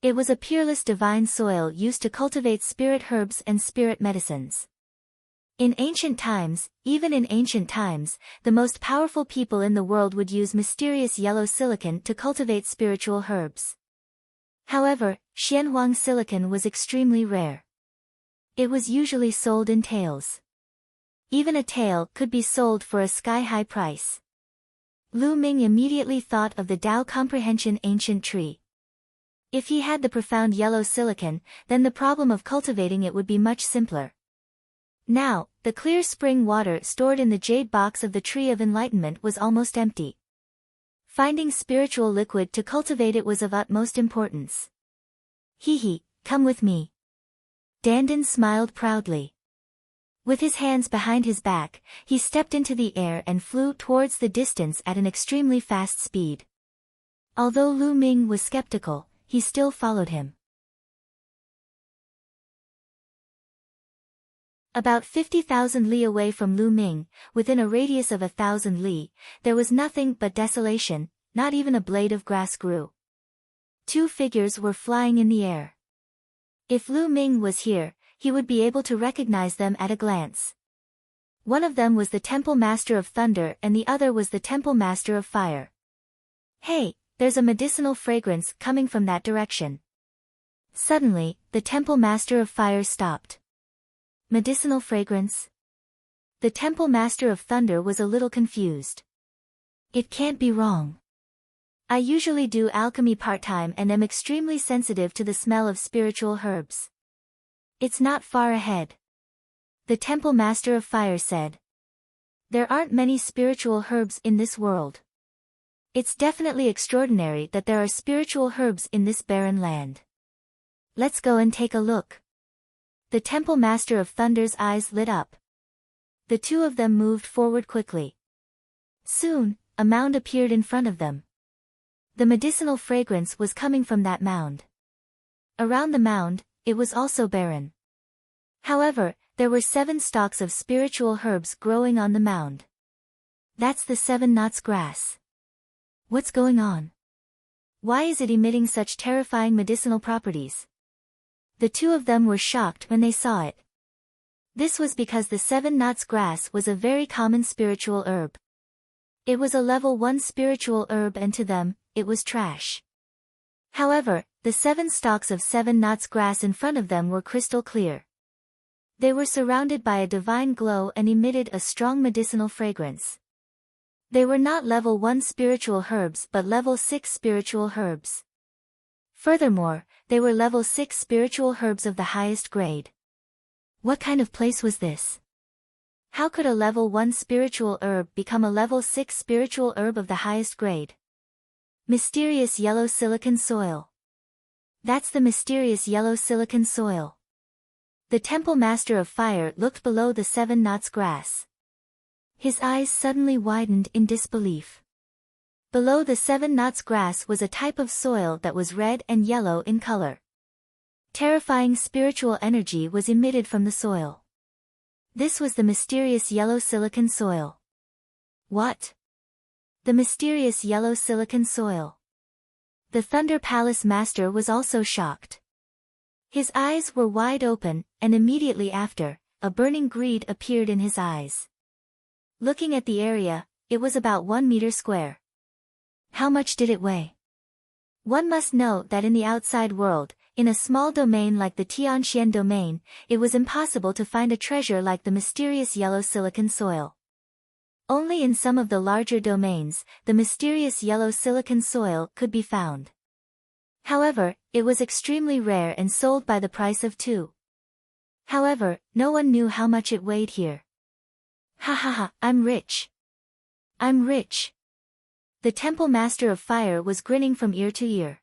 It was a peerless divine soil used to cultivate spirit herbs and spirit medicines. In ancient times, even in ancient times, the most powerful people in the world would use mysterious yellow silicon to cultivate spiritual herbs. However, Xianhuang silicon was extremely rare. It was usually sold in taels. Even a tael could be sold for a sky-high price. Lu Ming immediately thought of the Tao Comprehension ancient tree. If he had the profound yellow silicon, then the problem of cultivating it would be much simpler. Now, the clear spring water stored in the jade box of the Tree of Enlightenment was almost empty. Finding spiritual liquid to cultivate it was of utmost importance. Hee, come with me. Dandan smiled proudly. With his hands behind his back, he stepped into the air and flew towards the distance at an extremely fast speed. Although Lu Ming was skeptical, he still followed him. About 50,000 li away from Lu Ming, within a radius of 1,000 li, there was nothing but desolation, not even a blade of grass grew. Two figures were flying in the air. If Lu Ming was here, he would be able to recognize them at a glance. One of them was the Temple Master of Thunder and the other was the Temple Master of Fire. Hey, there's a medicinal fragrance coming from that direction. Suddenly, the Temple Master of Fire stopped. Medicinal fragrance? The Temple Master of Thunder was a little confused. It can't be wrong. I usually do alchemy part-time and am extremely sensitive to the smell of spiritual herbs. It's not far ahead. The Temple Master of Fire said. There aren't many spiritual herbs in this world. It's definitely extraordinary that there are spiritual herbs in this barren land. Let's go and take a look. The Temple Master of Thunder's eyes lit up. The two of them moved forward quickly. Soon, a mound appeared in front of them. The medicinal fragrance was coming from that mound. Around the mound, it was also barren. However, there were 7 stalks of spiritual herbs growing on the mound. That's the 7 knots grass. What's going on? Why is it emitting such terrifying medicinal properties? The two of them were shocked when they saw it. This was because the 7 knots grass was a very common spiritual herb. It was a level 1 spiritual herb and to them, it was trash. However, the 7 stalks of 7 knots grass in front of them were crystal clear. They were surrounded by a divine glow and emitted a strong medicinal fragrance. They were not level 1 spiritual herbs but level 6 spiritual herbs. Furthermore, they were level 6 spiritual herbs of the highest grade. What kind of place was this? How could a level 1 spiritual herb become a level 6 spiritual herb of the highest grade? Mysterious yellow silicon soil. That's the mysterious yellow silicon soil. The Temple Master of Fire looked below the 7 knots grass. His eyes suddenly widened in disbelief. Below the 7 knots grass was a type of soil that was red and yellow in color. Terrifying spiritual energy was emitted from the soil. This was the mysterious yellow silicon soil. What? The mysterious yellow silicon soil. The Thunder Palace Master was also shocked. His eyes were wide open, and immediately after, a burning greed appeared in his eyes. Looking at the area, it was about 1 meter square. How much did it weigh? One must know that in the outside world, in a small domain like the Tianxian domain, it was impossible to find a treasure like the mysterious yellow silicon soil. Only in some of the larger domains, the mysterious yellow silicon soil could be found. However, it was extremely rare and sold by the price of 2. However, no one knew how much it weighed here. Ha ha ha, I'm rich. I'm rich. The Temple Master of Fire was grinning from ear to ear.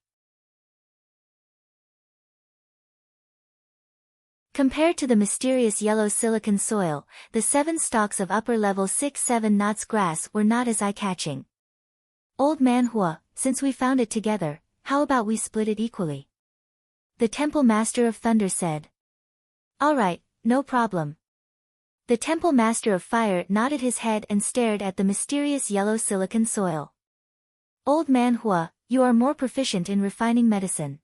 Compared to the mysterious yellow silicon soil, the 7 stalks of upper level 6-7 knots grass were not as eye-catching. Old Man Hua, since we found it together, how about we split it equally? The Temple Master of Thunder said. Alright, no problem. The Temple Master of Fire nodded his head and stared at the mysterious yellow silicon soil. Old Man Hua, you are more proficient in refining medicine.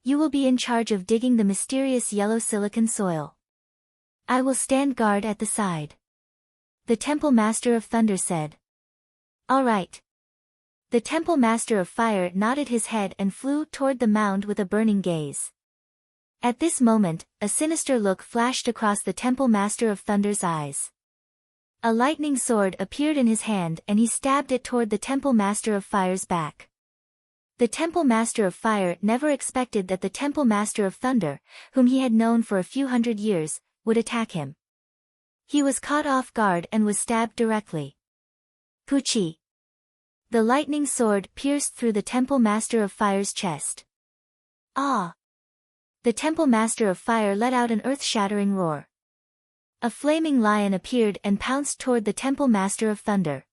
You will be in charge of digging the mysterious yellow silicon soil. I will stand guard at the side. The Temple Master of Thunder said. Alright. The Temple Master of Fire nodded his head and flew toward the mound with a burning gaze. At this moment, a sinister look flashed across the Temple Master of Thunder's eyes. A lightning sword appeared in his hand and he stabbed it toward the Temple Master of Fire's back. The Temple Master of Fire never expected that the Temple Master of Thunder, whom he had known for a few hundred years, would attack him. He was caught off guard and was stabbed directly. Puchi. The lightning sword pierced through the Temple Master of Fire's chest. Ah! The Temple Master of Fire let out an earth-shattering roar. A flaming lion appeared and pounced toward the Temple Master of Thunder.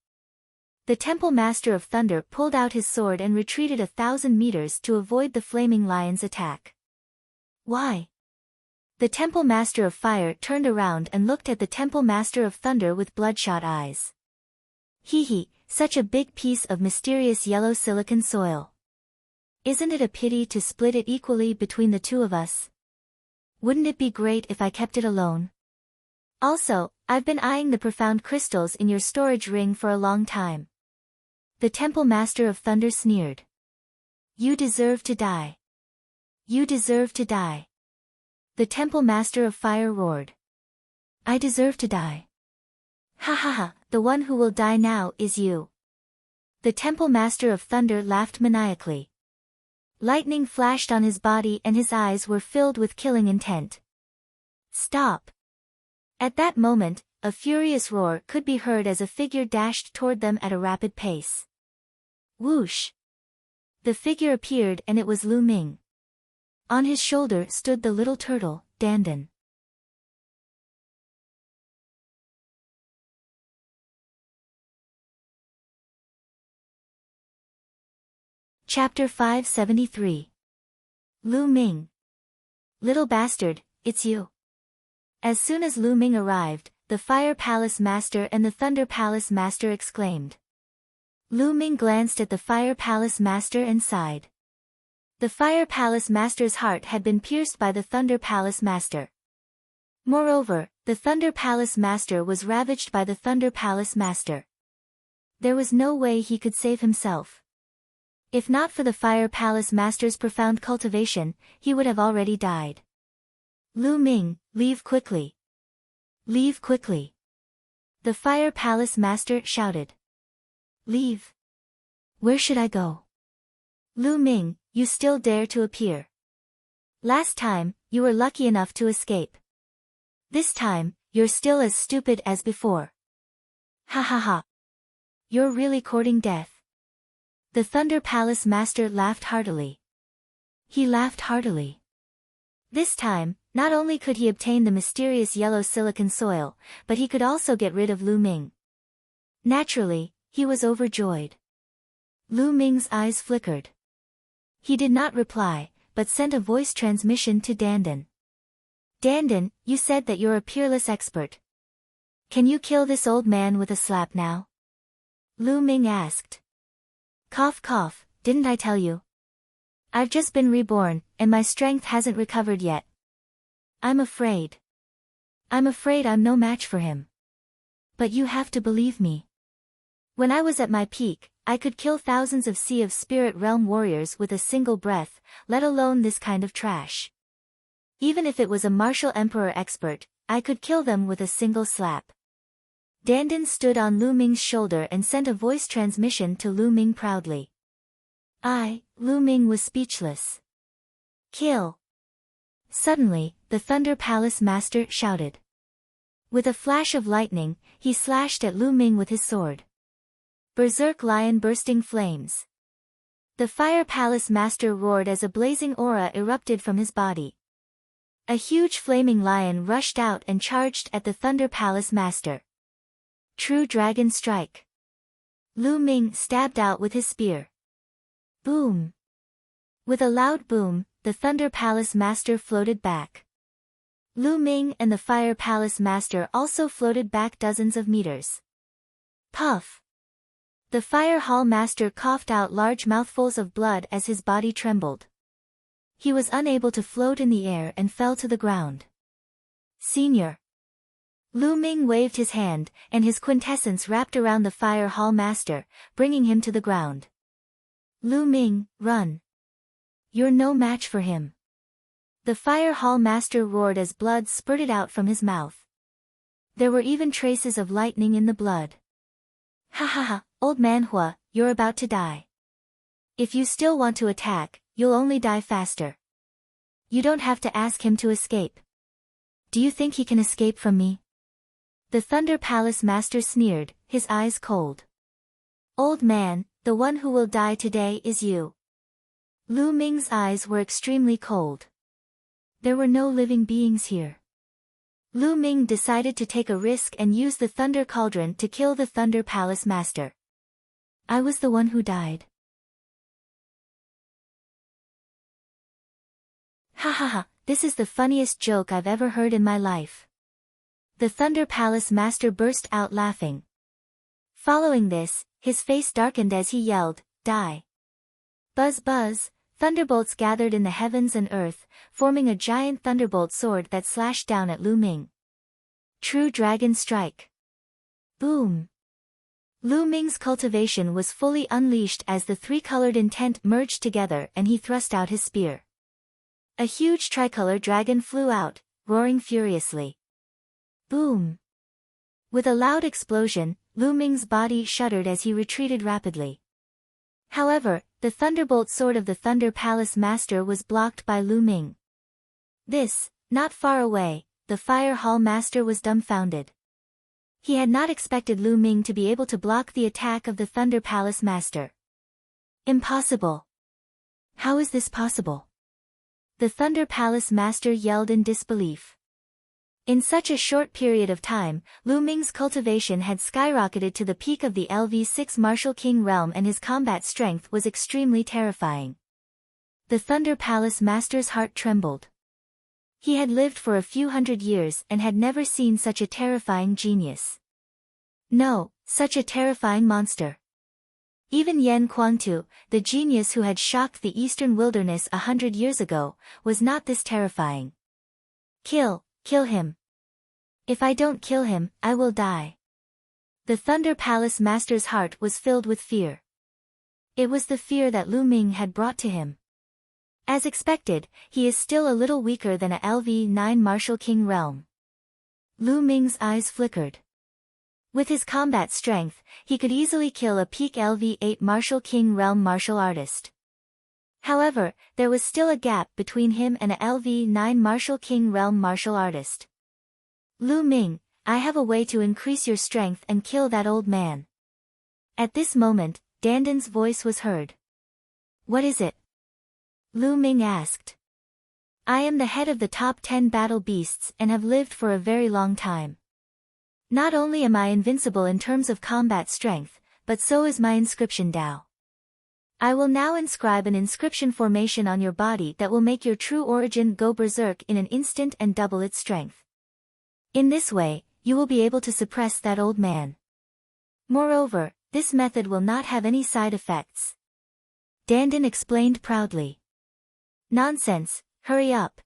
The Temple Master of Thunder pulled out his sword and retreated 1,000 meters to avoid the flaming lion's attack. Why? The Temple Master of Fire turned around and looked at the Temple Master of Thunder with bloodshot eyes. Hee hee, such a big piece of mysterious yellow silicon soil. Isn't it a pity to split it equally between the two of us? Wouldn't it be great if I kept it alone? Also, I've been eyeing the profound crystals in your storage ring for a long time. The Temple Master of Thunder sneered. You deserve to die. You deserve to die. The Temple Master of Fire roared. I deserve to die. Ha ha ha, the one who will die now is you. The Temple Master of Thunder laughed maniacally. Lightning flashed on his body and his eyes were filled with killing intent. Stop! At that moment, a furious roar could be heard as a figure dashed toward them at a rapid pace. Whoosh! The figure appeared and it was Lu Ming. On his shoulder stood the little turtle, Dandan. Chapter 573. Lu Ming. Little bastard, it's you. As soon as Lu Ming arrived, the Fire Palace Master and the Thunder Palace Master exclaimed. Lu Ming glanced at the Fire Palace Master and sighed. The Fire Palace Master's heart had been pierced by the Thunder Palace Master. Moreover, the Thunder Palace Master was ravaged by the Thunder Palace Master. There was no way he could save himself. If not for the Fire Palace Master's profound cultivation, he would have already died. Lu Ming, leave quickly. Leave quickly. The Fire Palace Master shouted. Leave? Where should I go? Lu Ming, you still dare to appear. Last time, you were lucky enough to escape. This time, you're still as stupid as before. Ha ha ha. You're really courting death. The Thunder Palace Master laughed heartily. He laughed heartily. This time, not only could he obtain the mysterious yellow silicon soil, but he could also get rid of Lu Ming. Naturally, he was overjoyed. Lu Ming's eyes flickered. He did not reply, but sent a voice transmission to Dandan. Dandan, you said that you're a peerless expert. Can you kill this old man with a slap now? Lu Ming asked. Cough cough, didn't I tell you? I've just been reborn, and my strength hasn't recovered yet. I'm afraid. I'm afraid I'm no match for him. But you have to believe me. When I was at my peak, I could kill thousands of Sea of Spirit Realm warriors with a single breath, let alone this kind of trash. Even if it was a martial emperor expert, I could kill them with a single slap. Dandan stood on Lu Ming's shoulder and sent a voice transmission to Lu Ming proudly. Lu Ming was speechless. Kill! Suddenly, the Thunder Palace Master shouted. With a flash of lightning, he slashed at Lu Ming with his sword. Berserk Lion bursting flames. The Fire Palace Master roared as a blazing aura erupted from his body. A huge flaming lion rushed out and charged at the Thunder Palace Master. True Dragon Strike. Lu Ming stabbed out with his spear. Boom! With a loud boom, the Thunder Palace Master floated back. Lu Ming and the Fire Palace Master also floated back dozens of meters. Puff! The Fire Hall Master coughed out large mouthfuls of blood as his body trembled. He was unable to float in the air and fell to the ground. Senior! Lu Ming waved his hand, and his quintessence wrapped around the Fire Hall Master, bringing him to the ground. Lu Ming, run! You're no match for him. The Fire Hall Master roared as blood spurted out from his mouth. There were even traces of lightning in the blood. Ha ha ha, old man Hua, you're about to die. If you still want to attack, you'll only die faster. You don't have to ask him to escape. Do you think he can escape from me? The Thunder Palace Master sneered, his eyes cold. Old man, the one who will die today is you. Lu Ming's eyes were extremely cold. There were no living beings here. Lu Ming decided to take a risk and use the Thunder Cauldron to kill the Thunder Palace Master. I was the one who died. Ha ha ha, this is the funniest joke I've ever heard in my life. The Thunder Palace Master burst out laughing. Following this, his face darkened as he yelled, Die! Buzz buzz, thunderbolts gathered in the heavens and earth, forming a giant thunderbolt sword that slashed down at Lu Ming. True Dragon Strike. Boom! Lu Ming's cultivation was fully unleashed as the three-colored intent merged together and he thrust out his spear. A huge tricolor dragon flew out, roaring furiously. Boom! With a loud explosion, Lu Ming's body shuddered as he retreated rapidly. However, the thunderbolt sword of the Thunder Palace Master was blocked by Lu Ming. Not far away, the Fire Hall Master was dumbfounded. He had not expected Lu Ming to be able to block the attack of the Thunder Palace Master. Impossible. How is this possible? The Thunder Palace Master yelled in disbelief. In such a short period of time, Lu Ming's cultivation had skyrocketed to the peak of the LV6 Martial King realm, and his combat strength was extremely terrifying. The Thunder Palace Master's heart trembled. He had lived for a few hundred years and had never seen such a terrifying genius. No, such a terrifying monster. Even Yan Kuangtu, the genius who had shocked the eastern wilderness 100 years ago, was not this terrifying. Kill him. If I don't kill him, I will die. The Thunder Palace Master's heart was filled with fear. It was the fear that Lu Ming had brought to him. As expected, he is still a little weaker than a LV9 Martial King realm. Lu Ming's eyes flickered. With his combat strength, he could easily kill a peak LV8 Martial King realm martial artist. However, there was still a gap between him and a LV9 Martial King realm martial artist. Lu Ming, I have a way to increase your strength and kill that old man. At this moment, Dandan's voice was heard. What is it? Lu Ming asked. I am the head of the top 10 battle beasts and have lived for a very long time. Not only am I invincible in terms of combat strength, but so is my inscription Dao. I will now inscribe an inscription formation on your body that will make your true origin go berserk in an instant and double its strength. In this way, you will be able to suppress that old man. Moreover, this method will not have any side effects. Dandan explained proudly. Nonsense, hurry up.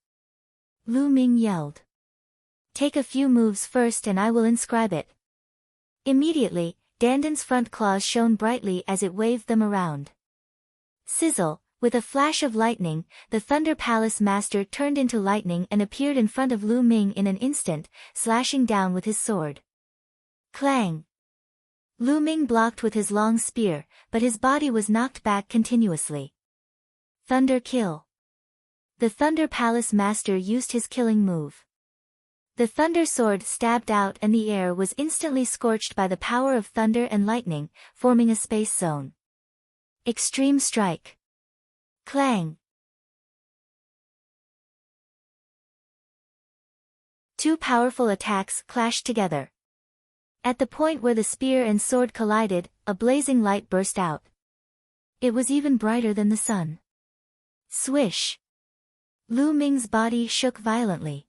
Lu Ming yelled. Take a few moves first and I will inscribe it. Immediately, Dandan's front claws shone brightly as it waved them around. Sizzle, with a flash of lightning, the Thunder Palace Master turned into lightning and appeared in front of Lu Ming in an instant, slashing down with his sword. Clang! Lu Ming blocked with his long spear, but his body was knocked back continuously. Thunder kill. The Thunder Palace Master used his killing move. The thunder sword stabbed out and the air was instantly scorched by the power of thunder and lightning, forming a space zone. Extreme strike. Clang. Two powerful attacks clashed together. At the point where the spear and sword collided, a blazing light burst out. It was even brighter than the sun. Swish! Lu Ming's body shook violently.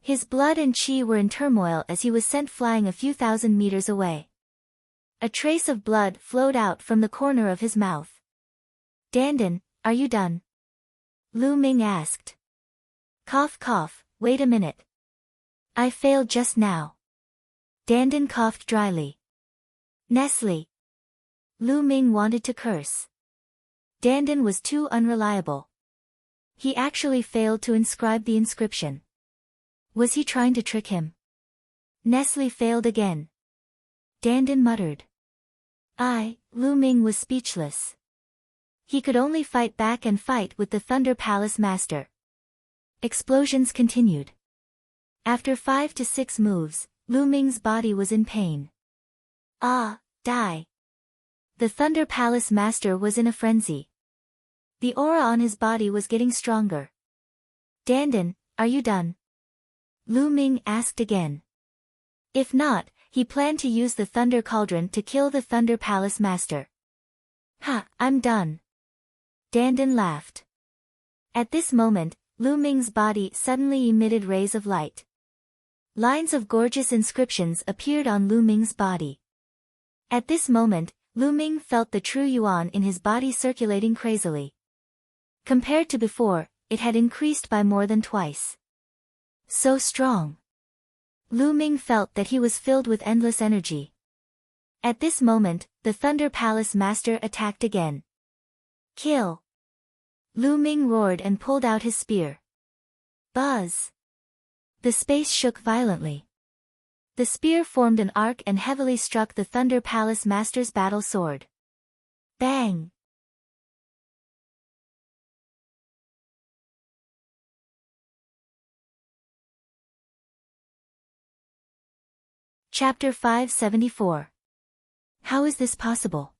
His blood and chi were in turmoil as he was sent flying a few thousand meters away. A trace of blood flowed out from the corner of his mouth. Dandan, are you done? Lu Ming asked. Cough cough, wait a minute. I failed just now. Dandan coughed dryly. Nestle. Lu Ming wanted to curse. Dandan was too unreliable. He actually failed to inscribe the inscription. Was he trying to trick him? Nestle failed again. Dandan muttered. Lu Ming was speechless. He could only fight back and fight with the Thunder Palace Master. Explosions continued. After 5 to 6 moves, Lu Ming's body was in pain. Die. The Thunder Palace Master was in a frenzy. The aura on his body was getting stronger. Dandan, are you done? Lu Ming asked again. If not, he planned to use the Thunder Cauldron to kill the Thunder Palace Master. I'm done. Dandan laughed. At this moment, Lu Ming's body suddenly emitted rays of light. Lines of gorgeous inscriptions appeared on Lu Ming's body. At this moment, Lu Ming felt the true yuan in his body circulating crazily. Compared to before, it had increased by more than twice. So strong. Lu Ming felt that he was filled with endless energy. At this moment, the Thunder Palace Master attacked again. Kill! Lu Ming roared and pulled out his spear. Buzz! The space shook violently. The spear formed an arc and heavily struck the Thunder Palace Master's battle sword. Bang! Chapter 574. How is this possible?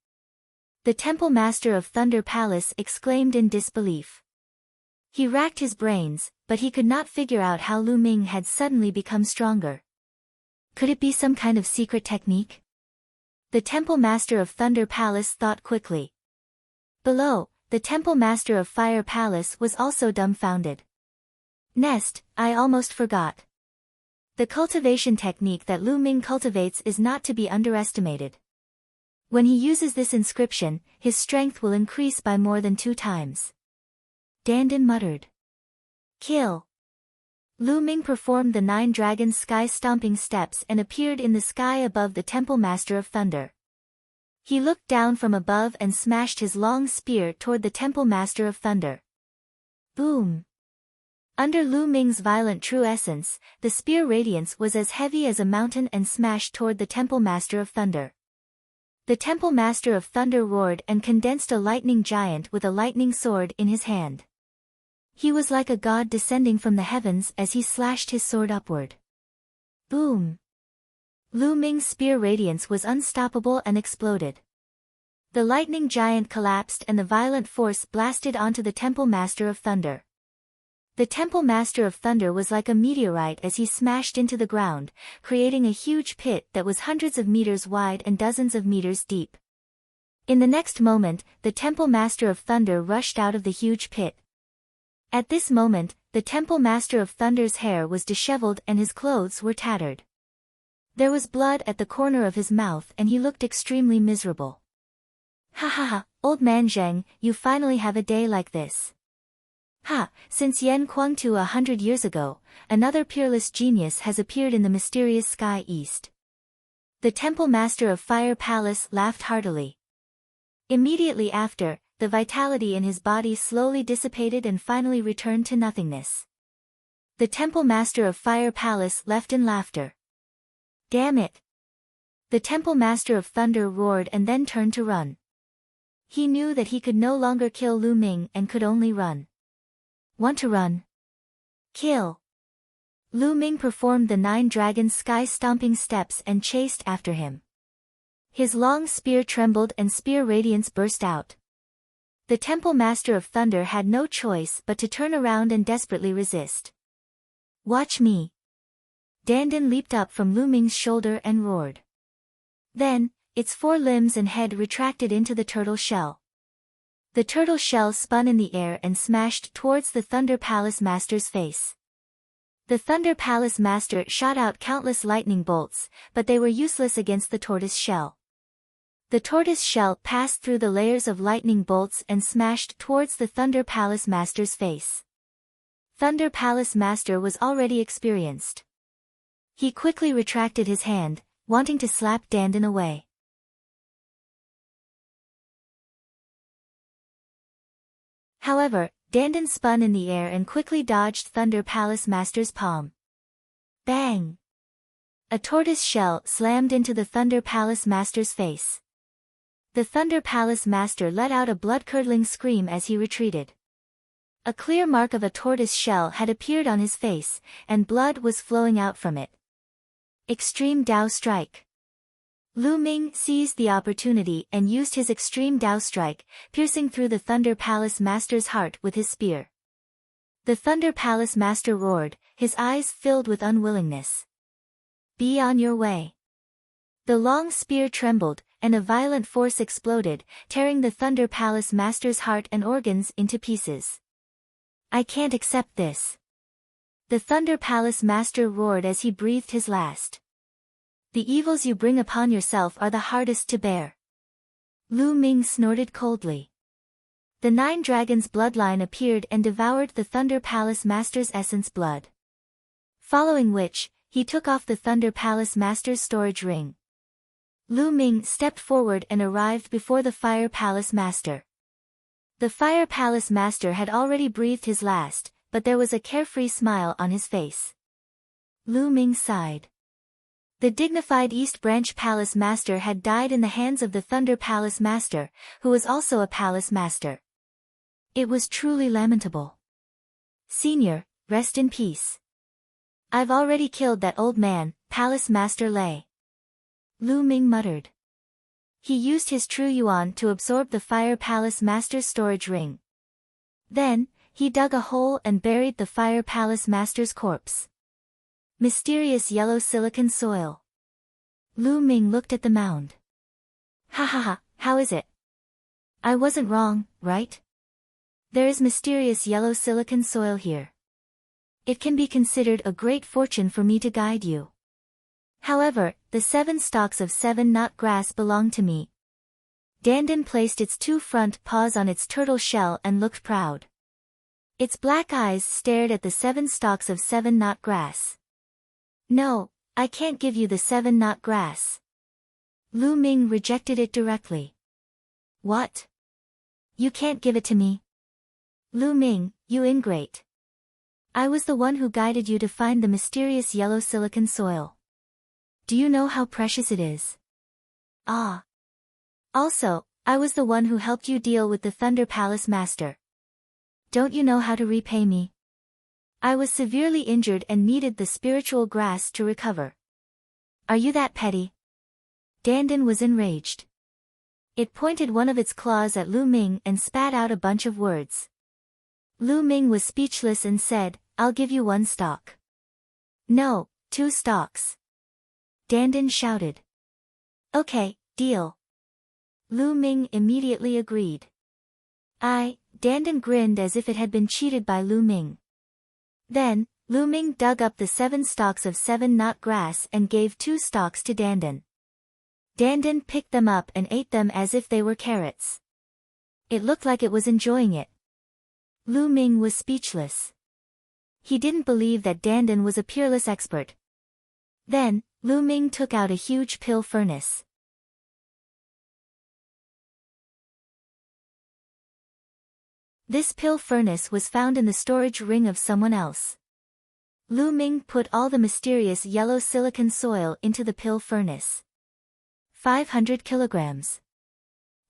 The temple master of Thunder Palace exclaimed in disbelief. He racked his brains, but he could not figure out how Lu Ming had suddenly become stronger. Could it be some kind of secret technique? The temple master of Thunder Palace thought quickly. Below, the temple master of Fire Palace was also dumbfounded. Nest, I almost forgot. The cultivation technique that Lu Ming cultivates is not to be underestimated. When he uses this inscription, his strength will increase by more than 2 times. Dandin muttered. Kill. Lu Ming performed the 9 dragon sky-stomping steps and appeared in the sky above the temple master of thunder. He looked down from above and smashed his long spear toward the temple master of thunder. Boom. Under Lu Ming's violent true essence, the spear radiance was as heavy as a mountain and smashed toward the temple master of thunder. The temple master of thunder roared and condensed a lightning giant with a lightning sword in his hand. He was like a god descending from the heavens as he slashed his sword upward. Boom! Lu Ming's spear radiance was unstoppable and exploded. The lightning giant collapsed and the violent force blasted onto the temple master of thunder. The temple master of thunder was like a meteorite as he smashed into the ground, creating a huge pit that was hundreds of meters wide and dozens of meters deep. In the next moment, the temple master of thunder rushed out of the huge pit. At this moment, the temple master of thunder's hair was disheveled and his clothes were tattered. There was blood at the corner of his mouth and he looked extremely miserable. Ha ha ha, old man Zheng, you finally have a day like this. Ha, since Yan Kuangtu 100 years ago, another peerless genius has appeared in the mysterious sky east. The temple master of Fire Palace laughed heartily. Immediately after, the vitality in his body slowly dissipated and finally returned to nothingness. The temple master of Fire Palace left in laughter. Damn it! The temple master of thunder roared and then turned to run. He knew that he could no longer kill Lu Ming and could only run. Want to run? Kill! Lu Ming performed the 9 dragon sky-stomping steps and chased after him. His long spear trembled and spear radiance burst out. The temple master of thunder had no choice but to turn around and desperately resist. Watch me! Dandin leaped up from Lu Ming's shoulder and roared. Then, its 4 limbs and head retracted into the turtle shell. The turtle shell spun in the air and smashed towards the Thunder Palace Master's face. The Thunder Palace Master shot out countless lightning bolts, but they were useless against the tortoise shell. The tortoise shell passed through the layers of lightning bolts and smashed towards the Thunder Palace Master's face. Thunder Palace Master was already experienced. He quickly retracted his hand, wanting to slap Dandin away. However, Dandin spun in the air and quickly dodged Thunder Palace Master's palm. Bang! A tortoise shell slammed into the Thunder Palace Master's face. The Thunder Palace Master let out a blood-curdling scream as he retreated. A clear mark of a tortoise shell had appeared on his face, and blood was flowing out from it. Extreme Dao Strike. Lu Ming seized the opportunity and used his Extreme Dao Strike, piercing through the Thunder Palace Master's heart with his spear. The Thunder Palace Master roared, his eyes filled with unwillingness. Be on your way. The long spear trembled, and a violent force exploded, tearing the Thunder Palace Master's heart and organs into pieces. I can't accept this. The Thunder Palace Master roared as he breathed his last. The evils you bring upon yourself are the hardest to bear. Lu Ming snorted coldly. The 9 dragons' bloodline appeared and devoured the Thunder Palace Master's essence blood. Following which, he took off the Thunder Palace Master's storage ring. Lu Ming stepped forward and arrived before the Fire Palace Master. The Fire Palace Master had already breathed his last, but there was a carefree smile on his face. Lu Ming sighed. The dignified East Branch Palace Master had died in the hands of the Thunder Palace Master, who was also a Palace Master. It was truly lamentable. Senior, rest in peace. I've already killed that old man, Palace Master Lei. Lu Ming muttered. He used his true yuan to absorb the Fire Palace Master's storage ring. Then, he dug a hole and buried the Fire Palace Master's corpse. Mysterious yellow silicon soil. Lu Ming looked at the mound. Ha ha ha, how is it? I wasn't wrong, right? There is mysterious yellow silicon soil here. It can be considered a great fortune for me to guide you. However, the 7 stalks of 7-knot grass belong to me. Dandan placed its 2 front paws on its turtle shell and looked proud. Its black eyes stared at the 7 stalks of 7-knot grass. No, I can't give you the 7-knot grass. Lu Ming rejected it directly. What? You can't give it to me? Lu Ming, you ingrate. I was the one who guided you to find the mysterious yellow silicon soil. Do you know how precious it is? Ah. Also, I was the one who helped you deal with the Thunder Palace Master. Don't you know how to repay me? I was severely injured and needed the spiritual grass to recover. Are you that petty? Dandan was enraged. It pointed one of its claws at Lu Ming and spat out a bunch of words. Lu Ming was speechless and said, I'll give you 1 stalk. No, 2 stalks. Dandan shouted. Okay, deal. Lu Ming immediately agreed. Dandan grinned as if it had been cheated by Lu Ming. Then, Lu Ming dug up the 7 stalks of 7-knot grass and gave 2 stalks to Dandan. Dandan picked them up and ate them as if they were carrots. It looked like it was enjoying it. Lu Ming was speechless. He didn't believe that Dandan was a peerless expert. Then, Lu Ming took out a huge pill furnace. This pill furnace was found in the storage ring of someone else. Lu Ming put all the mysterious yellow silicon soil into the pill furnace. 500 kilograms.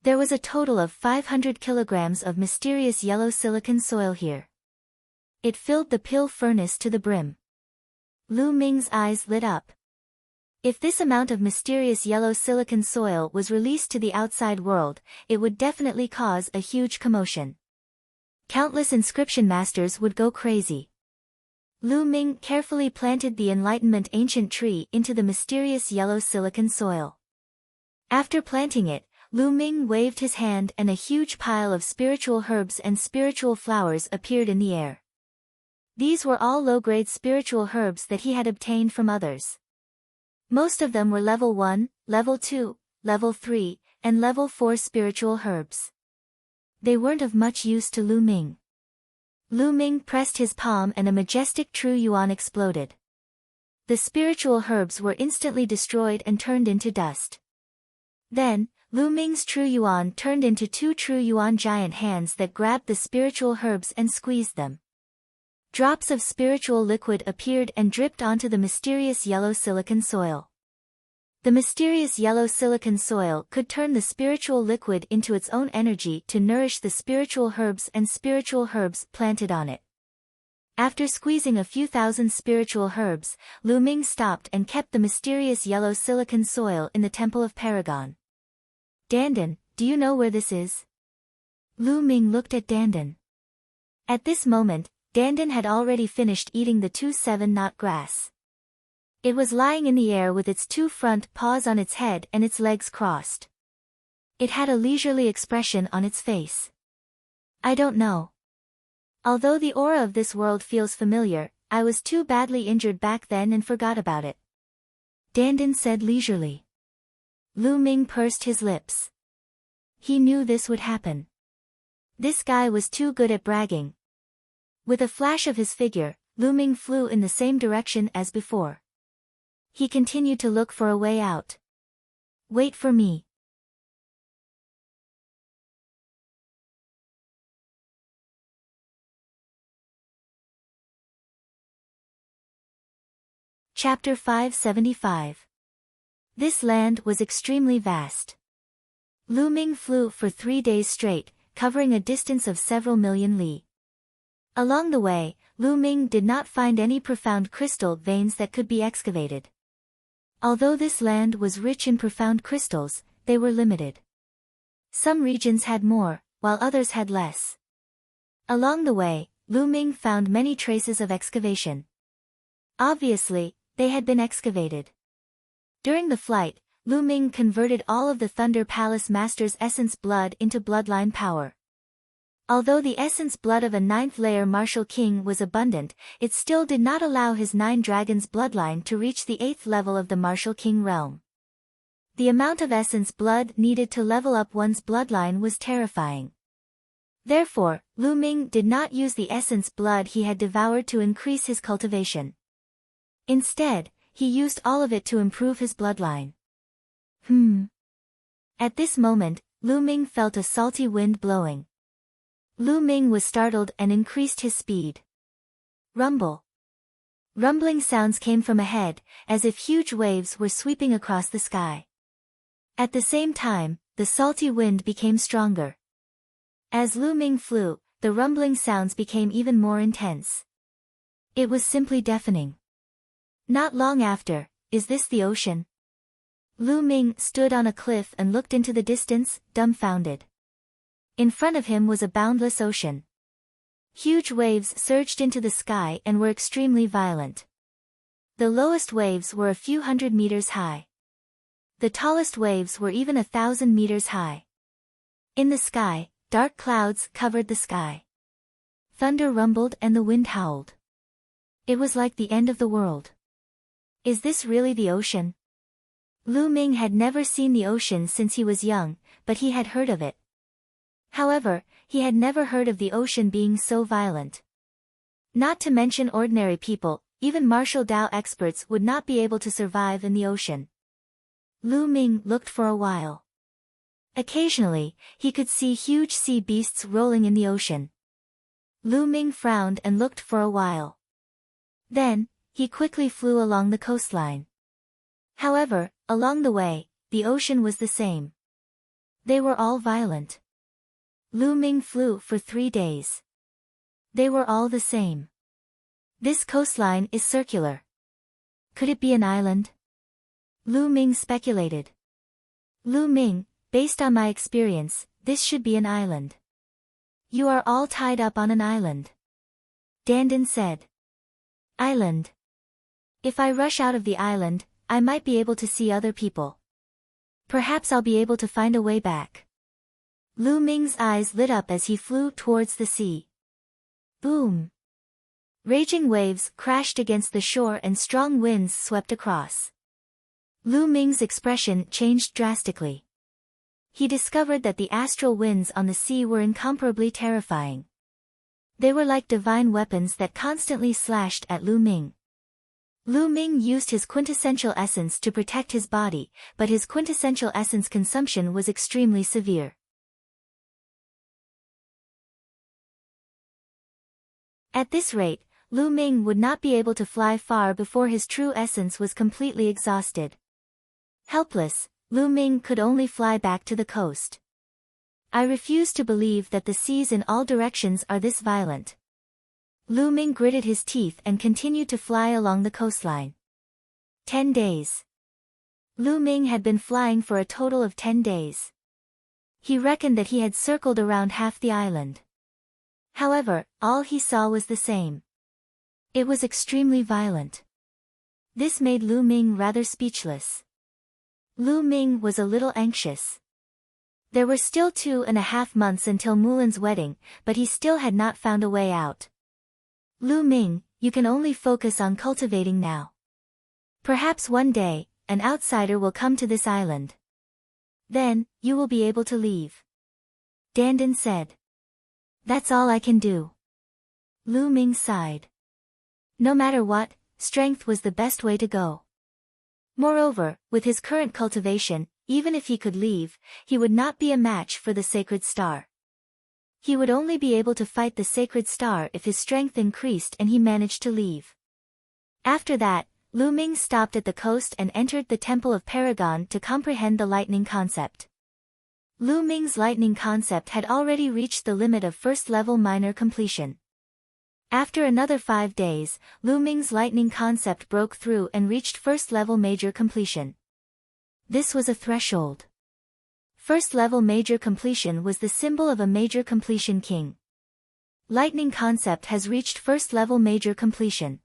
There was a total of 500 kilograms of mysterious yellow silicon soil here. It filled the pill furnace to the brim. Lu Ming's eyes lit up. If this amount of mysterious yellow silicon soil was released to the outside world, it would definitely cause a huge commotion. Countless inscription masters would go crazy. Lu Ming carefully planted the Enlightenment ancient tree into the mysterious yellow silicon soil. After planting it, Lu Ming waved his hand and a huge pile of spiritual herbs and spiritual flowers appeared in the air. These were all low-grade spiritual herbs that he had obtained from others. Most of them were level 1, level 2, level 3, and level 4 spiritual herbs. They weren't of much use to Lu Ming. Lu Ming pressed his palm and a majestic true yuan exploded. The spiritual herbs were instantly destroyed and turned into dust. Then, Lu Ming's true yuan turned into 2 true yuan giant hands that grabbed the spiritual herbs and squeezed them. Drops of spiritual liquid appeared and dripped onto the mysterious yellow silicon soil. The mysterious yellow silicon soil could turn the spiritual liquid into its own energy to nourish the spiritual herbs and spiritual herbs planted on it. After squeezing a few thousand spiritual herbs, Lu Ming stopped and kept the mysterious yellow silicon soil in the Temple of Paragon. Dandan, do you know where this is? Lu Ming looked at Dandan. At this moment, Dandan had already finished eating the 2 7-knot grass. It was lying in the air with its 2 front paws on its head and its legs crossed. It had a leisurely expression on its face. I don't know. Although the aura of this world feels familiar, I was too badly injured back then and forgot about it. Dandan said leisurely. Lu Ming pursed his lips. He knew this would happen. This guy was too good at bragging. With a flash of his figure, Lu Ming flew in the same direction as before. He continued to look for a way out. Wait for me. Chapter 575. This land was extremely vast. Lu Ming flew for 3 days straight, covering a distance of several million li. Along the way, Lu Ming did not find any profound crystal veins that could be excavated. Although this land was rich in profound crystals, they were limited. Some regions had more, while others had less. Along the way, Lu Ming found many traces of excavation. Obviously, they had been excavated. During the flight, Lu Ming converted all of the Thunder Palace Master's essence blood into bloodline power. Although the essence blood of a 9th-layer Martial King was abundant, it still did not allow his 9 dragons bloodline to reach the 8th level of the Martial King realm. The amount of essence blood needed to level up one's bloodline was terrifying. Therefore, Lu Ming did not use the essence blood he had devoured to increase his cultivation. Instead, he used all of it to improve his bloodline. At this moment, Lu Ming felt a salty wind blowing. Lu Ming was startled and increased his speed. Rumble. Rumbling sounds came from ahead, as if huge waves were sweeping across the sky. At the same time, the salty wind became stronger. As Lu Ming flew, the rumbling sounds became even more intense. It was simply deafening. Not long after, is this the ocean? Lu Ming stood on a cliff and looked into the distance, dumbfounded. In front of him was a boundless ocean. Huge waves surged into the sky and were extremely violent. The lowest waves were a few hundred meters high. The tallest waves were even 1,000 meters high. In the sky, dark clouds covered the sky. Thunder rumbled and the wind howled. It was like the end of the world. Is this really the ocean? Lu Ming had never seen the ocean since he was young, but he had heard of it. However, he had never heard of the ocean being so violent. Not to mention ordinary people, even martial Dao experts would not be able to survive in the ocean. Lu Ming looked for a while. Occasionally, he could see huge sea beasts rolling in the ocean. Lu Ming frowned and looked for a while. Then, he quickly flew along the coastline. However, along the way, the ocean was the same. They were all violent. Lu Ming flew for 3 days. They were all the same. This coastline is circular. Could it be an island? Lu Ming speculated. Lu Ming, based on my experience, this should be an island. You are all tied up on an island. Dandan said. Island. If I rush out of the island, I might be able to see other people. Perhaps I'll be able to find a way back. Lu Ming's eyes lit up as he flew towards the sea. Boom! Raging waves crashed against the shore and strong winds swept across. Lu Ming's expression changed drastically. He discovered that the astral winds on the sea were incomparably terrifying. They were like divine weapons that constantly slashed at Lu Ming. Lu Ming used his quintessential essence to protect his body, but his quintessential essence consumption was extremely severe. At this rate, Lu Ming would not be able to fly far before his true essence was completely exhausted. Helpless, Lu Ming could only fly back to the coast. I refuse to believe that the seas in all directions are this violent. Lu Ming gritted his teeth and continued to fly along the coastline. 10 days. Lu Ming had been flying for a total of 10 days. He reckoned that he had circled around half the island. However, all he saw was the same. It was extremely violent. This made Lu Ming rather speechless. Lu Ming was a little anxious. There were still 2.5 months until Mulan's wedding, but he still had not found a way out. Lu Ming, you can only focus on cultivating now. Perhaps one day, an outsider will come to this island. Then, you will be able to leave. Dandan said. That's all I can do. Lu Ming sighed. No matter what, strength was the best way to go. Moreover, with his current cultivation, even if he could leave, he would not be a match for the sacred star. He would only be able to fight the sacred star if his strength increased and he managed to leave. After that, Lu Ming stopped at the coast and entered the Temple of Paragon to comprehend the lightning concept. Lu Ming's lightning concept had already reached the limit of first-level minor completion. After another 5 days, Lu Ming's lightning concept broke through and reached first-level major completion. This was a threshold. First level major completion was the symbol of a major completion king. Lightning concept has reached first level major completion.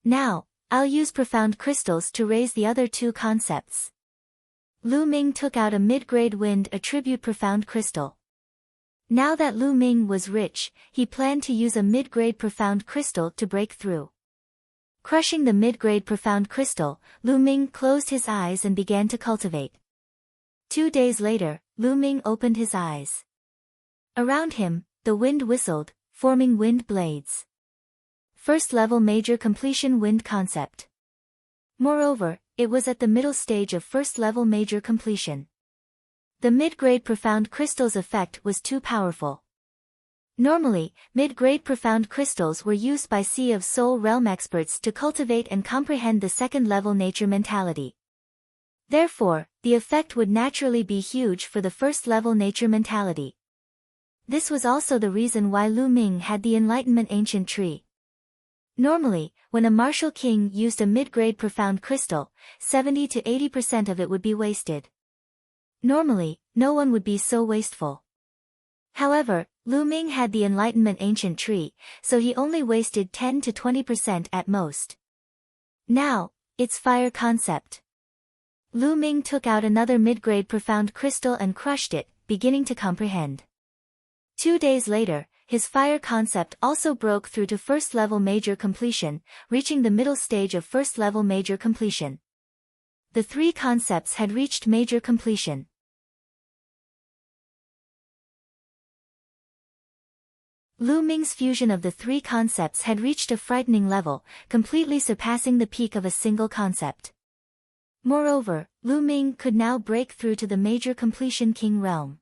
Now, I'll use profound crystals to raise the other two concepts. Lu Ming took out a mid-grade wind attribute profound crystal. Now that Lu Ming was rich, he planned to use a mid-grade profound crystal to break through. Crushing the mid-grade profound crystal, Lu Ming closed his eyes and began to cultivate. 2 days later, Lu Ming opened his eyes. Around him, the wind whistled, forming wind blades. First level major completion wind concept. Moreover, it was at the middle stage of first level major completion. The mid-grade profound crystal's effect was too powerful. Normally, mid-grade profound crystals were used by Sea of Soul realm experts to cultivate and comprehend the second-level nature mentality. Therefore, the effect would naturally be huge for the first-level nature mentality. This was also the reason why Lu Ming had the Enlightenment Ancient Tree. Normally, when a martial king used a mid-grade profound crystal, 70 to 80% of it would be wasted. Normally, no one would be so wasteful. However, Lu Ming had the Enlightenment Ancient Tree, so he only wasted 10 to 20% at most. Now, it's fire concept. Lu Ming took out another mid-grade profound crystal and crushed it, beginning to comprehend. 2 days later, his fire concept also broke through to first-level major completion, reaching the middle stage of first-level major completion. The 3 concepts had reached major completion. Lu Ming's fusion of the 3 concepts had reached a frightening level, completely surpassing the peak of a single concept. Moreover, Lu Ming could now break through to the major completion king realm.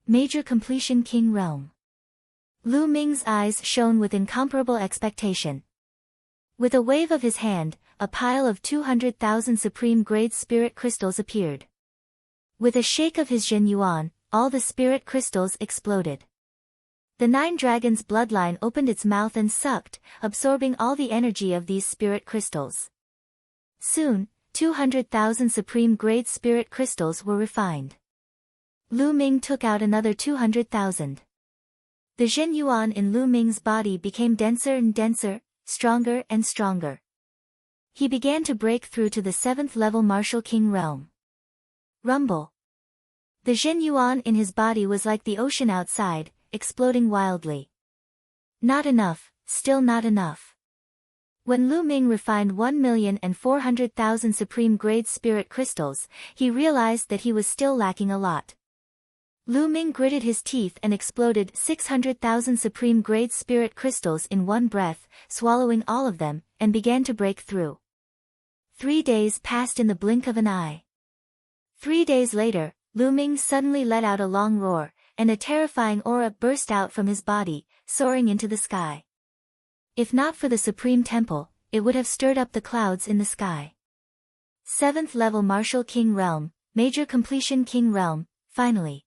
Major completion king realm. Lu Ming's eyes shone with incomparable expectation. With a wave of his hand, a pile of 200,000 supreme-grade spirit crystals appeared. With a shake of his Zhen Yuan, all the spirit crystals exploded. The 9 dragons' bloodline opened its mouth and sucked, absorbing all the energy of these spirit crystals. Soon, 200,000 supreme-grade spirit crystals were refined. Lu Ming took out another 200,000. The Zhen Yuan in Lu Ming's body became denser and denser, stronger and stronger. He began to break through to the 7th-level martial king realm. Rumble. The Zhen Yuan in his body was like the ocean outside, exploding wildly. Not enough, still not enough. When Lu Ming refined 1,400,000 supreme-grade spirit crystals, he realized that he was still lacking a lot. Lu Ming gritted his teeth and exploded 600,000 supreme-grade spirit crystals in one breath, swallowing all of them, and began to break through. 3 days passed in the blink of an eye. 3 days later, Lu Ming suddenly let out a long roar, and a terrifying aura burst out from his body, soaring into the sky. If not for the Supreme Temple, it would have stirred up the clouds in the sky. 7th-level Martial King Realm, Major Completion King Realm, finally.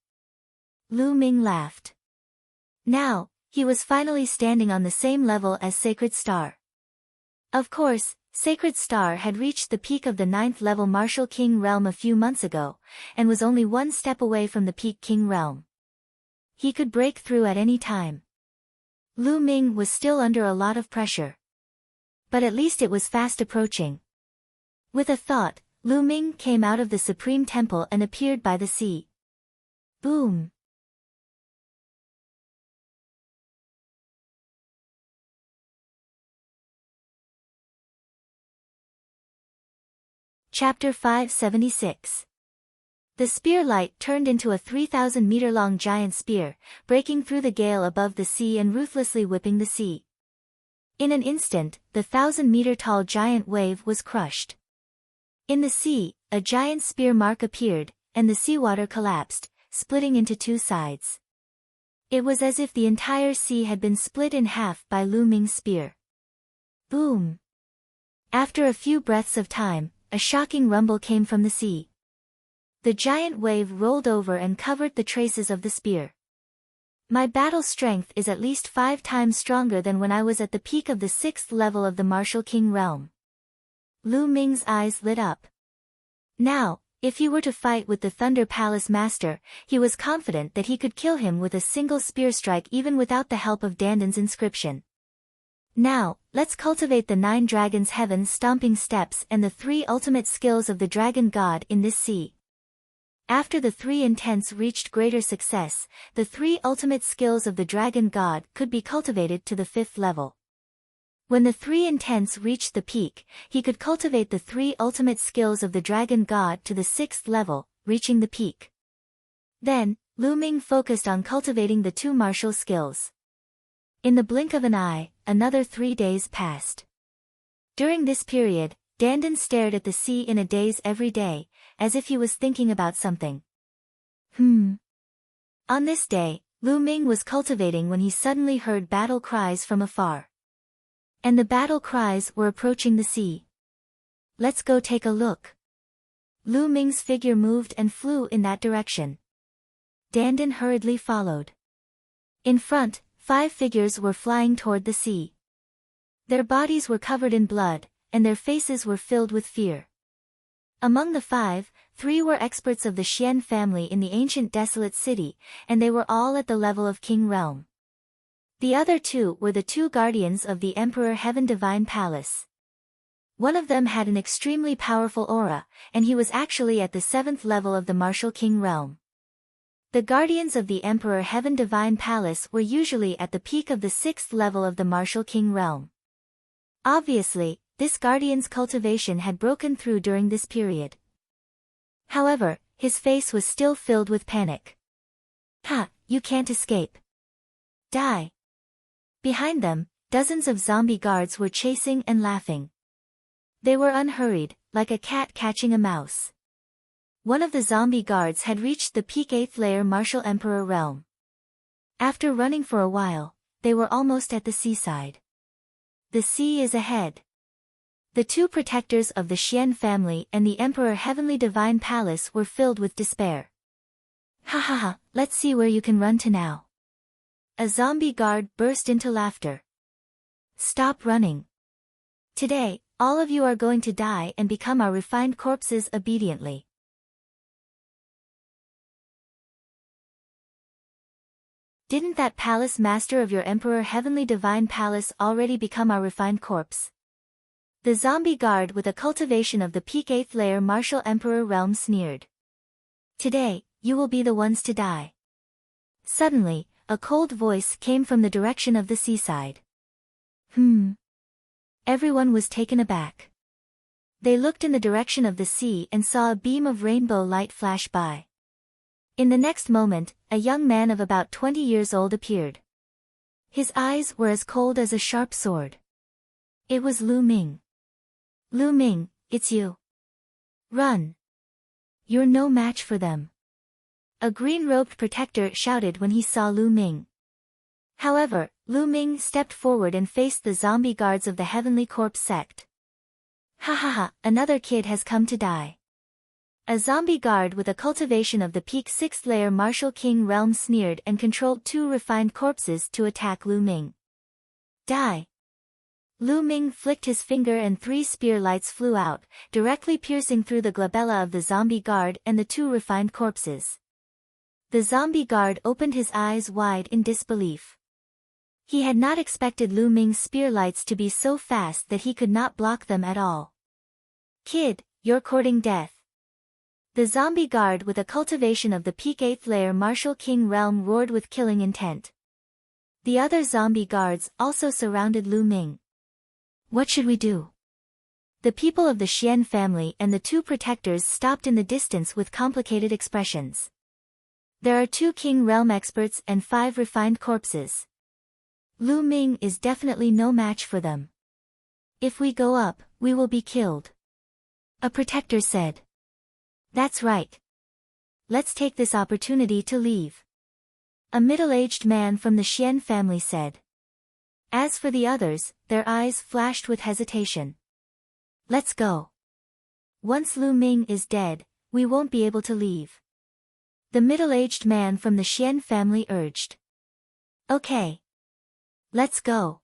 Lu Ming laughed. Now, he was finally standing on the same level as Sacred Star. Of course, Sacred Star had reached the peak of the 9th-level Martial King Realm a few months ago, and was only 1 step away from the peak King Realm. He could break through at any time. Lu Ming was still under a lot of pressure. But at least it was fast approaching. With a thought, Lu Ming came out of the Supreme Temple and appeared by the sea. Boom! Chapter 576. The spear light turned into a 3,000-meter-long giant spear, breaking through the gale above the sea and ruthlessly whipping the sea. In an instant, the 1,000-meter-tall giant wave was crushed. In the sea, a giant spear mark appeared, and the seawater collapsed, splitting into 2 sides. It was as if the entire sea had been split in half by Lu Ming's spear. Boom! After a few breaths of time, a shocking rumble came from the sea. The giant wave rolled over and covered the traces of the spear. My battle strength is at least 5 times stronger than when I was at the peak of the 6th level of the Martial King Realm. Lu Ming's eyes lit up. Now, If he were to fight with the Thunder Palace Master, he was confident that he could kill him with a single spear strike even without the help of Dandan's inscription. Now, let's cultivate the 9 dragons' heaven stomping steps and the 3 ultimate skills of the dragon god in this sea. After the 3 intents reached greater success, the 3 ultimate skills of the dragon god could be cultivated to the 5th level. When the 3 intents reached the peak, he could cultivate the 3 ultimate skills of the dragon god to the 6th level, reaching the peak. Then, Lu Ming focused on cultivating the 2 martial skills. In the blink of an eye, another 3 days passed. During this period, Dandan stared at the sea in a daze every day, as if he was thinking about something. On this day, Lu Ming was cultivating when he suddenly heard battle cries from afar. And the battle cries were approaching the sea. Let's go take a look. Lu Ming's figure moved and flew in that direction. Dandan hurriedly followed. In front, 5 figures were flying toward the sea. Their bodies were covered in blood, and their faces were filled with fear. Among the 5, 3 were experts of the Xian family in the ancient desolate city, and they were all at the level of King Realm. The other 2 were the 2 guardians of the Emperor Heaven Divine Palace. One of them had an extremely powerful aura, and he was actually at the 7th level of the martial King Realm. The guardians of the Emperor Heaven Divine Palace were usually at the peak of the 6th level of the martial King Realm. Obviously, this guardian's cultivation had broken through during this period. However, his face was still filled with panic. You can't escape. Die. Behind them, dozens of zombie guards were chasing and laughing. They were unhurried, like a cat catching a mouse. One of the zombie guards had reached the peak 8th layer martial Emperor realm. After running for a while, they were almost at the seaside. The sea is ahead. The 2 protectors of the Xian family and the Emperor Heavenly Divine Palace were filled with despair. Let's see where you can run to now. A zombie guard burst into laughter. Stop running. Today, all of you are going to die and become our refined corpses obediently. Didn't that palace master of your Emperor Heavenly Divine Palace already become our refined corpse? The zombie guard with a cultivation of the peak 8th layer martial Emperor realm sneered. Today, you will be the ones to die. Suddenly, a cold voice came from the direction of the seaside. Everyone was taken aback. They looked in the direction of the sea and saw a beam of rainbow light flash by. In the next moment, a young man of about 20 years old appeared. His eyes were as cold as a sharp sword. It was Lu Ming. Lu Ming, it's you. Run. You're no match for them. A green-robed protector shouted when he saw Lu Ming. However, Lu Ming stepped forward and faced the zombie guards of the Heavenly Corpse sect. Another kid has come to die. A zombie guard with a cultivation of the peak 6th layer martial king realm sneered and controlled 2 refined corpses to attack Lu Ming. Die. Lu Ming flicked his finger and 3 spear lights flew out, directly piercing through the glabella of the zombie guard and the 2 refined corpses. The zombie guard opened his eyes wide in disbelief. He had not expected Lu Ming's spear lights to be so fast that he could not block them at all. Kid, you're courting death. The zombie guard with a cultivation of the peak 8th layer martial king realm roared with killing intent. The other zombie guards also surrounded Lu Ming. What should we do? The people of the Xian family and the 2 protectors stopped in the distance with complicated expressions. There are 2 king realm experts and 5 refined corpses. Lu Ming is definitely no match for them. If we go up, we will be killed. A protector said. That's right. Let's take this opportunity to leave. A middle-aged man from the Xian family said. As for the others, their eyes flashed with hesitation. Let's go. Once Lu Ming is dead, we won't be able to leave. The middle-aged man from the Xian family urged. Okay. Let's go.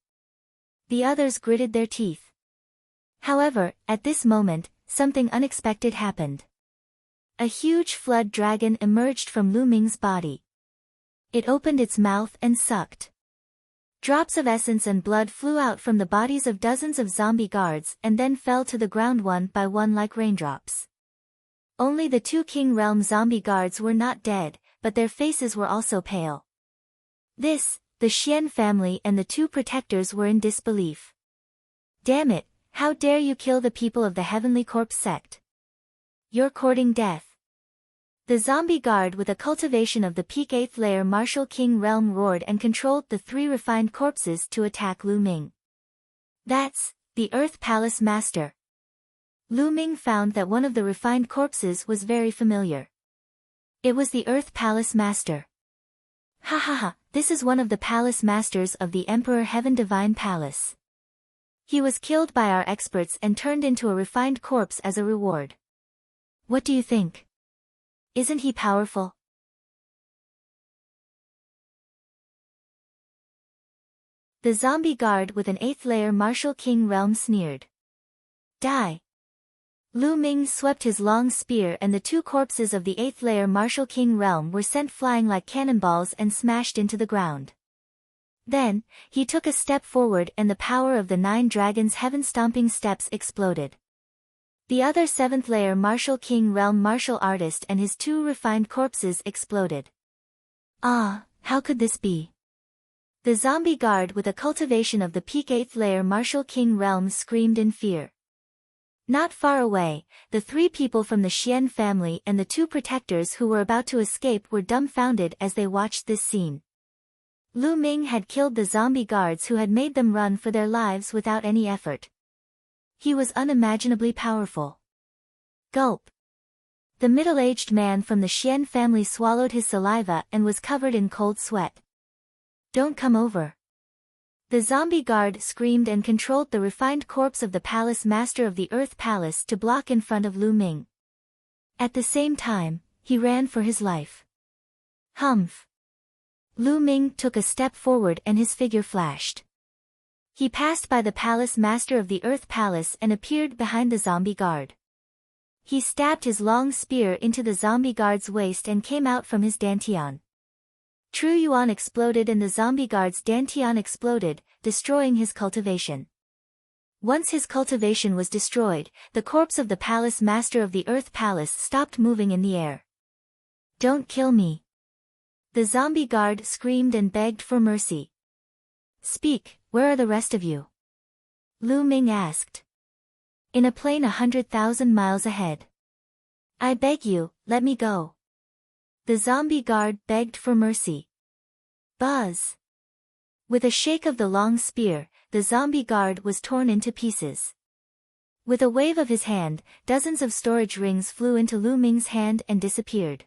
The others gritted their teeth. However, at this moment, something unexpected happened. A huge flood dragon emerged from Lu Ming's body. It opened its mouth and sucked. Drops of essence and blood flew out from the bodies of dozens of zombie guards and then fell to the ground one by one like raindrops. Only the 2 King Realm zombie guards were not dead, but their faces were also pale. The Xian family and the 2 protectors were in disbelief. Damn it, how dare you kill the people of the Heavenly Corpse sect? You're courting death. The zombie guard with a cultivation of the peak 8th layer Martial King Realm roared and controlled the 3 refined corpses to attack Lu Ming. That's the Earth Palace Master. Lu Ming found that one of the refined corpses was very familiar. It was the Earth Palace Master. Ha ha ha, this is one of the Palace Masters of the Emperor Heaven Divine Palace. He was killed by our experts and turned into a refined corpse as a reward. What do you think? Isn't he powerful? The zombie guard with an 8th layer Martial King Realm sneered. Die. Lu Ming swept his long spear and the 2 corpses of the 8th layer Martial King Realm were sent flying like cannonballs and smashed into the ground. Then, he took a step forward and the power of the 9 dragons' heaven-stomping steps exploded. The other 7th layer Martial King Realm martial artist and his 2 refined corpses exploded. Ah, how could this be? The zombie guard with a cultivation of the peak 8th layer Martial King Realm screamed in fear. Not far away, the 3 people from the Xian family and the 2 protectors who were about to escape were dumbfounded as they watched this scene. Lu Ming had killed the zombie guards who had made them run for their lives without any effort. He was unimaginably powerful. Gulp. The middle-aged man from the Xian family swallowed his saliva and was covered in cold sweat. Don't come over. The zombie guard screamed and controlled the refined corpse of the palace master of the Earth Palace to block in front of Lu Ming. At the same time, he ran for his life. Humph. Lu Ming took a step forward and his figure flashed. He passed by the palace master of the Earth Palace and appeared behind the zombie guard. He stabbed his long spear into the zombie guard's waist and came out from his dantian. True Yuan exploded and the zombie guard's dantian exploded, destroying his cultivation. Once his cultivation was destroyed, the corpse of the palace master of the Earth Palace stopped moving in the air. Don't kill me. The zombie guard screamed and begged for mercy. Speak, where are the rest of you? Lu Ming asked. In a plane 100,000 miles ahead. I beg you, let me go. The zombie guard begged for mercy. Buzz. With a shake of the long spear, the zombie guard was torn into pieces. With a wave of his hand, dozens of storage rings flew into Lu Ming's hand and disappeared.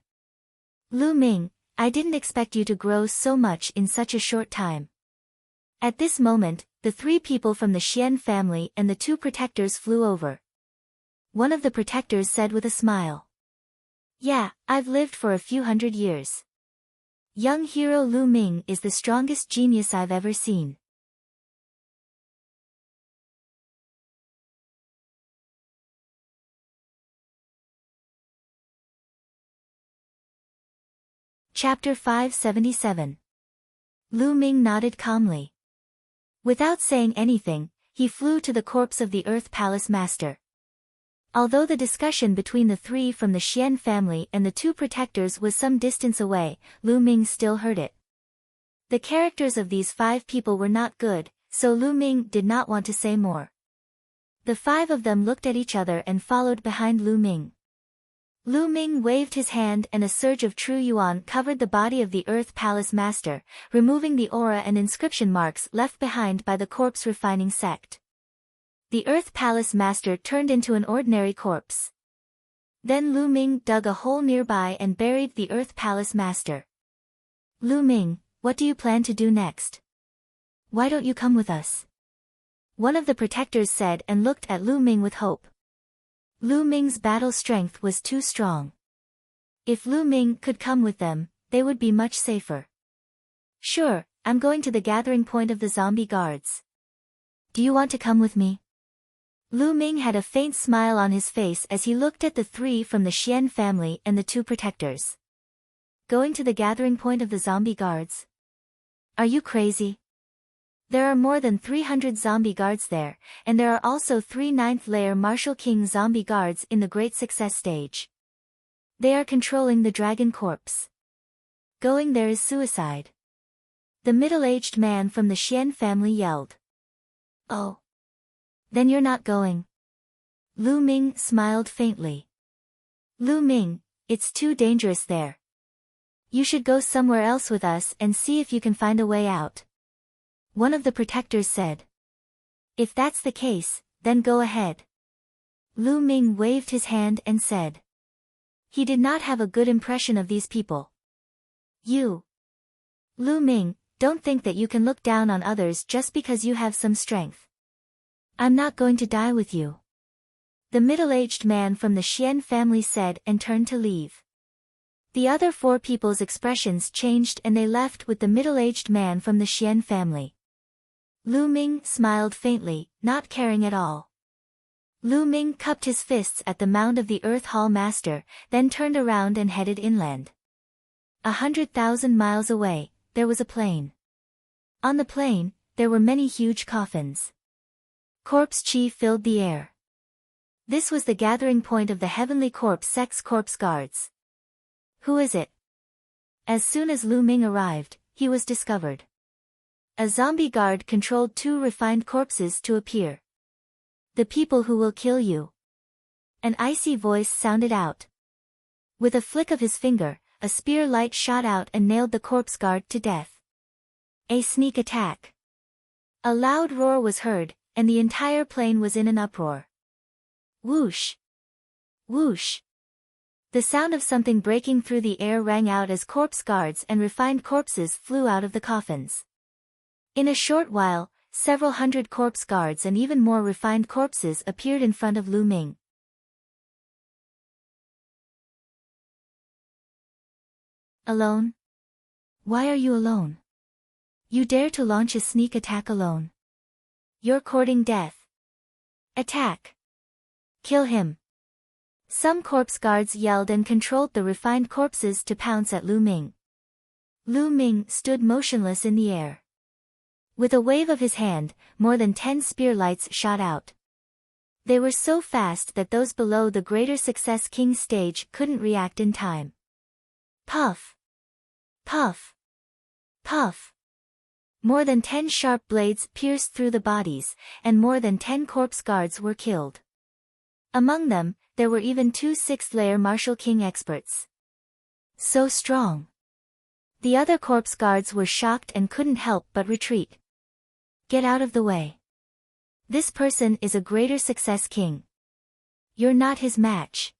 Lu Ming, I didn't expect you to grow so much in such a short time. At this moment, the 3 people from the Xian family and the 2 protectors flew over. One of the protectors said with a smile. Yeah, I've lived for a few hundred years. Young hero Lu Ming is the strongest genius I've ever seen. Chapter 577. Lu Ming nodded calmly. Without saying anything, he flew to the corpse of the Earth Palace Master. Although the discussion between the 3 from the Xian family and the 2 protectors was some distance away, Lu Ming still heard it. The characters of these 5 people were not good, so Lu Ming did not want to say more. The 5 of them looked at each other and followed behind Lu Ming. Lu Ming waved his hand and a surge of true yuan covered the body of the Earth Palace Master, removing the aura and inscription marks left behind by the corpse refining sect. The Earth Palace Master turned into an ordinary corpse. Then Lu Ming dug a hole nearby and buried the Earth Palace Master. Lu Ming, what do you plan to do next? Why don't you come with us? One of the protectors said and looked at Lu Ming with hope. Lu Ming's battle strength was too strong. If Lu Ming could come with them, they would be much safer. Sure, I'm going to the gathering point of the zombie guards. Do you want to come with me? Lu Ming had a faint smile on his face as he looked at the three from the Xian family and the two protectors. Going to the gathering point of the zombie guards? Are you crazy? There are more than 300 zombie guards there, and there are also 3 9th-layer Martial King zombie guards in the Great Success stage. They are controlling the Dragon Corpse. Going there is suicide. The middle-aged man from the Xian family yelled. Oh. Then you're not going. Lu Ming smiled faintly. Lu Ming, it's too dangerous there. You should go somewhere else with us and see if you can find a way out. One of the protectors said. If that's the case, then go ahead. Lu Ming waved his hand and said. He did not have a good impression of these people. You. Lu Ming, don't think that you can look down on others just because you have some strength. I'm not going to die with you. The middle-aged man from the Xian family said and turned to leave. The other 4 people's expressions changed and they left with the middle-aged man from the Xian family. Lu Ming smiled faintly, not caring at all. Lu Ming cupped his fists at the mound of the Earth Hall Master, then turned around and headed inland. 100,000 miles away, there was a plain. On the plain, there were many huge coffins. Corpse chi filled the air. This was the gathering point of the Heavenly Corpse Sex Corpse Guards. Who is it? As soon as Lu Ming arrived, he was discovered. A zombie guard controlled 2 refined corpses to appear. The people who will kill you. An icy voice sounded out. With a flick of his finger, a spear light shot out and nailed the corpse guard to death. A sneak attack. A loud roar was heard, and the entire plain was in an uproar. Whoosh! Whoosh! The sound of something breaking through the air rang out as corpse guards and refined corpses flew out of the coffins. In a short while, several hundred corpse guards and even more refined corpses appeared in front of Lu Ming. Alone? Why are you alone? You dare to launch a sneak attack alone? You're courting death. Attack! Kill him! Some corpse guards yelled and controlled the refined corpses to pounce at Lu Ming. Lu Ming stood motionless in the air. With a wave of his hand, more than 10 spear lights shot out. They were so fast that those below the Greater Success King stage couldn't react in time. Puff! Puff! Puff! More than 10 sharp blades pierced through the bodies, and more than 10 corpse guards were killed. Among them, there were even 2 6th-layer Martial King experts. So strong! The other corpse guards were shocked and couldn't help but retreat. Get out of the way. This person is a Greater Success King. You're not his match.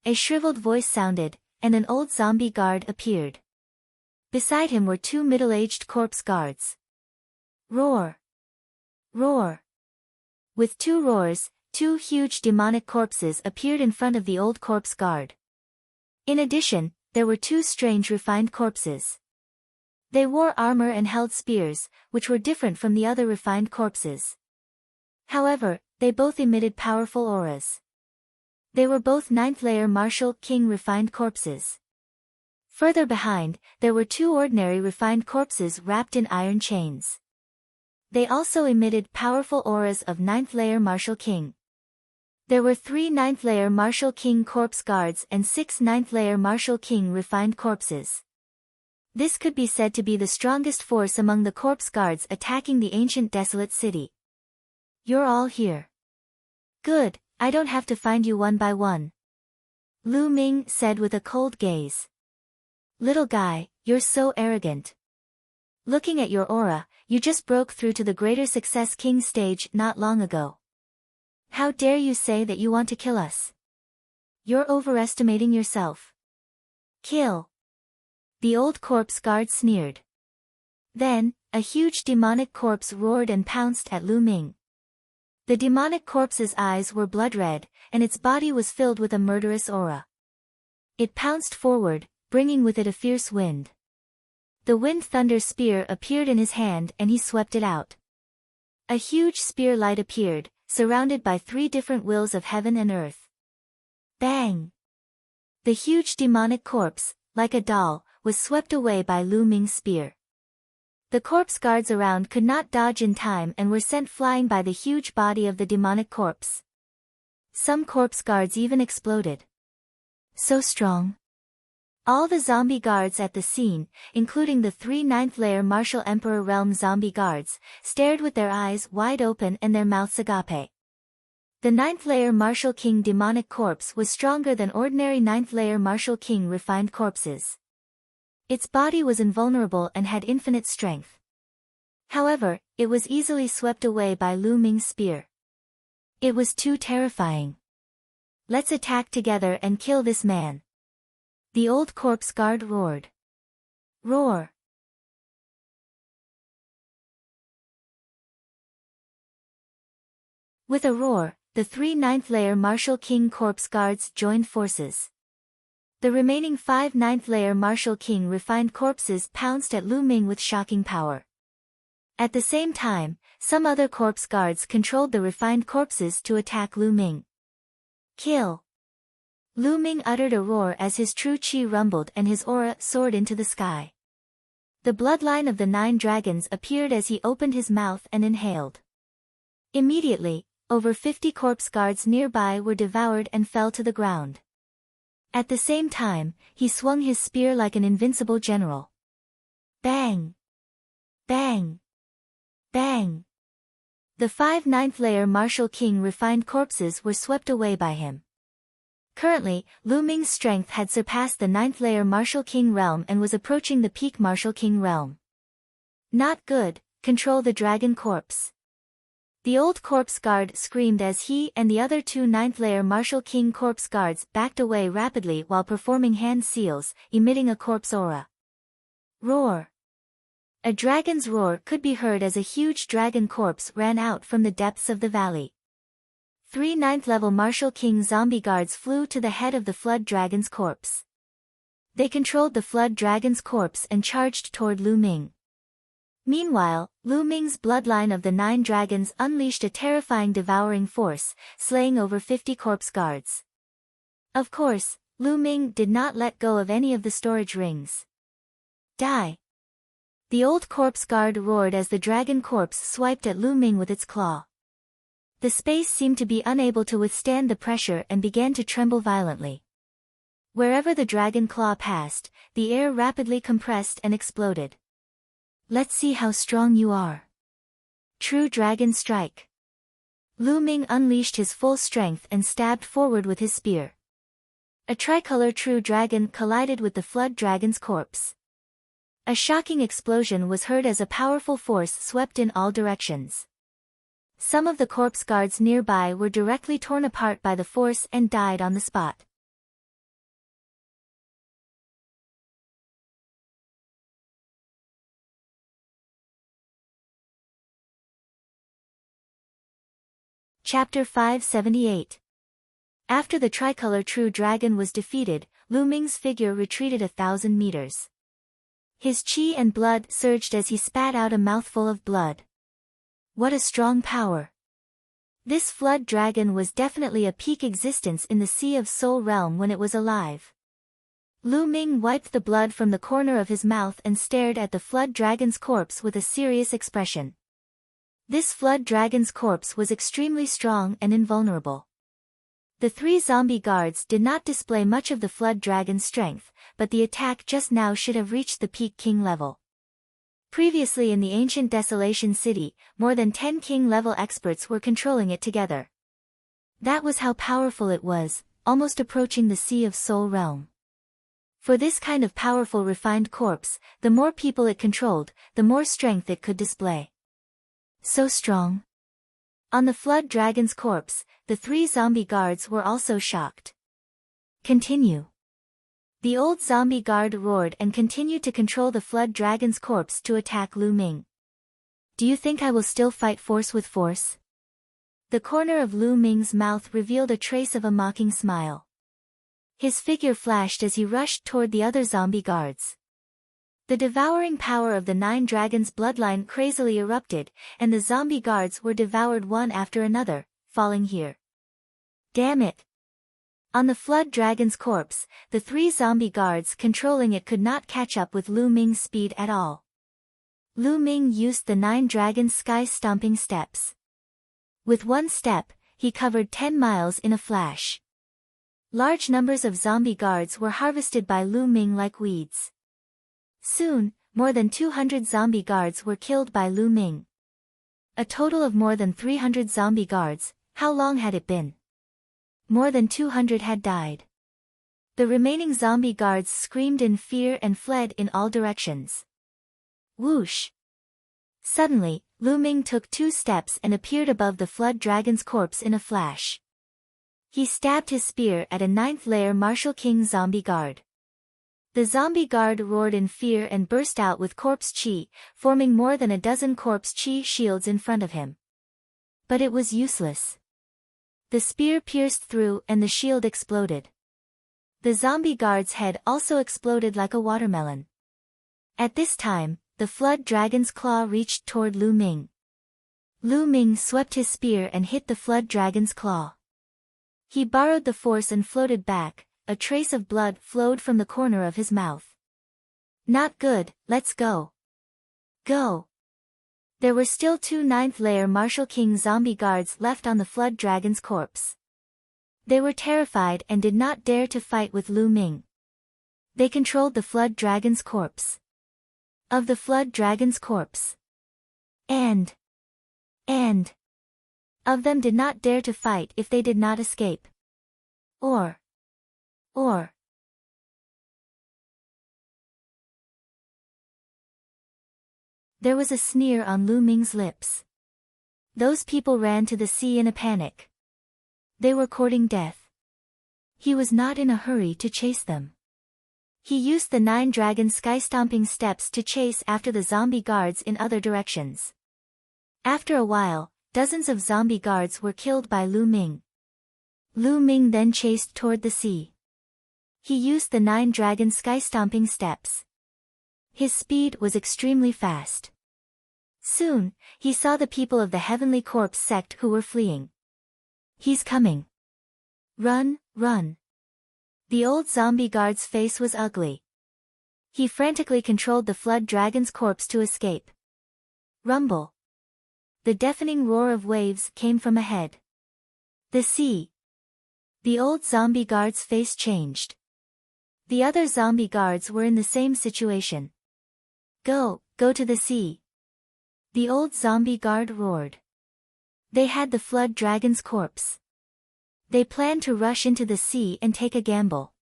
A shriveled voice sounded, and an old zombie guard appeared. Beside him were 2 middle-aged corpse guards. Roar! Roar! With 2 roars, 2 huge demonic corpses appeared in front of the old corpse guard. In addition, there were 2 strange refined corpses. They wore armor and held spears, which were different from the other refined corpses. However, they both emitted powerful auras. They were both 9th-layer Martial King refined corpses. Further behind, there were 2 ordinary refined corpses wrapped in iron chains. They also emitted powerful auras of 9th-layer Martial King. There were 3 9th-layer Martial King corpse guards and 6 9th-layer Martial King refined corpses. This could be said to be the strongest force among the corpse guards attacking the ancient desolate city. You're all here. Good, I don't have to find you one by one. Lu Ming said with a cold gaze. Little guy, you're so arrogant. Looking at your aura, you just broke through to the Greater Success King stage not long ago. How dare you say that you want to kill us? You're overestimating yourself. Kill. The old corpse guard sneered. Then, a huge demonic corpse roared and pounced at Lu Ming. The demonic corpse's eyes were blood red, and its body was filled with a murderous aura. It pounced forward, bringing with it a fierce wind. The wind thunder spear appeared in his hand and he swept it out. A huge spear light appeared, surrounded by 3 different wills of heaven and earth. Bang! The huge demonic corpse, like a doll, was swept away by Lu Ming's spear. The corpse guards around could not dodge in time and were sent flying by the huge body of the demonic corpse. Some corpse guards even exploded. So strong. All the zombie guards at the scene, including the 3 ninth-layer Martial Emperor Realm zombie guards, stared with their eyes wide open and their mouths agape. The 9th-layer Martial King demonic corpse was stronger than ordinary 9th-layer Martial King refined corpses. Its body was invulnerable and had infinite strength. However, it was easily swept away by Lu Ming's spear. It was too terrifying. Let's attack together and kill this man. The old corpse guard roared. Roar! With a roar, the 3 ninth-layer Martial King corpse guards joined forces. The remaining 5 ninth-layer Martial King refined corpses pounced at Lu Ming with shocking power. At the same time, some other corpse guards controlled the refined corpses to attack Lu Ming. Kill! Lu Ming uttered a roar as his true qi rumbled and his aura soared into the sky. The bloodline of the 9 dragons appeared as he opened his mouth and inhaled. Immediately, over 50 corpse guards nearby were devoured and fell to the ground. At the same time, he swung his spear like an invincible general. Bang! Bang! Bang! The 5 ninth-layer Martial King refined corpses were swept away by him. Currently, Lu Ming's strength had surpassed the 9th-layer Martial King realm and was approaching the peak Martial King realm. Not good, control the dragon corpse. The old corpse guard screamed as he and the other 2 9th-layer Martial King corpse guards backed away rapidly while performing hand seals, emitting a corpse aura. Roar! A dragon's roar could be heard as a huge dragon corpse ran out from the depths of the valley. 3 9th-level Martial King zombie guards flew to the head of the flood dragon's corpse. They controlled the flood dragon's corpse and charged toward Lu Ming. Meanwhile, Lu Ming's bloodline of the 9 dragons unleashed a terrifying devouring force, slaying over 50 corpse guards. Of course, Lu Ming did not let go of any of the storage rings. Die! The old corpse guard roared as the dragon corpse swiped at Lu Ming with its claw. The space seemed to be unable to withstand the pressure and began to tremble violently. Wherever the dragon claw passed, the air rapidly compressed and exploded. Let's see how strong you are. True Dragon Strike. Lu Ming unleashed his full strength and stabbed forward with his spear. A tricolor True Dragon collided with the flood dragon's corpse. A shocking explosion was heard as a powerful force swept in all directions. Some of the corpse guards nearby were directly torn apart by the force and died on the spot. Chapter 578. After the tricolor True Dragon was defeated, Lu Ming's figure retreated 1,000 meters. His qi and blood surged as he spat out a mouthful of blood. What a strong power! This flood dragon was definitely a peak existence in the Sea of Soul realm when it was alive. Lu Ming wiped the blood from the corner of his mouth and stared at the flood dragon's corpse with a serious expression. This flood dragon's corpse was extremely strong and invulnerable. The 3 zombie guards did not display much of the flood dragon's strength, but the attack just now should have reached the peak king level. Previously in the ancient Desolation City, more than 10 king-level experts were controlling it together. That was how powerful it was, almost approaching the Sea of Soul realm. For this kind of powerful refined corpse, the more people it controlled, the more strength it could display. So strong. On the flood dragon's corpse, the 3 zombie guards were also shocked. Continue. The old zombie guard roared and continued to control the flood dragon's corpse to attack Lu Ming. Do you think I will still fight force with force? The corner of Lu Ming's mouth revealed a trace of a mocking smile. His figure flashed as he rushed toward the other zombie guards. The devouring power of the 9 dragons' bloodline crazily erupted, and the zombie guards were devoured one after another, falling here. Damn it. On the flood dragon's corpse, the 3 zombie guards controlling it could not catch up with Lu Ming's speed at all. Lu Ming used the 9 dragon sky stomping steps. With one step, he covered 10 miles in a flash. Large numbers of zombie guards were harvested by Lu Ming like weeds. Soon, more than 200 zombie guards were killed by Lu Ming. A total of more than 300 zombie guards. How long had it been? More than 200 had died. The remaining zombie guards screamed in fear and fled in all directions. Whoosh! Suddenly, Lu Ming took 2 steps and appeared above the flood dragon's corpse in a flash. He stabbed his spear at a 9th layer Martial King zombie guard. The zombie guard roared in fear and burst out with corpse chi, forming more than a dozen corpse chi shields in front of him. But it was useless. The spear pierced through and the shield exploded. The zombie guard's head also exploded like a watermelon. At this time, the flood dragon's claw reached toward Lu Ming. Lu Ming swept his spear and hit the flood dragon's claw. He borrowed the force and floated back. A trace of blood flowed from the corner of his mouth. Not good, let's go. Go. There were still 2 9th layer Martial King zombie guards left on the flood dragon's corpse. They were terrified and did not dare to fight with Lu Ming. They controlled the flood dragon's corpse. Of the flood dragon's corpse. And of them did not dare to fight if they did not escape. Or. There was a sneer on Lu Ming's lips. Those people ran to the sea in a panic. They were courting death. He was not in a hurry to chase them. He used the 9 dragon sky-stomping steps to chase after the zombie guards in other directions. After a while, dozens of zombie guards were killed by Lu Ming. Lu Ming then chased toward the sea. He used the 9 dragon sky-stomping steps. His speed was extremely fast. Soon, he saw the people of the Heavenly Corpse sect who were fleeing. He's coming. Run, run. The old zombie guard's face was ugly. He frantically controlled the flood dragon's corpse to escape. Rumble. The deafening roar of waves came from ahead. The sea. The old zombie guard's face changed. The other zombie guards were in the same situation. Go to the sea. The old zombie guard roared. They had the flood dragon's corpse. They planned to rush into the sea and take a gamble.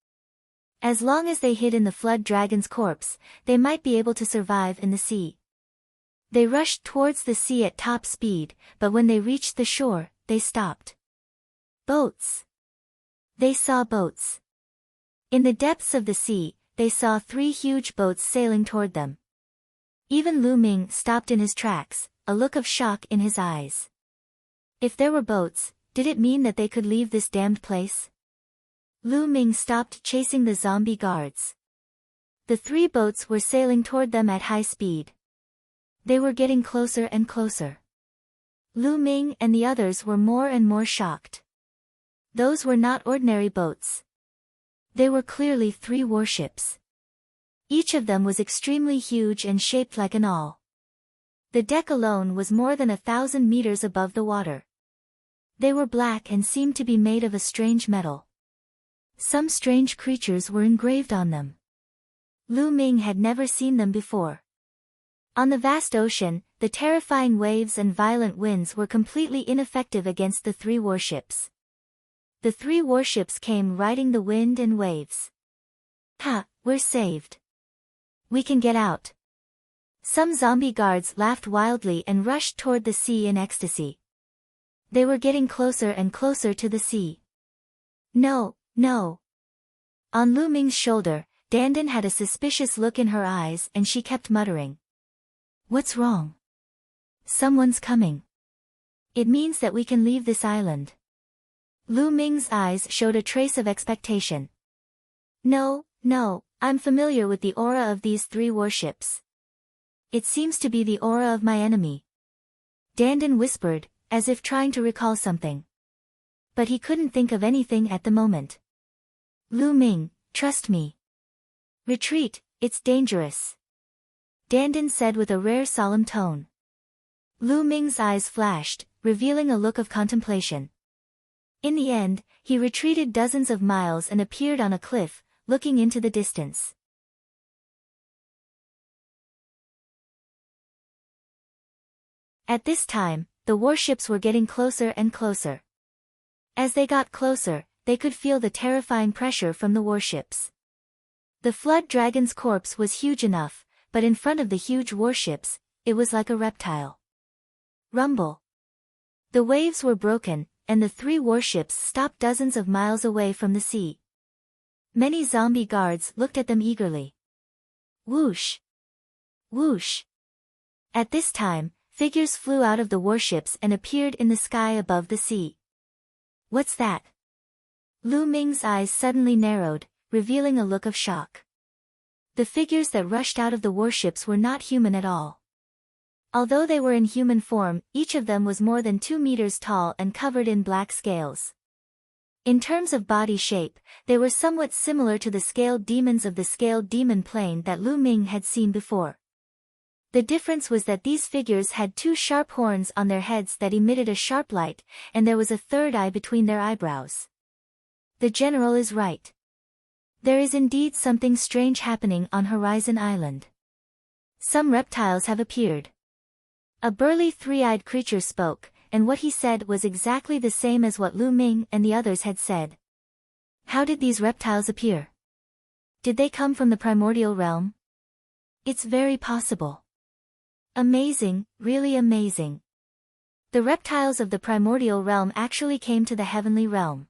As long as they hid in the flood dragon's corpse, they might be able to survive in the sea. They rushed towards the sea at top speed, but when they reached the shore, they stopped. Boats. They saw boats. In the depths of the sea, they saw 3 huge boats sailing toward them. Even Lu Ming stopped in his tracks, a look of shock in his eyes. If there were boats, did it mean that they could leave this damned place? Lu Ming stopped chasing the zombie guards. The 3 boats were sailing toward them at high speed. They were getting closer and closer. Lu Ming and the others were more and more shocked. Those were not ordinary boats. They were clearly 3 warships. Each of them was extremely huge and shaped like an awl. The deck alone was more than 1,000 meters above the water. They were black and seemed to be made of a strange metal. Some strange creatures were engraved on them. Lu Ming had never seen them before. On the vast ocean, the terrifying waves and violent winds were completely ineffective against the 3 warships. The 3 warships came riding the wind and waves. Ha, we're saved. We can get out. Some zombie guards laughed wildly and rushed toward the sea in ecstasy. They were getting closer and closer to the sea. No. On Lu Ming's shoulder, Dandan had a suspicious look in her eyes and she kept muttering. What's wrong? Someone's coming. It means that we can leave this island. Lu Ming's eyes showed a trace of expectation. No, I'm familiar with the aura of these 3 warships. It seems to be the aura of my enemy. Dandan whispered, as if trying to recall something. but he couldn't think of anything at the moment. Lu Ming, trust me. Retreat, it's dangerous. Dandan said with a rare solemn tone. Lu Ming's eyes flashed, revealing a look of contemplation. In the end, he retreated dozens of miles and appeared on a cliff, looking into the distance. At this time, the warships were getting closer and closer. As they got closer, they could feel the terrifying pressure from the warships. The flood dragon's corpse was huge enough, but in front of the huge warships, it was like a reptile. Rumble. The waves were broken, and the 3 warships stopped dozens of miles away from the sea. Many zombie guards looked at them eagerly. Whoosh! Whoosh! At this time, figures flew out of the warships and appeared in the sky above the sea. What's that? Lu Ming's eyes suddenly narrowed, revealing a look of shock. The figures that rushed out of the warships were not human at all. Although they were in human form, each of them was more than 2 meters tall and covered in black scales. In terms of body shape, they were somewhat similar to the scaled demons of the scaled demon plane that Lu Ming had seen before. The difference was that these figures had 2 sharp horns on their heads that emitted a sharp light, and there was a third eye between their eyebrows. The general is right. There is indeed something strange happening on Horizon Island. Some reptiles have appeared. A burly 3-eyed creature spoke, and what he said was exactly the same as what Lu Ming and the others had said. How did these reptiles appear? Did they come from the primordial realm? It's very possible. Amazing, really amazing. The reptiles of the primordial realm actually came to the heavenly realm.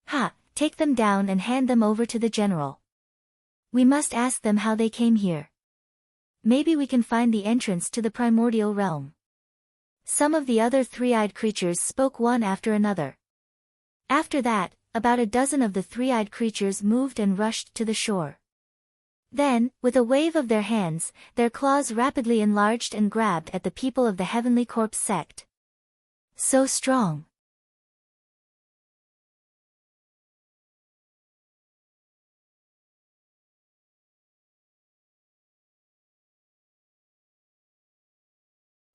Ha, take them down and hand them over to the general. We must ask them how they came here. Maybe we can find the entrance to the primordial realm. Some of the other 3-eyed creatures spoke one after another. After that, about a dozen of the 3-eyed creatures moved and rushed to the shore. Then, with a wave of their hands, their claws rapidly enlarged and grabbed at the people of the Heavenly Corpse sect. So strong.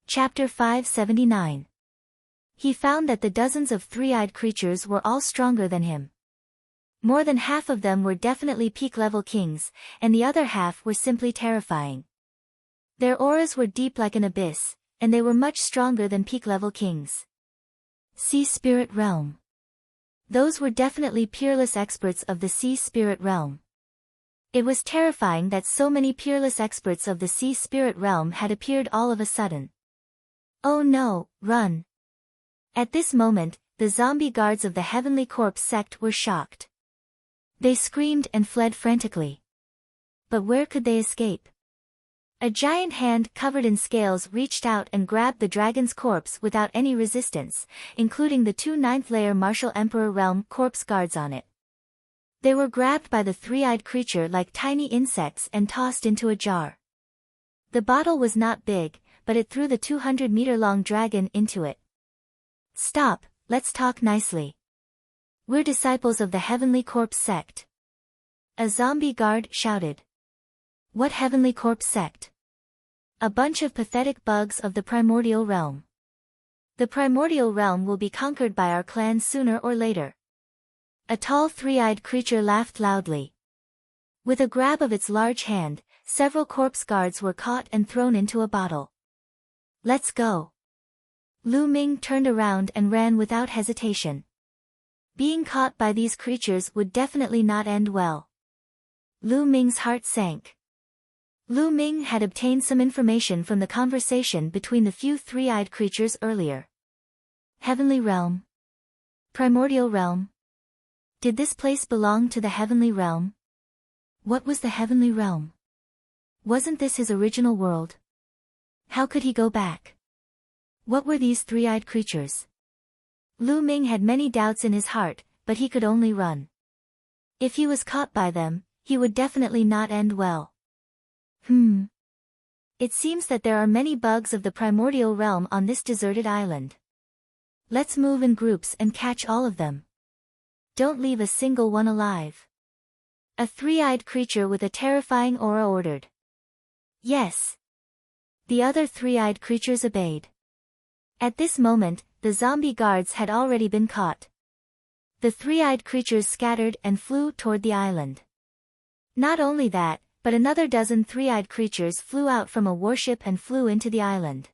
Chapter 579. He found that the dozens of 3-eyed creatures were all stronger than him. More than half of them were definitely peak-level kings, and the other half were simply terrifying. Their auras were deep like an abyss, and they were much stronger than peak-level kings. Sea Spirit Realm. Those were definitely peerless experts of the Sea Spirit Realm. It was terrifying that so many peerless experts of the Sea Spirit Realm had appeared all of a sudden. Oh no, run! At this moment, the zombie guards of the Heavenly Corpse sect were shocked. They screamed and fled frantically. But where could they escape? A giant hand covered in scales reached out and grabbed the dragon's corpse without any resistance, including the 2 9th-layer Martial Emperor Realm corpse guards on it. They were grabbed by the 3-eyed creature like tiny insects and tossed into a jar. The bottle was not big, but it threw the 200-meter-long dragon into it. Stop, let's talk nicely. We're disciples of the Heavenly Corpse sect. A zombie guard shouted. What Heavenly Corpse sect? A bunch of pathetic bugs of the primordial realm. The primordial realm will be conquered by our clan sooner or later. A tall 3-eyed creature laughed loudly. With a grab of its large hand, several corpse guards were caught and thrown into a bottle. Let's go. Lu Ming turned around and ran without hesitation. Being caught by these creatures would definitely not end well. Lu Ming's heart sank. Lu Ming had obtained some information from the conversation between the few 3-eyed creatures earlier. Heavenly Realm. Primordial Realm. Did this place belong to the Heavenly Realm? What was the Heavenly Realm? Wasn't this his original world? How could he go back? What were these 3-eyed creatures? Lu Ming had many doubts in his heart, but he could only run. If he was caught by them, he would definitely not end well. It seems that there are many bugs of the primordial realm on this deserted island. Let's move in groups and catch all of them. Don't leave a single one alive. A three-eyed creature with a terrifying aura ordered. Yes. The other three-eyed creatures obeyed. At this moment, the zombie guards had already been caught. The three-eyed creatures scattered and flew toward the island. Not only that, but another dozen three-eyed creatures flew out from a warship and flew into the island.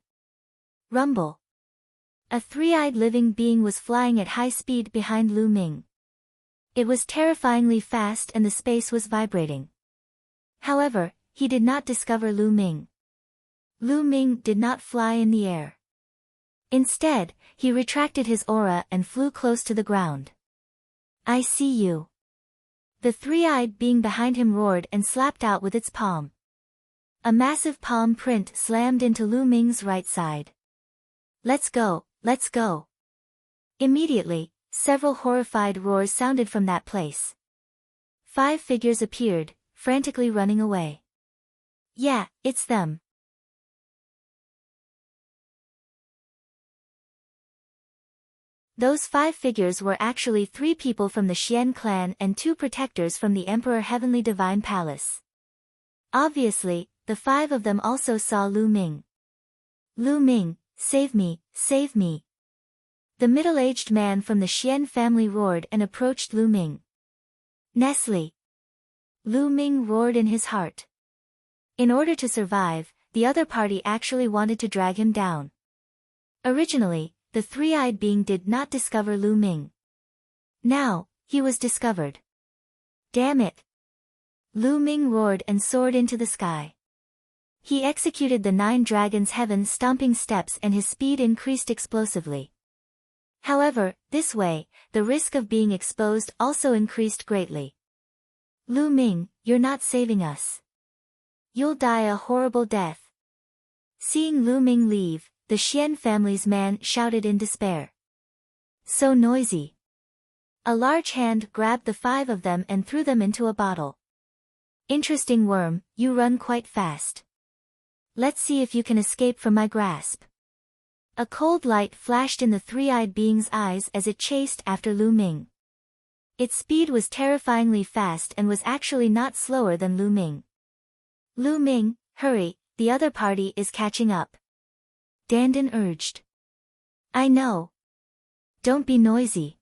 Rumble. A three-eyed living being was flying at high speed behind Lu Ming. It was terrifyingly fast and the space was vibrating. However, he did not discover Lu Ming. Lu Ming did not fly in the air. Instead, he retracted his aura and flew close to the ground. I see you. The three-eyed being behind him roared and slapped out with its palm. A massive palm print slammed into Lu Ming's right side. Let's go, let's go. Immediately, several horrified roars sounded from that place. 5 figures appeared, frantically running away. Yeah, it's them. Those 5 figures were actually 3 people from the Xian clan and 2 protectors from the Emperor Heavenly Divine Palace. Obviously, the 5 of them also saw Lu Ming. Lu Ming, save me, save me. The middle-aged man from the Xian family roared and approached Lu Ming. Nestle. Lu Ming roared in his heart. In order to survive, the other party actually wanted to drag him down. Originally, the three-eyed being did not discover Lu Ming. Now, he was discovered. Damn it! Lu Ming roared and soared into the sky. He executed the 9 dragons' heaven-stomping steps and his speed increased explosively. However, this way, the risk of being exposed also increased greatly. Lu Ming, you're not saving us. You'll die a horrible death. Seeing Lu Ming leave, the Xian family's man shouted in despair. So noisy. A large hand grabbed the 5 of them and threw them into a bottle. Interesting worm, you run quite fast. Let's see if you can escape from my grasp. A cold light flashed in the three-eyed being's eyes as it chased after Lu Ming. Its speed was terrifyingly fast and was actually not slower than Lu Ming. Lu Ming, hurry, the other party is catching up. Dandan urged. I know. Don't be noisy.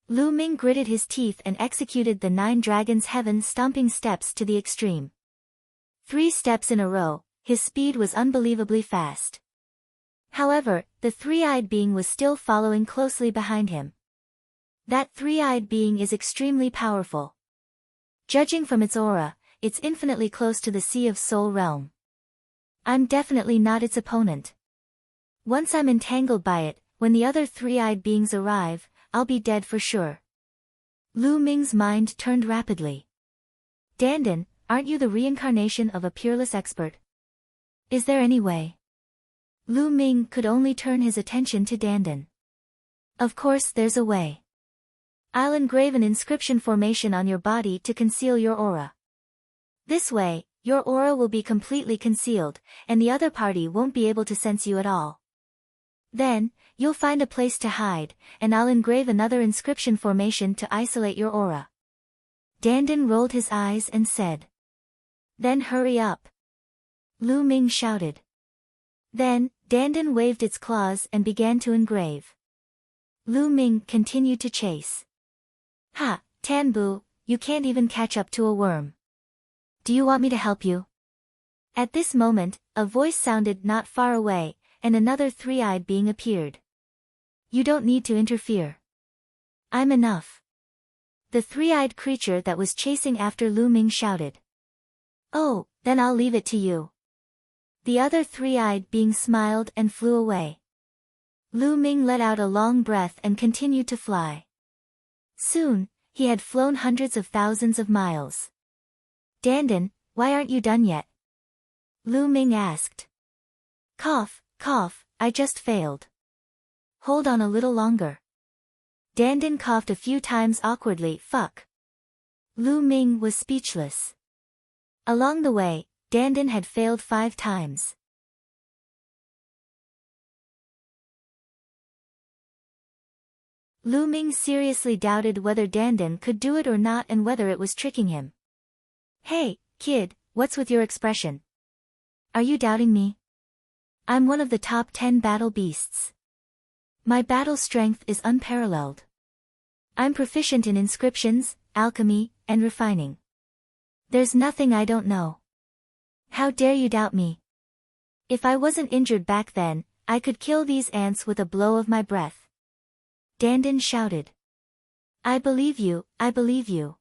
Lu Ming gritted his teeth and executed the 9 dragons' heaven-stomping steps to the extreme. 3 steps in a row, his speed was unbelievably fast. However, the three-eyed being was still following closely behind him. That three-eyed being is extremely powerful. Judging from its aura, it's infinitely close to the Sea of Soul realm. I'm definitely not its opponent. Once I'm entangled by it, when the other three-eyed beings arrive, I'll be dead for sure. Lu Ming's mind turned rapidly. Dandan, aren't you the reincarnation of a peerless expert? Is there any way? Lu Ming could only turn his attention to Dandan. Of course there's a way. I'll engrave an inscription formation on your body to conceal your aura. This way, your aura will be completely concealed, and the other party won't be able to sense you at all. Then, you'll find a place to hide, and I'll engrave another inscription formation to isolate your aura. Dandan rolled his eyes and said. Then hurry up. Lu Ming shouted. Then, Dandan waved its claws and began to engrave. Lu Ming continued to chase. Ha, Tanbu, you can't even catch up to a worm. Do you want me to help you? At this moment, a voice sounded not far away, and another three-eyed being appeared. You don't need to interfere. I'm enough. The three-eyed creature that was chasing after Lu Ming shouted. Oh, then I'll leave it to you. The other three-eyed being smiled and flew away. Lu Ming let out a long breath and continued to fly. Soon, he had flown hundreds of thousands of miles. Dandan, why aren't you done yet? Lu Ming asked. Cough, cough, I just failed. Hold on a little longer. Dandan coughed a few times awkwardly. Fuck. Lu Ming was speechless. Along the way, Dandan had failed 5 times. Lu Ming seriously doubted whether Dandan could do it or not and whether it was tricking him. Hey, kid, what's with your expression? Are you doubting me? I'm one of the top 10 battle beasts. My battle strength is unparalleled. I'm proficient in inscriptions, alchemy, and refining. There's nothing I don't know. How dare you doubt me? If I wasn't injured back then, I could kill these ants with a blow of my breath. Dandan shouted. I believe you, I believe you.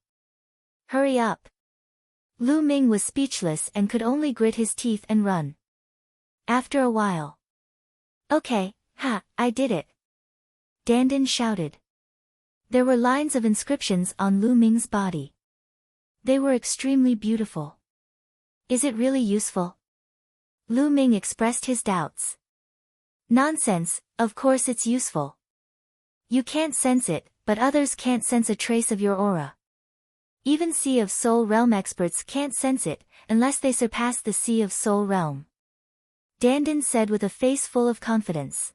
Hurry up. Lu Ming was speechless and could only grit his teeth and run. After a while. Okay, I did it. Dandan shouted. There were lines of inscriptions on Lu Ming's body. They were extremely beautiful. Is it really useful? Lu Ming expressed his doubts. Nonsense, of course it's useful. You can't sense it, but others can't sense a trace of your aura. Even Sea of Soul Realm experts can't sense it, unless they surpass the Sea of Soul Realm. Dandan said with a face full of confidence.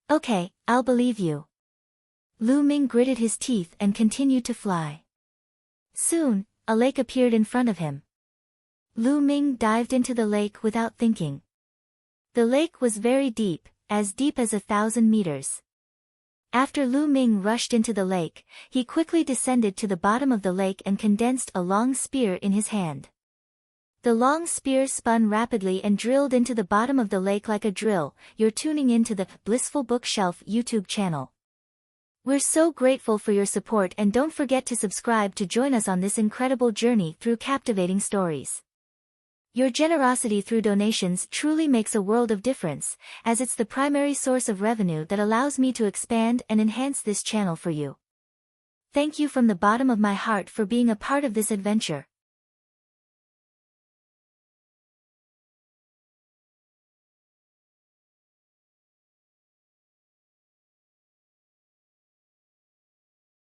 Okay, I'll believe you. Lu Ming gritted his teeth and continued to fly. Soon, a lake appeared in front of him. Lu Ming dived into the lake without thinking. The lake was very deep as 1,000 meters. After Lu Ming rushed into the lake, he quickly descended to the bottom of the lake and condensed a long spear in his hand. The long spear spun rapidly and drilled into the bottom of the lake like a drill. You're tuning into the Blissful Bookshelf YouTube channel. We're so grateful for your support, and don't forget to subscribe to join us on this incredible journey through captivating stories. Your generosity through donations truly makes a world of difference, as it's the primary source of revenue that allows me to expand and enhance this channel for you. Thank you from the bottom of my heart for being a part of this adventure.